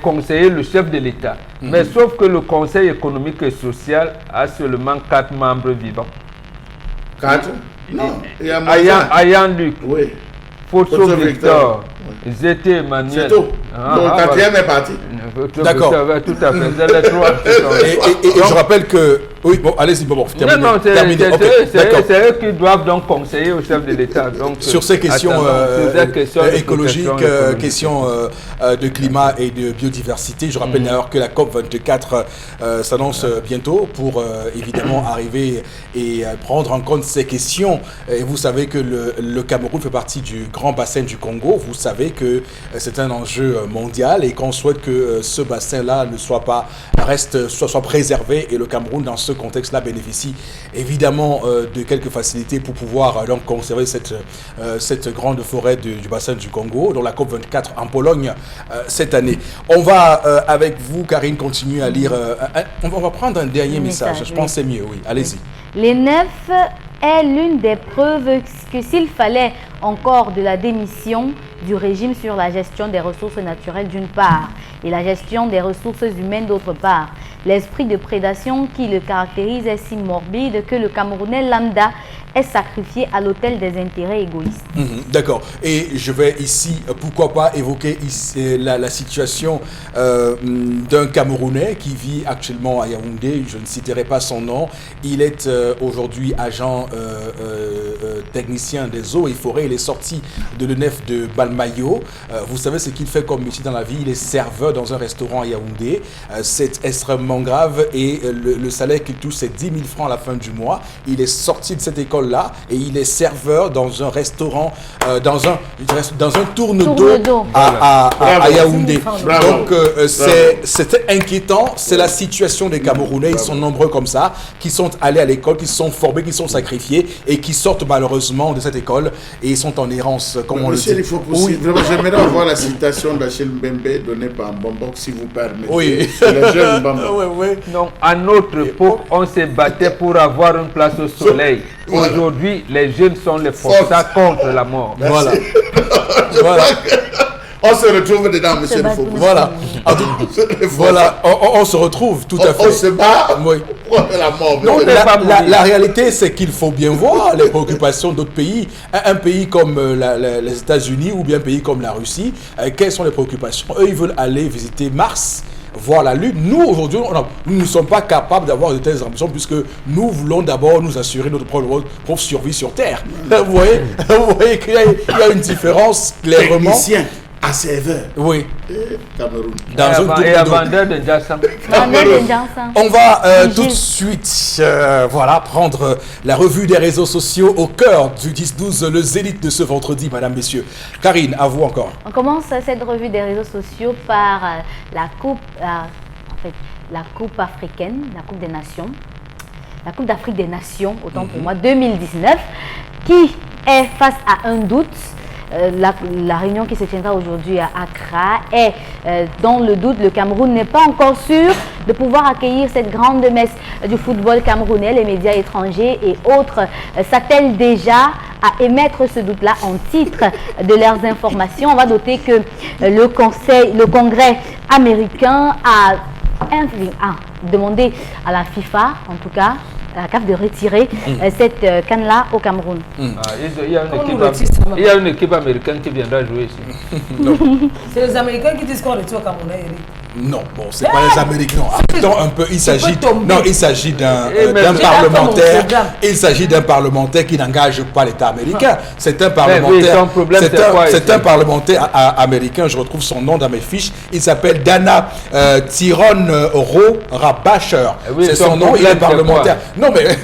conseiller le chef de l'État. Mais sauf que le Conseil économique et social a seulement 4 membres vivants. 4? Non. Ayan Luc. Oui. Fosso Victor. Zété Emmanuel. C'est tout. Le quatrième est parti. D'accord. Tout à fait. C'est les 3. Et je rappelle que... Oui, bon, allez-y, terminez. Non, c'est eux qui doivent donc conseiller au chef de l'État. Sur ces questions écologiques, questions de climat et de biodiversité, je rappelle d'ailleurs que la COP24 s'annonce bientôt pour évidemment arriver et prendre en compte ces questions. Et vous savez que le Cameroun fait partie du grand bassin du Congo. Vous savez que c'est un enjeu mondial et qu'on souhaite que ce bassin-là ne soit préservé et le Cameroun dans ce contexte-là bénéficie évidemment de quelques facilités pour pouvoir donc conserver cette grande forêt du bassin du Congo, dont la COP24 en Pologne cette année. On va avec vous, Karine, continuer à lire. On va prendre un dernier message. Je pense que c'est mieux, oui. Allez-y. Les 9 est l'une des preuves que s'il fallait encore de la démission du régime sur la gestion des ressources naturelles d'une part et la gestion des ressources humaines d'autre part, l'esprit de prédation qui le caractérise est si morbide que le Camerounais lambda est sacrifié à l'autel des intérêts égoïstes. D'accord. Et je vais ici, pourquoi pas, évoquer ici, la situation d'un Camerounais qui vit actuellement à Yaoundé. Je ne citerai pas son nom. Il est aujourd'hui agent technicien des eaux et forêts. Il est sorti de l'ENEF de Balmayo. Vous savez ce qu'il fait comme métier dans la vie. Il est serveur dans un restaurant à Yaoundé. C'est extrêmement grave et le salaire qu'il touche, c'est 10 000 francs à la fin du mois. Il est sorti de cette école école-là et il est serveur dans un restaurant, dans un tourne-dos Tourne-dos. à Yaoundé. Bravo. Donc c'était inquiétant. C'est la situation des Camerounais. Ils sont nombreux comme ça, qui sont allés à l'école, qui se sont formés, qui se sont sacrifiés et qui sortent malheureusement de cette école et ils sont en errance, comme on le Monsieur, dit. il faut poursuivre. Vraiment, j'aimerais avoir la citation d'Achille Mbembe donnée par Mbombo, si vous permettez. Oui. C'est le jeune Mbombo. Oui. Non, à notre époque, on se battait pour avoir une place au soleil. Voilà. Aujourd'hui, les jeunes sont les forçats contre la mort. Voilà. Je Voilà. crois que on se retrouve dedans, monsieur le bat faux. pour Voilà. Voilà, on se retrouve tout à fait. On se bat Oui. contre la mort. Non, monsieur. la réalité, c'est qu'il faut bien voir les préoccupations d'autres pays. Un pays comme les États-Unis ou bien un pays comme la Russie, quelles sont les préoccupations? Eux, ils veulent aller visiter Mars, voir la Lune. Nous, aujourd'hui, nous ne sommes pas capables d'avoir de telles ambitions puisque nous voulons d'abord nous assurer notre propre survie sur Terre. Vous voyez qu'il y a une différence clairement. Technicien à serveur. Oui. Cameroun. Dans un Et à tour de dos. vendeur de Jassam. On va tout de suite prendre la revue des réseaux sociaux au cœur du 10-12, le zénith de ce vendredi, madame, messieurs. Karine, à vous encore. On commence cette revue des réseaux sociaux par la coupe africaine, la Coupe des Nations, la Coupe d'Afrique des Nations, autant pour moi, 2019, qui est face à un doute. La réunion qui se tiendra aujourd'hui à Accra est dans le doute. Le Cameroun n'est pas encore sûr de pouvoir accueillir cette grande messe du football camerounais. Les médias étrangers et autres s'attellent déjà à émettre ce doute-là en titre de leurs informations. On va noter que le Congrès américain a demandé à la FIFA, en tout cas, à la CAF, de retirer cette canne-là au Cameroun. Il y a une équipe américaine qui viendra jouer ici. C'est les Américains qui disent qu'on retire au Cameroun, Eric. Non, bon, c'est pas les Américains. Attends un peu, il s'agit d'un parlementaire. Il s'agit d'un parlementaire qui n'engage pas l'État américain. C'est un parlementaire. C'est un parlementaire américain. Je retrouve son nom dans mes fiches. Il s'appelle Dana Tyrone Rabacher. C'est son nom. Il est parlementaire. Non, mais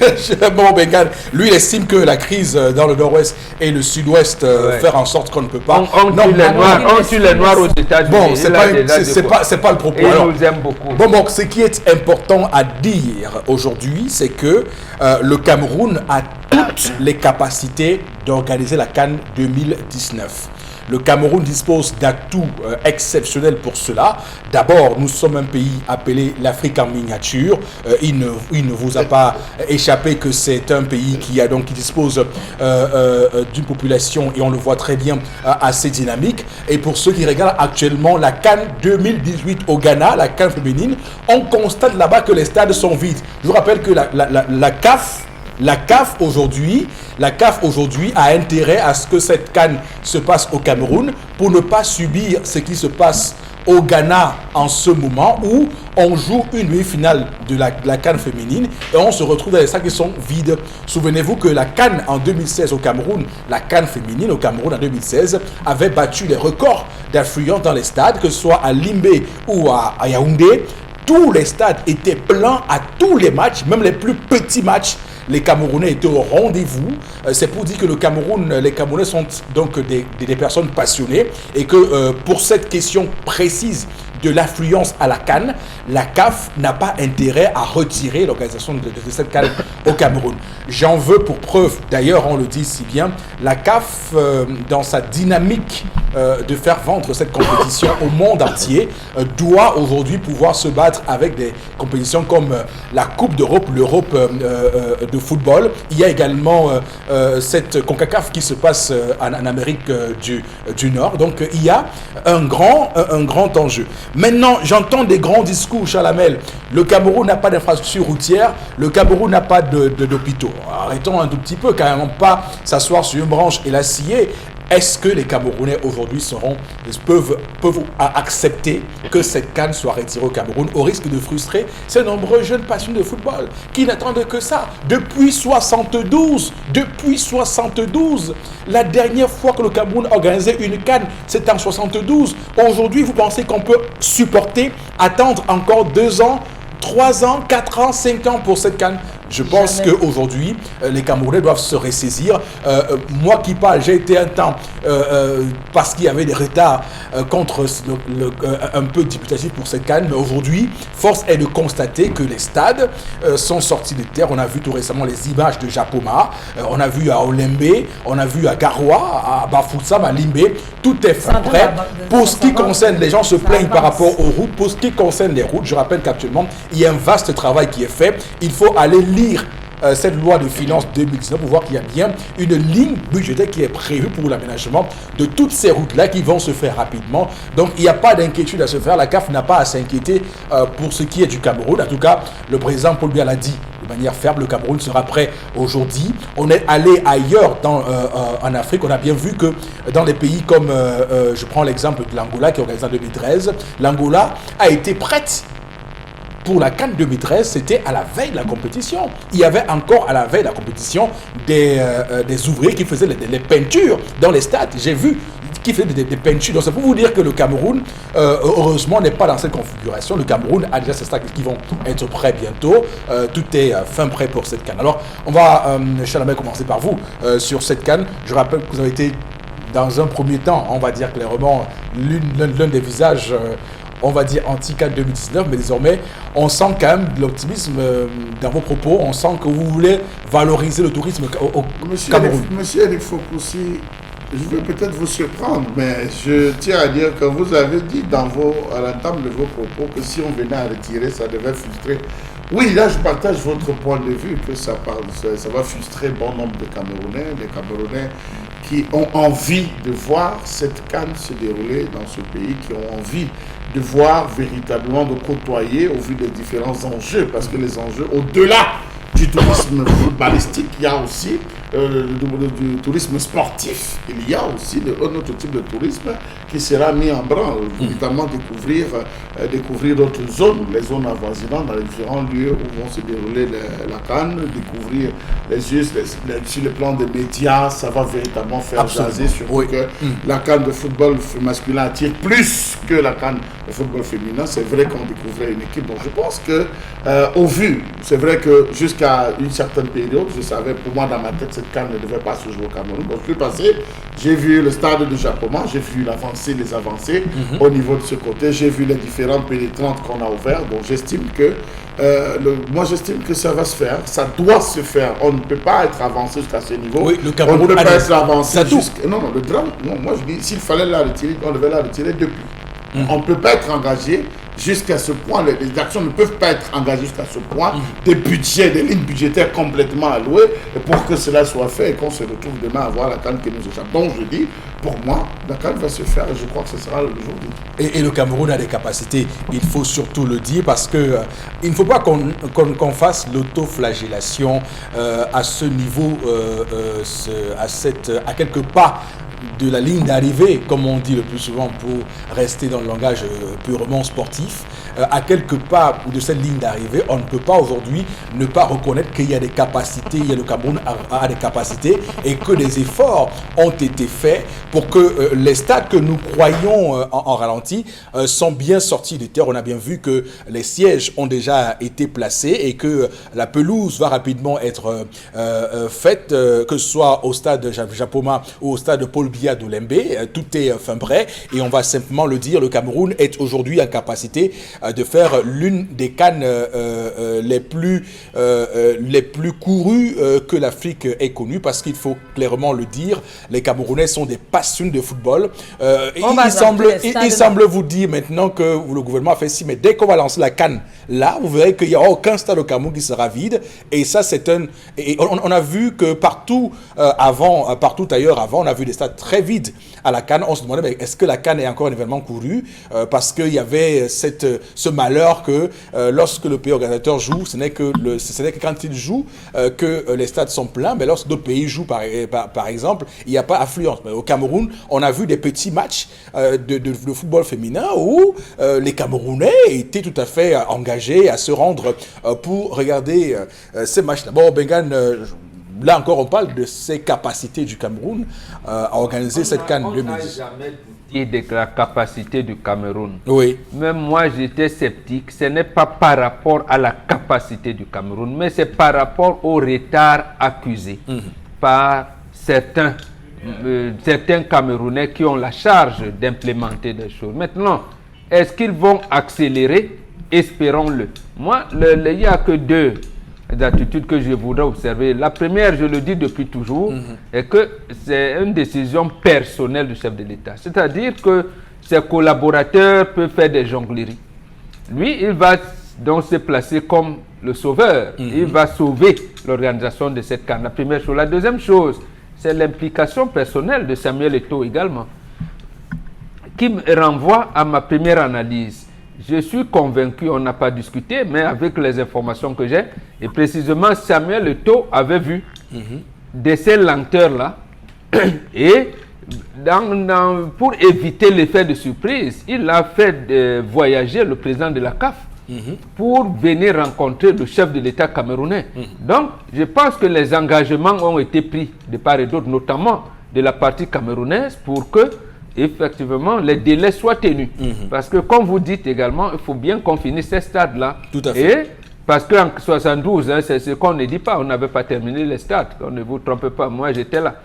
bon, Bengal, lui, il estime que la crise dans le Nord-Ouest et le Sud-Ouest faire en sorte qu'on ne peut pas. On tue les Noirs aux États-Unis. Bon, c'est pas le propos. Et il nous aime beaucoup. Bon, ce qui est important à dire aujourd'hui, c'est que le Cameroun a toutes les capacités d'organiser la CAN 2019. Le Cameroun dispose d'atouts exceptionnels pour cela. D'abord, nous sommes un pays appelé l'Afrique en miniature. Il ne vous a pas échappé que c'est un pays qui dispose d'une population, et on le voit très bien, assez dynamique. Et pour ceux qui regardent actuellement la CAN 2018 au Ghana, la CAN féminine, on constate là-bas que les stades sont vides. Je vous rappelle que la CAF aujourd'hui a intérêt à ce que cette CAN se passe au Cameroun pour ne pas subir ce qui se passe au Ghana en ce moment où on joue une demi-finale de la CAN féminine et on se retrouve dans les stades qui sont vides. Souvenez-vous que la CAN en 2016 au Cameroun, la CAN féminine au Cameroun en 2016 avait battu les records d'affluence dans les stades, que ce soit à Limbe ou à Yaoundé. Tous les stades étaient pleins à tous les matchs, même les plus petits matchs. Les Camerounais étaient au rendez-vous. C'est pour dire que les Camerounais sont donc des personnes passionnées et que pour cette question précise de l'affluence à la CAN, la CAF n'a pas intérêt à retirer l'organisation de cette CAN au Cameroun. J'en veux pour preuve, d'ailleurs on le dit si bien, la CAF dans sa dynamique de faire vendre cette compétition au monde entier doit aujourd'hui pouvoir se battre avec des compétitions comme la Coupe d'Europe, l'Europe de football. Il y a également cette CONCACAF qui se passe en Amérique du Nord. Donc il y a un grand enjeu. Maintenant, j'entends des grands discours, Chalamel. Le Cameroun n'a pas d'infrastructure routière, le Cameroun n'a pas d'hôpitaux. Arrêtons un tout petit peu, quand même pas s'asseoir sur une branche et la scier. Est-ce que les Camerounais aujourd'hui peuvent accepter que cette CAN soit retirée au Cameroun au risque de frustrer ces nombreux jeunes passionnés de football qui n'attendent que ça? Depuis 72, la dernière fois que le Cameroun organisait une CAN, c'était en 72. Aujourd'hui, vous pensez qu'on peut supporter, attendre encore 2 ans, 3 ans, 4 ans, 5 ans pour cette CAN? Je pense qu'aujourd'hui, les Camerounais doivent se ressaisir. Moi qui parle, j'ai été un temps, parce qu'il y avait des retards contre un peu dubitatif pour cette CAN, mais aujourd'hui, force est de constater que les stades sont sortis de terre. On a vu tout récemment les images de Japoma, on a vu à Olembe, on a vu à Garoua, à Bafoussam, à Limbe. Tout est fait prêt. Pour ce qui concerne, les gens se plaignent par rapport aux routes. Pour ce qui concerne les routes, je rappelle qu'actuellement, il y a un vaste travail qui est fait. Il faut aller lire cette loi de finances 2019 pour voir qu'il y a bien une ligne budgétaire qui est prévue pour l'aménagement de toutes ces routes-là qui vont se faire rapidement. Donc, il n'y a pas d'inquiétude à se faire. La CAF n'a pas à s'inquiéter pour ce qui est du Cameroun. En tout cas, le président Paul Biya l'a dit de manière ferme, le Cameroun sera prêt aujourd'hui. On est allé ailleurs en Afrique. On a bien vu que dans des pays comme, je prends l'exemple de l'Angola qui est organisé en 2013, l'Angola a été prête. Pour la CAN 2013, c'était à la veille de la compétition. Il y avait encore à la veille de la compétition des ouvriers qui faisaient les peintures dans les stades. J'ai vu qui faisaient des peintures. Donc c'est pour vous dire que le Cameroun, heureusement, n'est pas dans cette configuration. Le Cameroun a déjà ses stades qui vont être prêts bientôt. Tout est fin prêt pour cette CAN. Alors, on va, Chalamel, commencer par vous sur cette CAN. Je rappelle que vous avez été, dans un premier temps, on va dire clairement, l'un des visages... on va dire anti-CAN 2019, mais désormais, on sent quand même de l'optimisme dans vos propos. On sent que vous voulez valoriser le tourisme au Cameroun. Monsieur Eric Fopoussi, je vais peut-être vous surprendre, mais je tiens à dire que vous avez dit à l'entame de vos propos que si on venait à retirer, ça devait frustrer. Oui, là, je partage votre point de vue que ça va frustrer bon nombre de Camerounais, des Camerounais qui ont envie de voir cette CAN se dérouler dans ce pays, qui ont envie de voir véritablement, de côtoyer au vu des différents enjeux, parce que les enjeux, au-delà du tourisme footballistique, il y a aussi du tourisme sportif. Il y a aussi un autre type de tourisme qui sera mis en branle, notamment découvrir d'autres zones, les zones avoisinantes dans les différents lieux où vont se dérouler la CAN, découvrir sur le plan des médias, ça va véritablement faire jaser, surtout que la CAN de football masculin attire plus que la CAN de football féminin. C'est vrai qu'on découvrait une équipe, donc je pense que au vu, c'est vrai que jusqu'à une certaine période, je savais, pour moi dans ma tête, cette CAN ne devait pas se jouer au Cameroun. Donc je suis passé, j'ai vu le stade de Japoma, j'ai vu les avancées au niveau de ce côté, j'ai vu les différentes pénétrantes qu'on a ouvertes, donc j'estime que j'estime que ça va se faire, ça doit se faire. On ne peut pas être avancé jusqu'à ce niveau. Oui, le Cameroun on ne peut pas être avancé jusqu'à... Non, le drame, non, moi je dis, s'il fallait la retirer, on devait la retirer depuis. On ne peut pas être engagé jusqu'à ce point, les actions ne peuvent pas être engagées jusqu'à ce point, des budgets, des lignes budgétaires complètement allouées, pour que cela soit fait et qu'on se retrouve demain à voir la CAN qui nous échappe. Donc je dis, pour moi, la CAN va se faire et je crois que ce sera le jour dit. Et le Cameroun a des capacités, il faut surtout le dire, parce que il ne faut pas qu'on fasse l'autoflagellation à ce niveau, à quelques pas de la ligne d'arrivée, comme on dit le plus souvent pour rester dans le langage purement sportif. À quelques pas de cette ligne d'arrivée, on ne peut pas aujourd'hui ne pas reconnaître qu'il y a des capacités, le Cameroun a des capacités et que des efforts ont été faits pour que les stades que nous croyons en ralenti sont bien sortis de terre. On a bien vu que les sièges ont déjà été placés et que la pelouse va rapidement être faite, que ce soit au stade Japoma ou au stade Paul Biya d'Olembe. Tout est fin prêt et on va simplement le dire, le Cameroun est aujourd'hui en capacité de faire l'une des CAN les plus courues que l'Afrique ait connues, parce qu'il faut clairement le dire, les Camerounais sont des passionnés de football. Il semble vous dire maintenant que le gouvernement a fait si, mais dès qu'on va lancer la CAN, là, vous verrez qu'il n'y aura aucun stade au Cameroun qui sera vide. Et ça, on a vu que partout ailleurs avant, on a vu des stades très vides à la CAN. On se demandait, mais est-ce que la CAN est encore un événement couru? Parce qu'il y avait ce malheur que lorsque le pays organisateur joue, ce n'est que quand il joue que les stades sont pleins, mais lorsque d'autres pays jouent, par exemple, il n'y a pas affluence. Mais au Cameroun, on a vu des petits matchs de football féminin où les Camerounais étaient tout à fait engagés à se rendre pour regarder ces matchs-là. Bon, Bengan, là encore, on parle de ces capacités du Cameroun à organiser cette CAN 2010. et de la capacité du Cameroun. Oui. Même moi, j'étais sceptique. Ce n'est pas par rapport à la capacité du Cameroun, mais c'est par rapport au retard accusé par certains Camerounais qui ont la charge d'implémenter des choses. Maintenant, est-ce qu'ils vont accélérer? Espérons-le. Moi, il n'y a que deux attitudes que je voudrais observer. La première, je le dis depuis toujours, est que c'est une décision personnelle du chef de l'État. C'est-à-dire que ses collaborateurs peuvent faire des jongleries. Lui, il va donc se placer comme le sauveur. Il va sauver l'organisation de cette CAN. La première chose. La deuxième chose, c'est l'implication personnelle de Samuel Eto'o également, qui me renvoie à ma première analyse. Je suis convaincu, on n'a pas discuté, mais avec les informations que j'ai, et précisément Samuel Eto'o avait vu de ces lenteurs-là, et pour éviter l'effet de surprise, il a fait voyager le président de la CAF pour venir rencontrer le chef de l'État camerounais. Donc, je pense que les engagements ont été pris de part et d'autre, notamment de la partie camerounaise, pour que effectivement les délais soient tenus. Parce que comme vous dites également, il faut bien qu'on finisse ces stades-là. Tout à fait. Et parce qu'en 72, c'est ce qu'on ne dit pas, on n'avait pas terminé les stades. Ne vous trompez pas, moi j'étais là.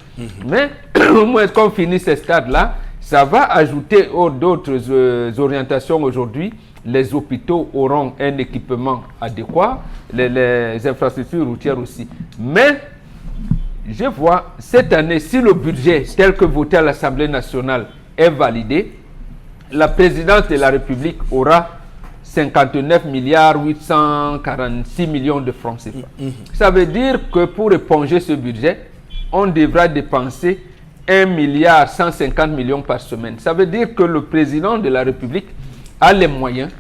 Mais au moins qu'on finisse ces stades-là, ça va ajouter d'autres orientations aujourd'hui. Les hôpitaux auront un équipement adéquat, les infrastructures routières aussi. Mais je vois cette année, si le budget tel que voté à l'Assemblée nationale est validé, la présidence de la République aura 59 milliards 846 millions de francs CFA. Ça veut dire que pour éponger ce budget, on devra dépenser 1 milliard 150 millions par semaine. Ça veut dire que le président de la République a les moyens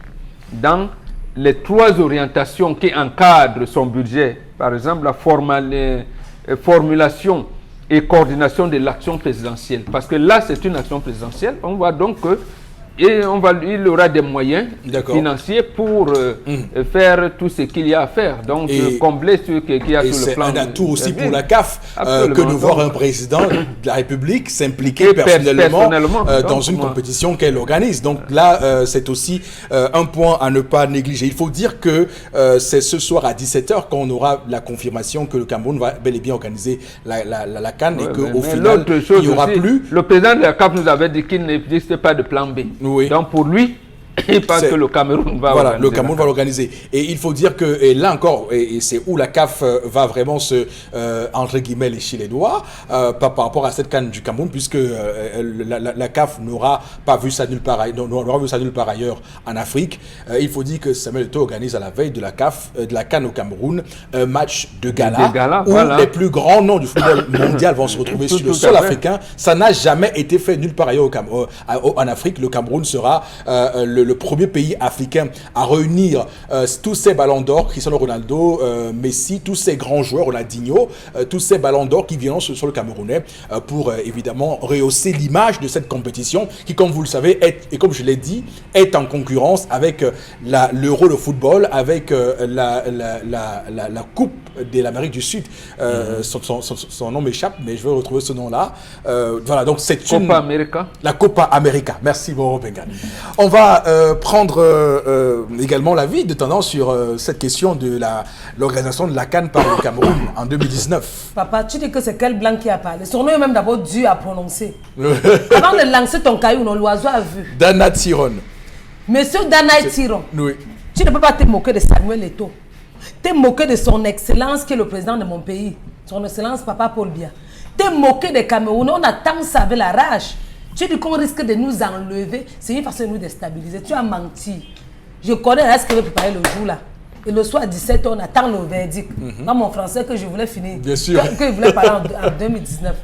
dans les trois orientations qui encadrent son budget, par exemple la formulation et coordination de l'action présidentielle. Parce que là, c'est une action présidentielle. On voit donc que il aura des moyens financiers pour faire tout ce qu'il y a à faire. Donc, combler ce qu'il y a sur le plan. C'est un atout aussi pour la CAF que de voir un président de la République s'impliquer personnellement dans une compétition qu'elle organise. Donc là, c'est aussi un point à ne pas négliger. Il faut dire que c'est ce soir à 17h qu'on aura la confirmation que le Cameroun va bel et bien organiser la CAN et qu'au final, il n'y aura plus... Le président de la CAF nous avait dit qu'il n'existe pas de plan B. Oui. Donc pour lui, il pense que le Cameroun va organiser. Le Cameroun va l'organiser. Et il faut dire que, et là encore, et c'est où la CAF va vraiment se, entre guillemets, lécher les doigts par rapport à cette CAN du Cameroun, puisque la CAF n'aura pas vu ça nulle part ailleurs en Afrique. Il faut dire que Samuel Eto'o organise à la veille de la CAF, de la CAN au Cameroun, un match de gala où les plus grands noms du football mondial vont se retrouver sur le sol africain. Ça n'a jamais été fait nulle part ailleurs en Afrique. Le Cameroun sera le premier pays africain à réunir tous ces ballons d'or, Cristiano Ronaldo, Messi, tous ces grands joueurs, Ronaldinho, tous ces ballons d'or qui viendront sur le Camerounais pour évidemment rehausser l'image de cette compétition qui, comme vous le savez, et comme je l'ai dit, est en concurrence avec l'Euro de football, avec la Coupe de l'Amérique du Sud. Son nom m'échappe, mais je vais retrouver ce nom-là. Voilà, donc c'est Copa América. La Copa América. Merci, Moro Bengan. On va prendre également l'avis de tendance sur cette question de l'organisation de la CAN par le Cameroun en 2019. Papa, tu dis que c'est quel blanc qui a parlé? Son nom est même d'abord dur à prononcer. Avant de lancer ton caillou, l'oiseau a vu. Dana Tiron. Monsieur Dana Tiron, oui. Tu ne peux pas te moquer de Samuel Eto'o. Te moquer de son excellence qui est le président de mon pays. Son excellence, Papa Paul Biya. Te moquer des Camerounais, on attend ça avec la rage. Tu dis qu'on risque de nous enlever, c'est une façon de nous déstabiliser. Tu as menti. Je connais ce que je vais préparer le jour là. Et le soir à 17h, on attend le verdict. Dans mon français que je voulais finir. Bien sûr. Que je voulais parler en 2019.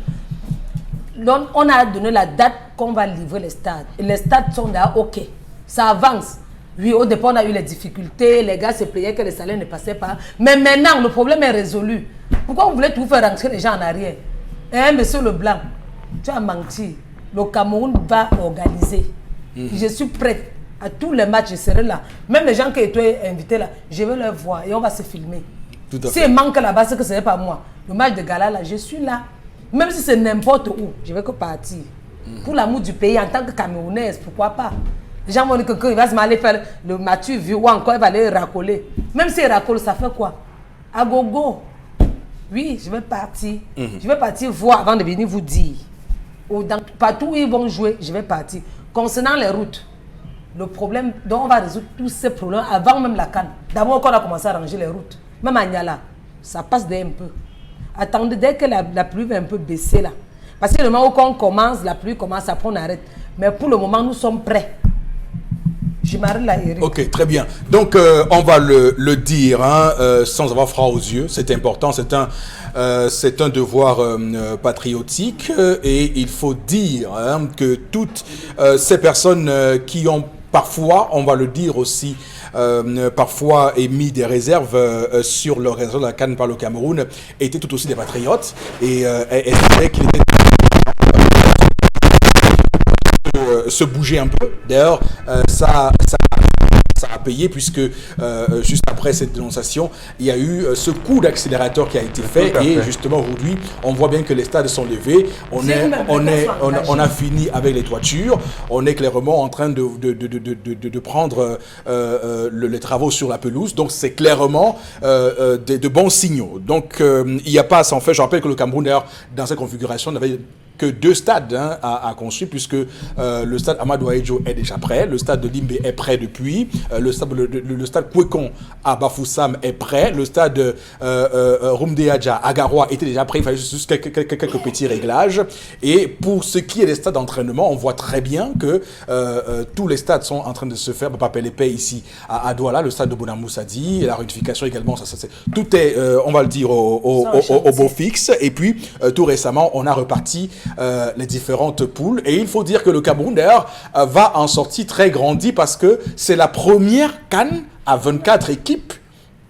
Donc, on a donné la date qu'on va livrer les stades. Et les stades sont là, ok. Ça avance. Oui, au départ, on a eu les difficultés. Les gars se plaignaient que les salaires ne passaient pas. Mais maintenant, le problème est résolu. Pourquoi vous voulez tout faire rentrer les gens en arrière? Hein, monsieur Leblanc, tu as menti. Le Cameroun va organiser. Je suis prête. À tous les matchs, je serai là. Même les gens qui étaient invités là, je vais les voir et on va se filmer. S'il manque là-bas, c'est que ce n'est pas moi. Le match de gala là, je suis là. Même si c'est n'importe où, je vais que partir. Pour l'amour du pays, en tant que Camerounaise, pourquoi pas? Les gens vont dire que quand il va se aller faire le mature vieux ou encore il va aller racoler. Même s'il racole, ça fait quoi? À gogo. Oui, je vais partir. Je vais partir voir avant de venir vous dire. Partout où ils vont jouer, je vais partir. Concernant les routes, le problème, donc on va résoudre tous ces problèmes avant même la CAN. D'abord, quand on a commencé à ranger les routes, même à Niala, ça passe d'un peu. Attendez, dès que la pluie va un peu baisser là. Parce que le moment où on commence, la pluie commence, après on arrête. Mais pour le moment, nous sommes prêts. Je m'arrête là, Eric. Ok, très bien. Donc, on va le dire sans avoir froid aux yeux. C'est important, c'est un devoir patriotique. Et il faut dire que toutes ces personnes qui ont parfois, on va le dire aussi, parfois émis des réserves sur l'organisation de la CAN par le Cameroun, étaient tout aussi des patriotes. Et estimaient qu'il était se bouger un peu. D'ailleurs, ça a payé puisque juste après cette dénonciation, il y a eu ce coup d'accélérateur qui a été fait et justement aujourd'hui, on voit bien que les stades sont levés. On a fini avec les toitures. On est clairement en train de prendre les travaux sur la pelouse. Donc c'est clairement de bons signaux. Donc il n'y a pas à s'en faire. Je rappelle que le Cameroun d'ailleurs dans cette configuration n'avait que 2 stades à construire puisque le stade Amadou Ahidjo est déjà prêt, le stade de Limbé est prêt depuis, le stade Kwekon à Bafoussam est prêt, le stade Rumdeadja à Garoua était déjà prêt, il fallait juste quelques petits réglages. Et pour ce qui est des stades d'entraînement, on voit très bien que tous les stades sont en train de se faire. Papa Pelépé ici à Douala, le stade de Bonamoussadi, et la réunification également, tout est, on va le dire, au beau fixe. Et puis tout récemment, on a reparti les différentes poules. Et il faut dire que le Cameroun, d'ailleurs, va en sortir très grandi parce que c'est la première CAN à 24 équipes.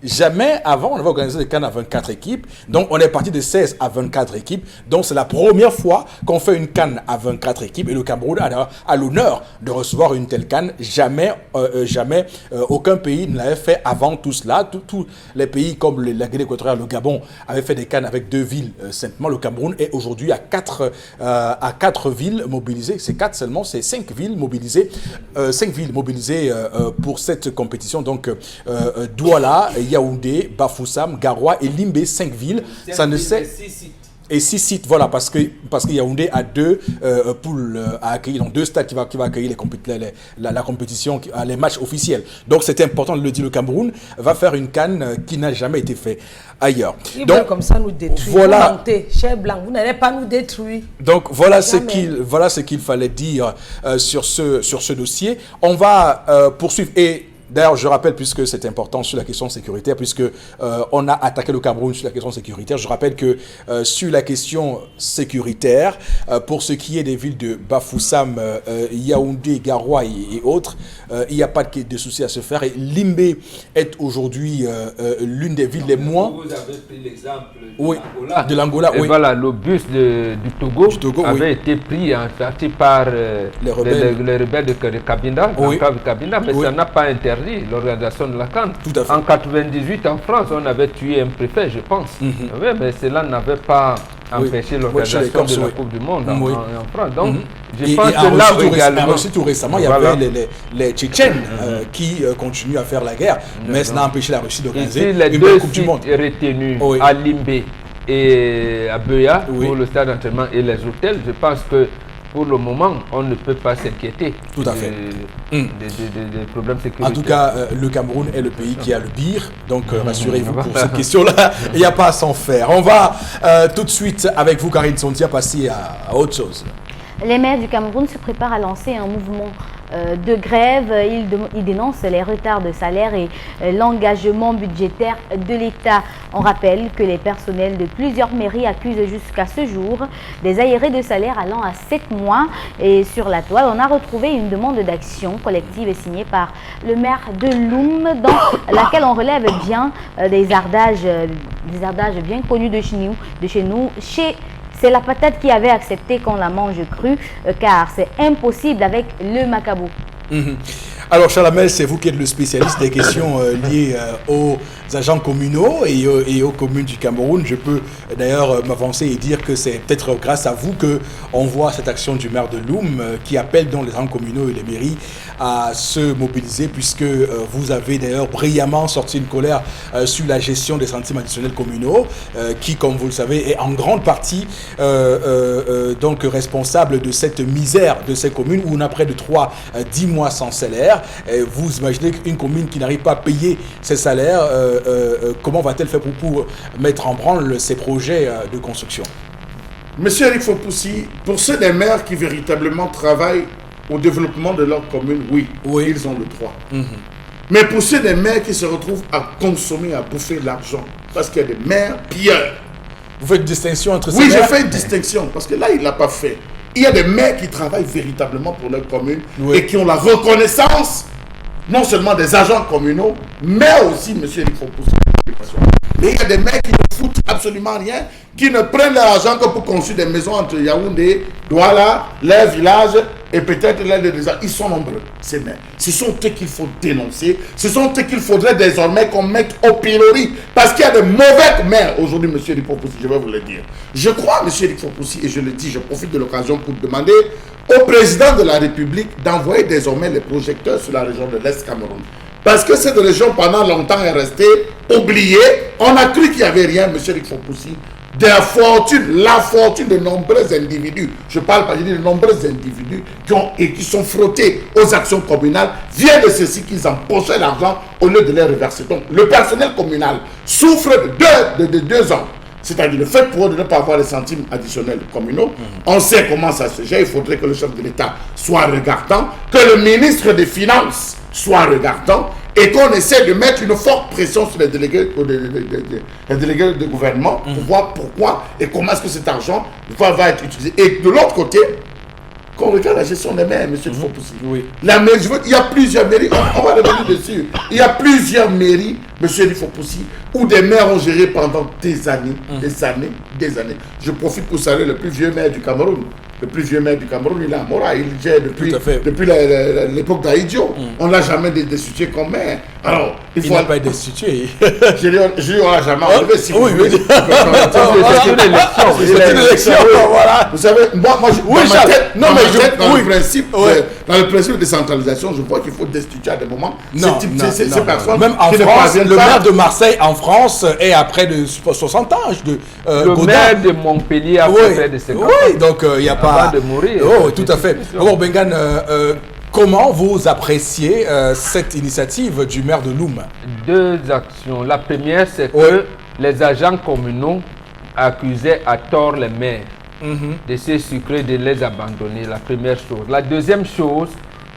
Jamais avant, on avait organisé des CAN à 24 équipes. Donc, on est parti de 16 à 24 équipes. Donc, c'est la première fois qu'on fait une CAN à 24 équipes. Et le Cameroun a l'honneur de recevoir une telle CAN. Jamais, aucun pays ne l'avait fait avant tout cela. Tous les pays comme la Guinée équatoriale, le Gabon, avaient fait des CAN avec 2 villes simplement. Le Cameroun est aujourd'hui à 4 villes mobilisées. C'est 4 seulement, c'est 5 villes mobilisées. 5 villes mobilisées pour cette compétition. Donc, Douala, Yaoundé, Bafoussam, Garoua et Limbé, 5 villes. Ça ne sait. Et 6 sites, voilà, parce que Yaoundé a 2 poules à accueillir, donc 2 stades qui va accueillir la compétition, les matchs officiels. Donc c'est important de le dire, le Cameroun va faire une CAN qui n'a jamais été faite ailleurs. Il donc comme ça nous détruire. Voilà. Vous mentez, cher Blanc, vous n'allez pas nous détruire. Donc voilà ce qu'il fallait dire sur ce dossier. On va poursuivre et d'ailleurs, je rappelle, puisque c'est important sur la question sécuritaire, puisque on a attaqué le Cameroun sur la question sécuritaire, je rappelle que sur la question sécuritaire, pour ce qui est des villes de Bafoussam, Yaoundé, Garoua et autres, il n'y a pas de souci à se faire. Et Limbé est aujourd'hui l'une des villes les moins... Vous avez pris l'exemple de l'Angola. Oui. Voilà, le bus du Togo avait été pris en partie par les rebelles de Kabinda, mais ça n'a pas interdit l'organisation de la CAN. Tout à fait. En 98, en France, on avait tué un préfet, je pense. Oui, mais cela n'avait pas empêché l'organisation de la Coupe du Monde en France. Donc, je pense que là également... Aussi, tout récemment, il y avait les Tchétchènes qui continuent à faire la guerre, mais ça n'a empêché la Russie d'organiser une belle Coupe du Monde. Les 2 sites retenus à Limbé et à Beya pour le stade d'entraînement et les hôtels, je pense que pour le moment, on ne peut pas s'inquiéter des problèmes sécuritaires. En tout cas, le Cameroun est le pays qui a le pire. Donc, rassurez-vous pour cette question-là. Il n'y a pas à s'en faire. On va tout de suite, avec vous, Karine Sontia, passer à autre chose. Les maires du Cameroun se préparent à lancer un mouvement de grève. Ils dénoncent les retards de salaire et l'engagement budgétaire de l'État. On rappelle que les personnels de plusieurs mairies accusent jusqu'à ce jour des arriérés de salaire allant à 7 mois. Et sur la toile, on a retrouvé une demande d'action collective signée par le maire de Loum, dans laquelle on relève bien des ardages bien connus de chez nous. C'est la patate qui avait accepté qu'on la mange crue, car c'est impossible avec le macabou. Alors, Chalamel, c'est vous qui êtes le spécialiste des questions liées aux agents communaux et aux communes du Cameroun. Je peux d'ailleurs m'avancer et dire que c'est peut-être grâce à vous qu'on voit cette action du maire de Loum qui appelle donc les agents communaux et les mairies à se mobiliser, puisque vous avez d'ailleurs brillamment sorti une colère sur la gestion des centimes additionnels communaux qui, comme vous le savez, est en grande partie donc responsable de cette misère de ces communes où on a près de 10 mois sans salaire. Vous imaginez qu'une commune qui n'arrive pas à payer ses salaires, comment va-t-elle faire pour mettre en branle ses projets de construction? Monsieur Eric Fopoussi, pour ceux des maires qui véritablement travaillent au développement de leur commune, oui, ils ont le droit. Mais pour ceux des maires qui se retrouvent à consommer, à bouffer l'argent, parce qu'il y a des maires pilleurs. Vous faites une distinction entre ces maires? Oui, je fais une distinction, parce que là, il ne l'a pas fait. Il y a des maires qui travaillent véritablement pour leur commune et qui ont la reconnaissance, non seulement des agents communaux, mais aussi, monsieur Eric Fopoussi. Mais il y a des maires qui ne foutent absolument rien, qui ne prennent leur argent que pour construire des maisons entre Yaoundé, Douala, leur village et peut-être l'air des gens. Ils sont nombreux, ces maires. Ce sont eux qu'il faut dénoncer. Ce sont eux qu'il faudrait désormais qu'on mette au pilori. Parce qu'il y a de mauvais maires aujourd'hui, monsieur Eric Fopoussi, je vais vous le dire. Je crois, monsieur Eric Fopoussi, et je le dis, je profite de l'occasion pour demander au président de la République d'envoyer désormais les projecteurs sur la région de l'Est Cameroun. Parce que cette région, pendant longtemps, est restée oubliée. On a cru qu'il n'y avait rien, monsieur Eric Fopoussi. La fortune de nombreux individus, je parle pas, je dis de nombreux individus qui sont frottés aux actions communales, vient de ceci qu'ils empochaient l'argent au lieu de les reverser. Donc, le personnel communal souffre de 2 ans. C'est-à-dire le fait pour eux de ne pas avoir les centimes additionnels communaux. On sait comment ça se gère. Il faudrait que le chef de l'État soit regardant, que le ministre des Finances soit regardant et qu'on essaie de mettre une forte pression sur les délégués de gouvernement pour voir pourquoi et comment est-ce que cet argent va être utilisé. Et de l'autre côté, qu'on regarde la gestion des maires, monsieur Fopoussi. La mairie, il y a plusieurs mairies, on va revenir dessus. Il y a plusieurs mairies, monsieur Fopoussi, où des maires ont géré pendant des années, des années. Je profite pour saluer le plus vieux maire du Cameroun. Le plus vieux maire du Cameroun, il est à Mora. Il gère depuis l'époque d'Aïdjo. On n'a jamais destitué comme maire. Alors, il n'a pas été destitué. Je dis, on n'a jamais enlevé. Si vous voulez. C'est une élection. Voilà. Vous savez, moi dans le principe de décentralisation, je vois qu'il faut destituer à des moments ces personnes. Même en France, le maire de Marseille en France est à près de 60 ans. Le maire de Montpellier a près de 50 ans. Oui, donc il n'y a pas... Avant de mourir. Oh, tout à fait. Alors, Bengan, comment vous appréciez cette initiative du maire de Loum? 2 actions. La première, c'est que les agents communaux accusaient à tort les maires de se sucrer, de les abandonner. La première chose. La deuxième chose,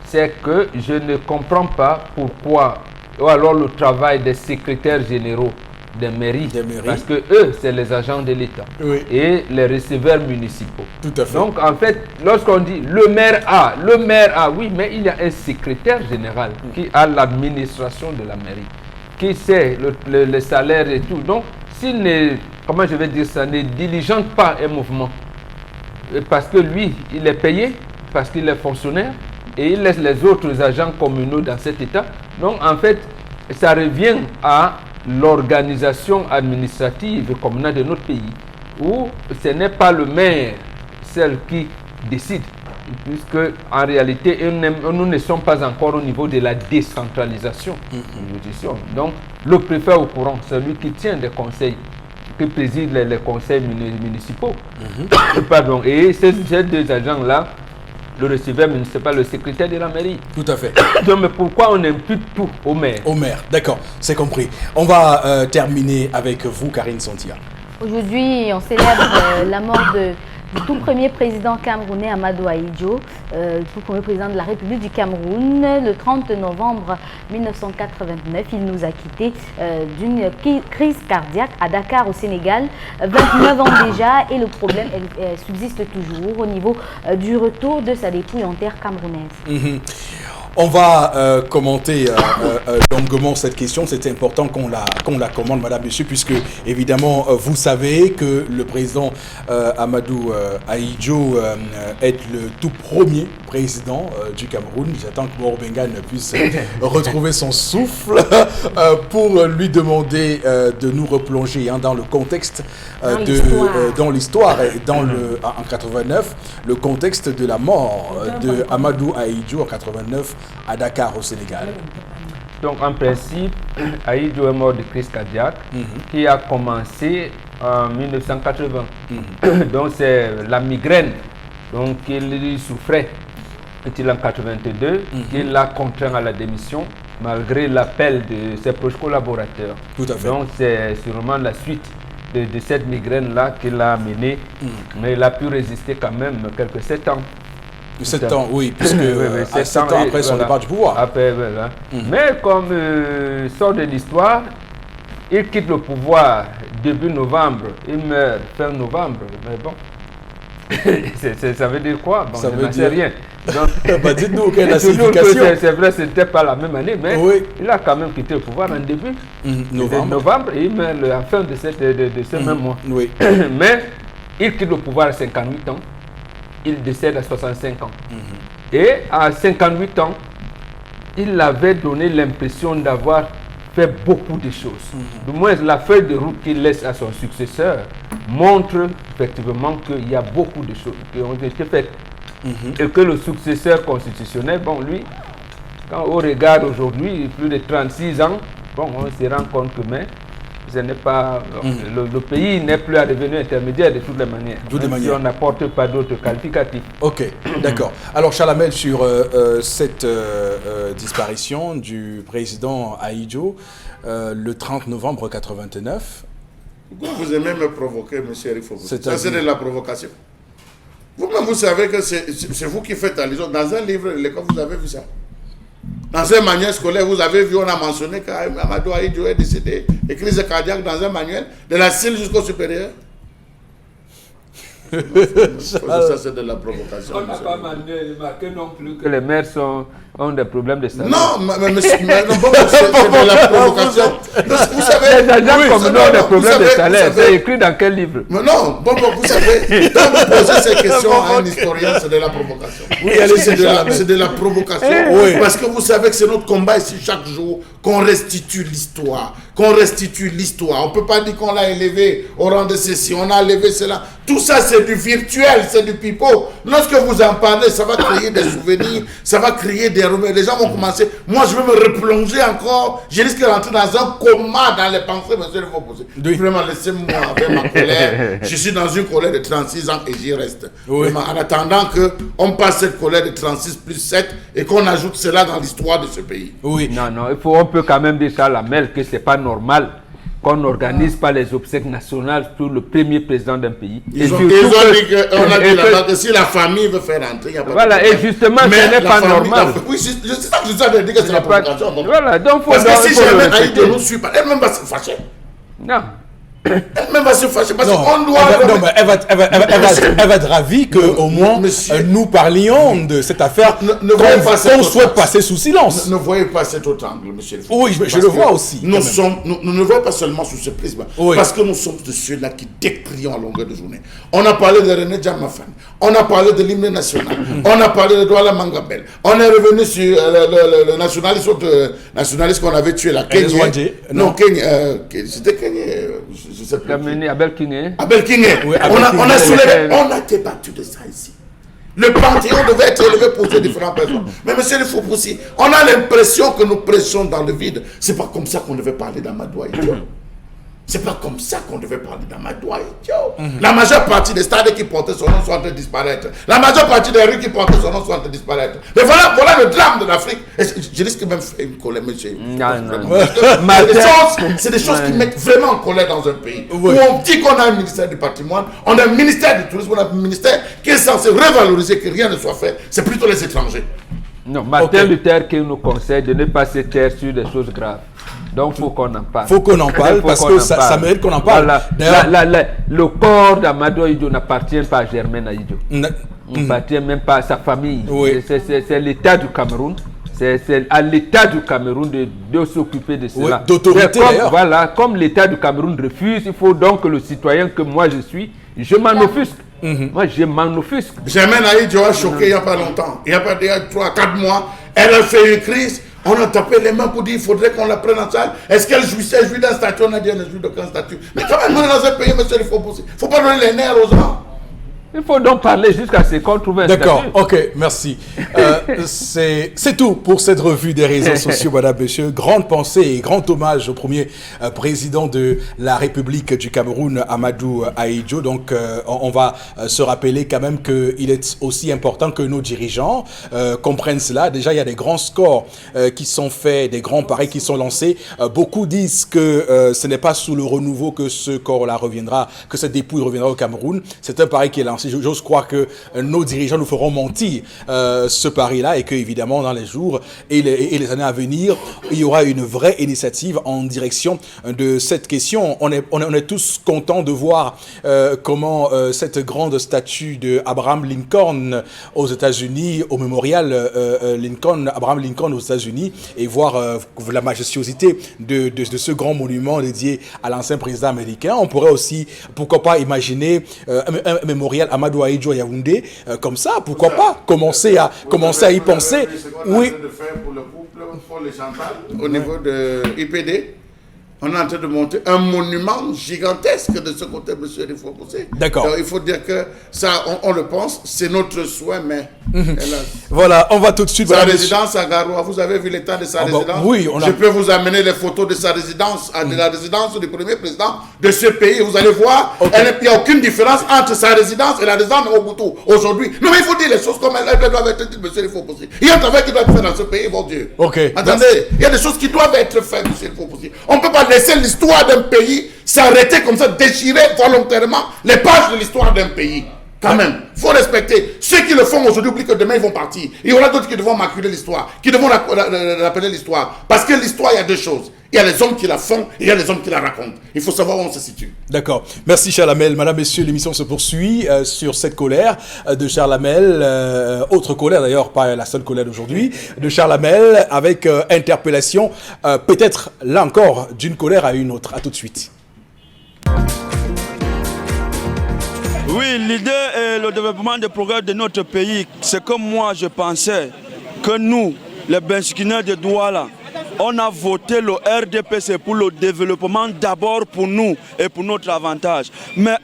c'est que je ne comprends pas pourquoi, ou alors le travail des secrétaires généraux des mairies, parce que eux, c'est les agents de l'État et les receveurs municipaux. Tout à fait. Donc, en fait, lorsqu'on dit le maire a, oui, mais il y a un secrétaire général qui a l'administration de la mairie, qui sait le salaire et tout. Donc, s'il ne, comment je vais dire ça, ne diligente pas un mouvement, parce que lui, il est payé, parce qu'il est fonctionnaire, et il laisse les autres agents communaux dans cet état. Donc, en fait, ça revient à l'organisation administrative communale de notre pays, où ce n'est pas le maire celle qui décide, puisque en réalité nous ne sommes pas encore au niveau de la décentralisation. Donc le préfet au courant, c'est lui qui tient des conseils, qui préside les conseils municipaux. Pardon. Et ces 2 agents-là, le receveur municipal, le secrétaire de la mairie. Tout à fait. Donc, mais pourquoi on impute tout au maire? Au maire, d'accord, c'est compris. On va terminer avec vous, Karine Sontia. Aujourd'hui, on célèbre la mort du tout premier président camerounais Amadou Ahidjo, tout premier président de la République du Cameroun. Le 30 novembre 1989, il nous a quittés d'une crise cardiaque à Dakar au Sénégal. 29 ans déjà, et le problème subsiste toujours au niveau du retour de sa dépouille en terre camerounaise. On va commenter longuement cette question. C'est important qu'on la commande, madame, monsieur, puisque évidemment, vous savez que le président Amadou Ahidjo est le tout premier président du Cameroun. J'attends que Moro Bengan puisse retrouver son souffle pour lui demander de nous replonger dans le contexte dans l'histoire et en 89, le contexte de la mort de Amadou Ahidjo en 89 à Dakar au Sénégal. Donc en principe, Ahidjo est mort de crise cardiaque qui a commencé en 1980. Donc c'est la migraine qu'il souffrait en 82 qui l'a contraint à la démission malgré l'appel de ses proches collaborateurs. Tout à fait. Donc c'est sûrement la suite de cette migraine-là qu'il a amenée, mais il a pu résister quand même quelques 7 ans. 7 ans, oui, puisque oui, 7 ans après son départ du pouvoir. Après, voilà. Mais comme sort de l'histoire, il quitte le pouvoir début novembre, il meurt fin novembre, mais bon. Ça veut dire quoi? Bon, ça je veut n'en sais dire rien. Bah, dites-nous quelle est la Toujours que signification. c'est vrai, ce n'était pas la même année, mais Oui. il a quand même quitté le pouvoir en début novembre et il meurt à la fin de ce même mois. Oui. Mais il quitte le pouvoir à 58 ans, il décède à 65 ans. Et à 58 ans, il avait donné l'impression d'avoir fait beaucoup de choses. Du moins, la feuille de route qu'il laisse à son successeur montre effectivement qu'il y a beaucoup de choses qui ont été faites. Et que le successeur constitutionnel, bon, lui, quand on regarde aujourd'hui, plus de 36 ans, bon, on se rend compte que mais, ce n'est pas, le pays n'est plus à revenu intermédiaire de toutes les manières. Si on n'apporte pas d'autres qualificatifs. Ok, d'accord. Alors Chalamel, sur cette disparition du président Ahidjo, le 30 novembre 89. Vous aimez me provoquer, monsieur Rifo. Ça, c'est de la provocation. Vous-même, vous savez que c'est vous qui faites allusion. Dans un livre de l'école, vous avez vu ça. Dans un manuel scolaire, vous avez vu, on a mentionné qu'Amadou Ahidjo est décédé de crise cardiaque dans un manuel, de la cile jusqu'au supérieur. Ça, c'est de la provocation. On n'a pas marqué non plus que les maires ont des problèmes de santé. Non, mais c'est de la provocation. Vous savez, les agents communaux ont des problèmes de salaire. C'est écrit dans quel livre? Mais non, vous savez, quand vous posez ces questions à un historien, c'est de la provocation. Oui, c'est de la provocation. Oui. Parce que vous savez que c'est notre combat ici chaque jour qu'on restitue l'histoire. On ne peut pas dire qu'on l'a élevé au rang de ceci, on a élevé cela. Tout ça, c'est du virtuel, c'est du pipeau. Lorsque vous en parlez, ça va créer des souvenirs, ça va créer des remèdes. Les gens vont commencer. Moi, je vais me replonger encore. Je risque de rentrer dans un coma dans les pensées, monsieur le Faux-Possé. Vraiment, laissez-moi avec ma colère. Je suis dans une colère de 36 ans et j'y reste. Oui. Vraiment, en attendant qu'on passe cette colère de 36 plus 7 et qu'on ajoute cela dans l'histoire de ce pays. Oui. Non, on peut quand même dire ça à la MEL que ce n'est pas normal qu'on n'organise pas les obsèques nationales pour le premier président d'un pays. Ils ont dit qu'on a dit là-bas que si la famille veut faire rentrer, il n'y a pas de problème. Et justement, ce n'est pas normal. Oui, c'est ça que je dis que c'est la provocation. Voilà, donc parce que si jamais Ahidjo ne nous suit pas, elle-même va se fâcher. Non. Elle-même va se fâcher parce qu'on doit... Elle va être ravie qu'au moins nous parlions de cette affaire qu'on souhaite passer sous silence. Ne voyez pas cet autre angle, monsieur. Oui, je le vois aussi. Nous ne voyons pas seulement sous ce prisme, parce que nous sommes de ceux-là qui décrions à longueur de journée. On a parlé de René Djamafan, on a parlé de l'hymne national, on a parlé de Douala Mangabel, on est revenu sur le nationaliste qu'on avait tué, la Kenya. Non, Kenya, c'était Kenya. Je sais plus. Abel Kingé. Abel Kingé. Oui, on a soulevé, on a débattu de ça ici. Le Panthéon devait être élevé pour ces différentes personnes. Mais monsieur le Faux-Poussi, on a l'impression que nous prêchons dans le vide. C'est pas comme ça qu'on devait parler d'Amadou Ahidjo. C'est pas comme ça qu'on devait parler d'Amadou Ahidjo. La majeure partie des stades qui portaient son nom sont en train de disparaître. La majeure partie des rues qui portaient son nom sont en train de disparaître. Mais voilà le drame de l'Afrique. Je risque même de faire une colère, monsieur. C'est des choses qui mettent vraiment en colère dans un pays. Où on dit qu'on a un ministère du patrimoine, on a un ministère du tourisme, on a un ministère qui est censé revaloriser, que rien ne soit fait. C'est plutôt les étrangers. Non, Martin Luther qui nous conseille de ne pas se taire sur des choses graves. Donc, il faut qu'on en parle. Il faut qu'on en parle parce que ça mérite qu'on en parle. Voilà. Le corps d'Amadou Ahidjo n'appartient pas à Germaine Ahidjo. Il n'appartient même pas à sa famille. Oui. C'est l'État du Cameroun. C'est à l'État du Cameroun de s'occuper de cela. Oui, d'autorité d'ailleurs. Voilà, comme l'État du Cameroun refuse, il faut donc que le citoyen que moi je suis, je m'en offusque. Moi, je m'en offusque. Germaine Aïdjo a choqué il n'y a pas longtemps. Il y a pas 3-4 mois, elle a fait une crise. On a tapé les mains pour dire qu'il faudrait qu'on la prenne en charge. Est-ce qu'elle jouit d'un statut? On a dit qu'elle ne jouit d'aucun statut. Mais quand même, on est dans un pays, monsieur, il faut pas donner les nerfs aux gens. Il faut donc parler jusqu'à ce qu'on trouve un D'accord, statut. ok, merci. C'est tout pour cette revue des réseaux sociaux, madame, monsieur. Grande pensée et grand hommage au premier président de la République du Cameroun, Amadou Ahidjo. Donc, on va se rappeler quand même qu'il est aussi important que nos dirigeants comprennent cela. Déjà, il y a des grands scores qui sont faits, des grands paris qui sont lancés. Beaucoup disent que ce n'est pas sous le renouveau que ce corps-là reviendra, que cette dépouille reviendra au Cameroun. C'est un pari qui est lancé. J'ose croire que nos dirigeants nous feront mentir ce pari-là et que, évidemment, dans les jours et les années à venir, il y aura une vraie initiative en direction de cette question. On est tous contents de voir comment cette grande statue de Abraham Lincoln aux États-Unis, au mémorial Abraham Lincoln aux États-Unis, et voir la majestuosité de ce grand monument dédié à l'ancien président américain. On pourrait aussi, pourquoi pas, imaginer un mémorial Amadou Ahidjo à Yaoundé, comme ça, pourquoi pas commencer à y penser. Oui. Pour le couple, pour les Chantal, au niveau de IPD, on est en train de monter un monument gigantesque de ce côté, monsieur il faut pousser. D'accord. Donc, il faut dire que ça, on le pense, c'est notre souhait, mais... Voilà, on va tout de suite... Sa résidence à Garoua, vous avez vu l'état de sa résidence? Oui, Je peux vous amener les photos de sa résidence, de la résidence du premier président de ce pays. Vous allez voir, il n'y a aucune différence entre sa résidence et la résidence de Mobutu aujourd'hui. Non, mais il faut dire les choses comme elles doivent être dites, monsieur il faut pousser. Il y a un travail qui doit être fait dans ce pays, mon Dieu. Attendez, il y a des choses qui doivent être faites, monsieur il faut pousser. On ne peut pas laisser l'histoire d'un pays s'arrêter comme ça, déchirer volontairement les pages de l'histoire d'un pays. Quand même, il faut respecter. Ceux qui le font aujourd'hui oublient que demain ils vont partir. Il y aura d'autres qui devront maculer l'histoire, qui devront rappeler l'histoire. Parce que l'histoire, il y a deux choses. Il y a les hommes qui la font et il y a les hommes qui la racontent. Il faut savoir où on se situe. D'accord. Merci Charles Hamel. Madame, messieurs, l'émission se poursuit sur cette colère de Charles Hamel. Autre colère d'ailleurs, pas la seule colère d'aujourd'hui, de Charles Hamel avec interpellation. Peut-être là encore d'une colère à une autre. À tout de suite. Oui, l'idée et le développement des progrès de notre pays, c'est comme moi je pensais que nous, les Benchikinaires de Douala, on a voté le RDPC pour le développement d'abord pour nous et pour notre avantage. Mais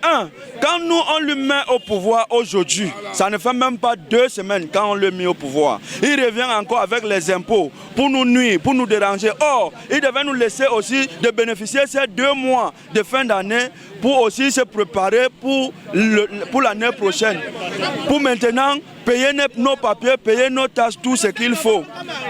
quand nous on le met au pouvoir aujourd'hui, ça ne fait même pas 2 semaines quand on le met au pouvoir. Il revient encore avec les impôts pour nous nuire, pour nous déranger. Or, il devait nous laisser aussi de bénéficier ces 2 mois de fin d'année pour aussi se préparer pour l'année prochaine. Pour maintenant, payer nos papiers, payer nos tâches, tout ce qu'il faut.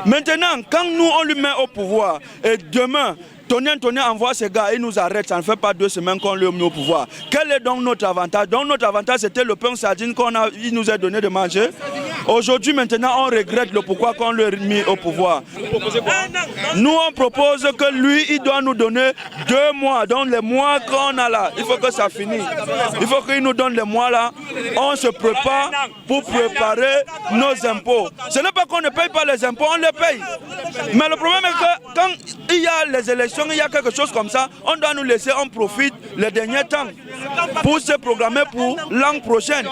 Maintenant, quand nous on lui met au pouvoir, et demain, Tony envoie ces gars, il nous arrête, ça ne fait pas 2 semaines qu'on lui met au pouvoir. Quel est donc notre avantage? Donc notre avantage c'était le pain sardine qu'il nous a donné de manger. Aujourd'hui maintenant on regrette le pourquoi qu'on lui a mis au pouvoir. Nous on propose que lui il doit nous donner 2 mois, donc les mois qu'on a là, il faut que ça finisse. Il faut qu'il nous donne les mois là, on se prépare pour préparer nos impôts. Ce n'est pas qu'on ne paye pas les impôts, on les paye. Mais le problème est que quand il y a les élections, il y a quelque chose comme ça, on doit nous laisser, on profite les derniers temps pour se programmer pour l'an prochain.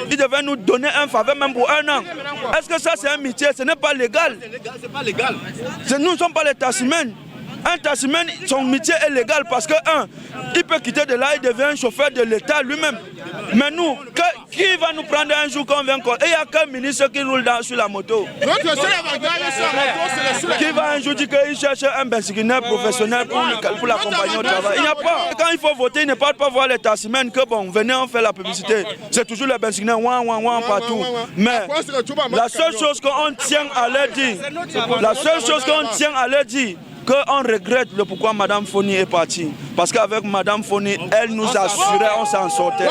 Il devait nous donner un faveur même pour 1 an. Est-ce que ça c'est un métier? Ce n'est pas légal. Nous ne sommes pas les tassimènes. Un tassimène, son métier est légal parce que il peut quitter de là, il devient un chauffeur de l'État lui-même. Mais nous, qui va nous prendre un jour qu'on vient encore? Et il n'y a qu'un ministre qui roule sur la moto. Qui va un jour dire qu'il cherche un benchikinaire professionnel pour l'accompagner au travail? Il n'y a pas. Quand il faut voter, il ne parle pas voir les tassimènes que bon, venez, on fait la publicité. C'est toujours les benchikinaires, ouin, partout. Mais la seule chose qu'on tient à leur dire, qu'on regrette le pourquoi Madame Foni est partie. Parce qu'avec Madame Foni, elle nous assurait, on s'en sortait.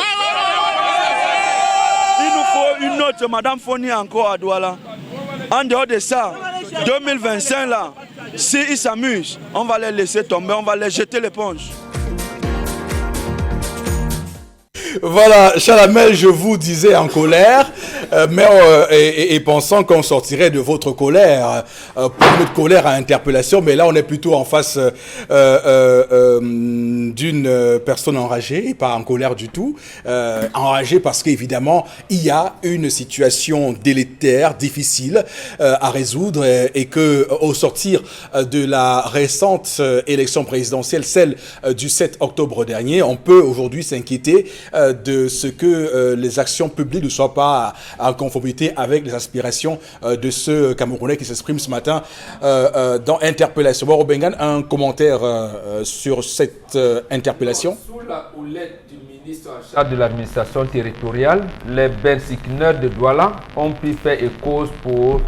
Il nous faut une autre Madame Foni encore à Douala. En dehors de ça, 2025 là, s'ils s'amusent, on va les laisser tomber, on va les jeter l'éponge. Voilà, Charles Hamel, je vous disais en colère. Et pensant qu'on sortirait de votre colère, pour notre colère à interpellation, mais là on est plutôt en face d'une personne enragée, et pas en colère du tout, enragée parce qu'évidemment il y a une situation délétère, difficile à résoudre, et que au sortir de la récente élection présidentielle, celle du 7 octobre dernier, on peut aujourd'hui s'inquiéter de ce que les actions publiques ne soient pas en conformité avec les aspirations de ce Camerounais qui s'exprime ce matin dans Interpellation. Bon, Bengan, un commentaire sur cette interpellation. Sous la houlette du ministre en charge de l'administration territoriale, les Bensikineurs de Douala ont pu faire écho pour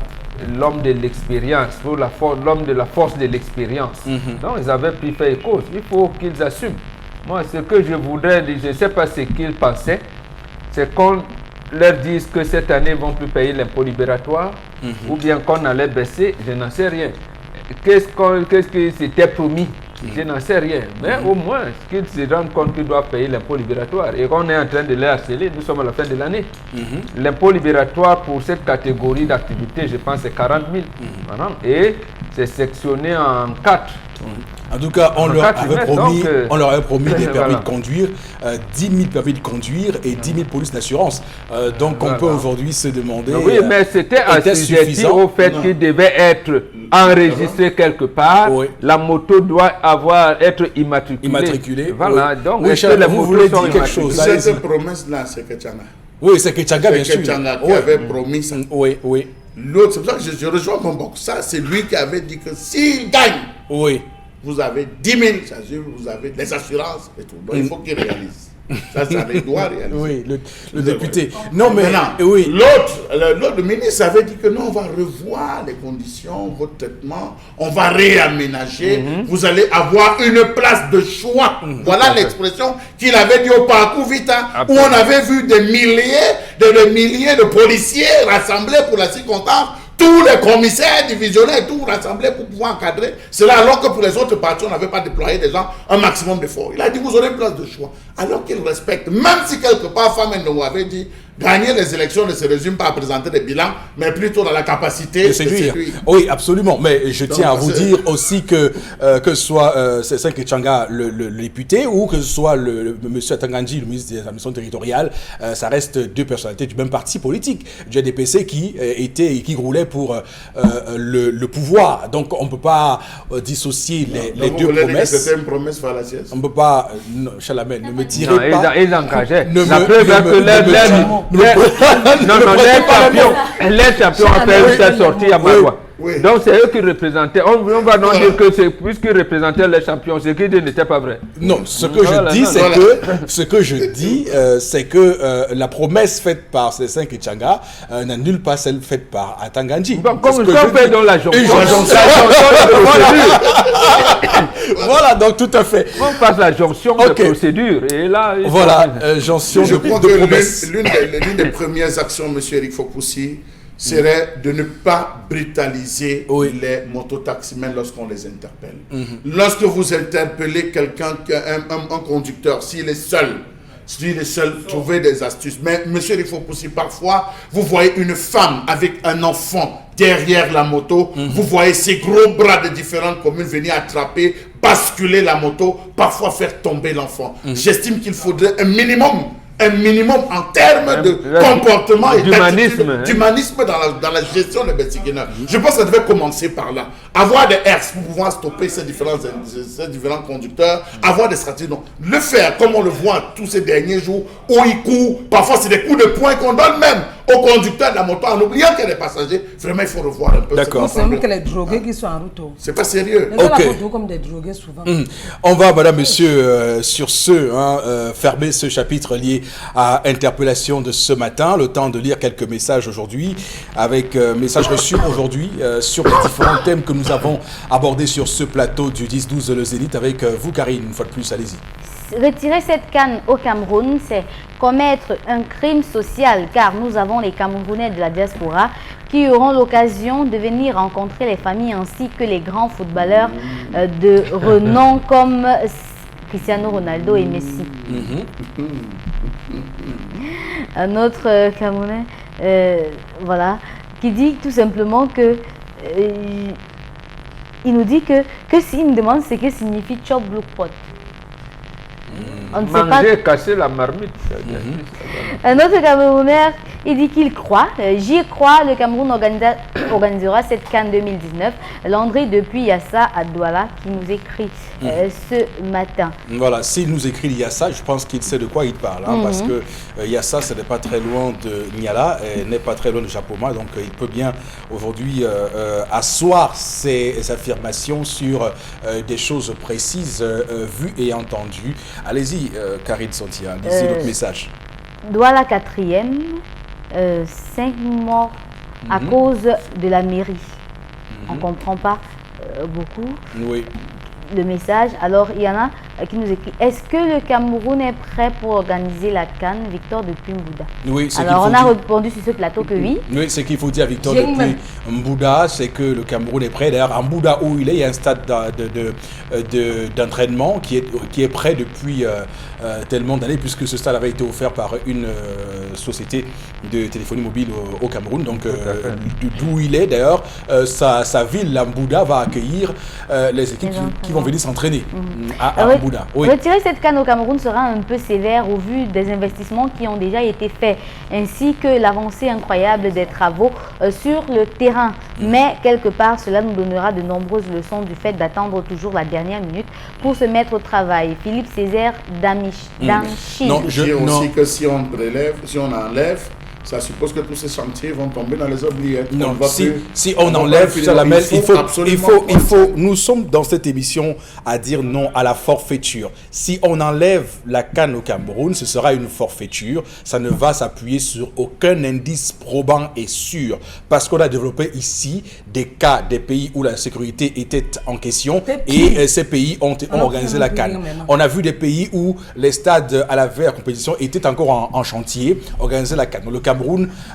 l'homme de l'expérience, pour l'homme de la force de l'expérience. Donc ils avaient pu faire écho. Il faut qu'ils assument. Moi, ce que je voudrais dire, je ne sais pas ce qu'ils pensaient, c'est qu'on leur dise que cette année, ils ne vont plus payer l'impôt libératoire, ou bien qu'on allait baisser, je n'en sais rien. Qu'est-ce qui s'était promis? Je n'en sais rien. Mais au moins, qu'ils se rendent compte qu'ils doivent payer l'impôt libératoire et qu'on est en train de les harceler, nous sommes à la fin de l'année. L'impôt libératoire pour cette catégorie d'activité, je pense, c'est 40 000. Et c'est sectionné en 4. En tout cas, on leur avait promis des permis de conduire, 10 000 permis de conduire et 10 000 polices d'assurance. Donc on peut aujourd'hui se demander... Oui, mais c'était assujetti au fait qu'il devait être enregistré quelque part. Oui. La moto doit être immatriculée. Voilà, donc oui, vous voulez dire quelque chose? Cette promesse-là, c'est Ketchanga. Oui, c'est Ketchanga, bien sûr. C'est Ketchanga qui avait promis ça. Oui, oui. L'autre, c'est pour ça que je rejoins mon box. Ça, c'est lui qui avait dit que s'il gagne, oui, vous avez 10 000, vous avez des assurances et tout. Donc il faut qu'il réalise. Ça doit réaliser. Oui, le député. Non, mais maintenant, oui. L'autre ministre avait dit que non, on va revoir les conditions, votre traitement, on va réaménager, vous allez avoir une place de choix. Voilà l'expression qu'il avait dit au parcours Vita, où on avait vu des milliers de policiers rassemblés pour la circonstance. Tous les commissaires divisionnaires, tout rassemblés pour pouvoir encadrer. Cela alors que pour les autres partis, on n'avait pas déployé des gens un maximum d'efforts. Il a dit, vous aurez une place de choix. Alors qu'il respecte, même si quelque part, Famen nous avait dit, gagner les élections ne se résume pas à présenter des bilans, mais plutôt dans la capacité de séduire. Oui, absolument. Mais je tiens à vous dire aussi que ce soit Cécile Ketchanga, le député, ou que ce soit M. Atangandji, le ministre des Administrations territoriales, ça reste deux personnalités du même parti politique, du NDPC, qui roulait pour le pouvoir. Donc on ne peut pas dissocier les deux promesses. C'était une promesse fallacieuse. On ne peut pas... Non, Chalamel, ne me tirez pas... Ils engageaient. La preuve est que les champions ont fait cette sortie à Maroua. Oui. Donc c'est eux qui représentaient. On va donc dire que puisqu'ils représentaient les champions, ce qu'ils disent n'était pas vrai. Non, ce que je dis, c'est que la promesse faite par Cécile Ketchanga n'a nulle part celle faite par Atangandji. Comme on fait dans la jonction. Voilà, donc tout à fait. On passe la jonction de procédure. Et là, voilà, jonction de promesse. L'une des premières actions, M. Eric Fopoussi, serait de ne pas brutaliser les mototaximens lorsqu'on les interpelle. Lorsque vous interpellez quelqu'un, un conducteur, s'il est seul, trouvez des astuces. Mais monsieur, il faut aussi parfois, vous voyez une femme avec un enfant derrière la moto, vous voyez ces gros bras de différentes communes venir attraper, basculer la moto, parfois faire tomber l'enfant. J'estime qu'il faudrait un minimum en termes de comportement et d'humanisme dans la gestion des Bensikineurs. Je pense que ça devait commencer par là. Avoir des herses pour pouvoir stopper ces différents conducteurs, avoir des stratégies. Donc, le faire comme on le voit tous ces derniers jours, où ils courent, parfois c'est des coups de poing qu'on donne même au conducteur de la moto en oubliant qu'il y a des passagers. Vraiment, il faut revoir un peu. D'accord. C'est même que les drogués qui sont en route. C'est pas sérieux. Les gens la photo comme des drogués souvent. On va, madame, monsieur, sur ce, fermer ce chapitre lié à interpellation de ce matin. Le temps de lire quelques messages aujourd'hui, avec messages reçus aujourd'hui sur les différents thèmes que nous avons abordés sur ce plateau du 10-12 Le Zénith. Avec vous, Karine, une fois de plus, allez-y. Retirer cette canne au Cameroun, c'est commettre un crime social, car nous avons les Camerounais de la diaspora qui auront l'occasion de venir rencontrer les familles ainsi que les grands footballeurs de renom comme Cristiano Ronaldo et Messi. Un autre Camerounais, voilà, qui dit tout simplement que il nous dit que s'il me demande ce que signifie chop blue pot. On ne sait pas. Manger, casser la marmite. Un autre Camerounais, il dit qu'il croit, j'y crois, le Cameroun organisera cette CAN 2019. Landry depuis Yassa à Douala qui nous écrit ce matin. Voilà, s'il nous écrit Yassa, je pense qu'il sait de quoi il parle, hein, parce que Yassa, ce n'est pas très loin de Niala, n'est pas très loin de Japoma, donc il peut bien aujourd'hui asseoir ses affirmations sur des choses précises vues et entendues. Allez-y, Karine Santia, lisez notre message. Douala 4e, 5 morts à cause de la mairie. On ne comprend pas beaucoup le message. Alors, il y en a qui nous écrit, est-ce que le Cameroun est prêt pour organiser la CAN? Victor depuis Mbouda. Oui, alors, on a répondu sur ce plateau que oui. Oui, ce qu'il faut dire à Victor depuis Mbouda, c'est que le Cameroun est prêt. D'ailleurs, à Mbouda où il y a un stade d'entraînement qui est prêt depuis tellement d'années, puisque ce stade avait été offert par une société de téléphonie mobile au Cameroun. Donc, d'où il est, d'ailleurs, sa ville, la Mbouda, va accueillir les équipes qui vont venir s'entraîner à Mbouda. Oui. Retirer cette CAN au Cameroun sera un peu sévère au vu des investissements qui ont déjà été faits, ainsi que l'avancée incroyable des travaux sur le terrain. Mais quelque part, cela nous donnera de nombreuses leçons du fait d'attendre toujours la dernière minute pour se mettre au travail. Philippe Césaire d'Amchine. Non, je dis aussi que si on enlève, ça suppose que tous ces chantiers vont tomber dans les oubliettes. Non, si on enlève ça, la mêle, il faut, nous sommes dans cette émission à dire non à la forfaiture. Si on enlève la CAN au Cameroun, ce sera une forfaiture. Ça ne va s'appuyer sur aucun indice probant et sûr. Parce qu'on a développé ici des cas, des pays où la sécurité était en question et ces pays ont organisé la CAN. On a vu des pays où les stades à la veille de la compétition étaient encore en chantier, organiser la CAN. Le Cameroun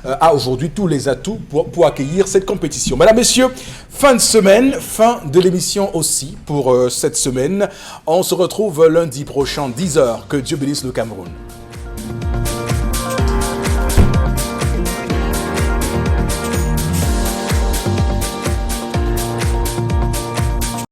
a aujourd'hui tous les atouts pour accueillir cette compétition. Mesdames, Messieurs, fin de semaine, fin de l'émission aussi pour cette semaine. On se retrouve lundi prochain, 10h. Que Dieu bénisse le Cameroun.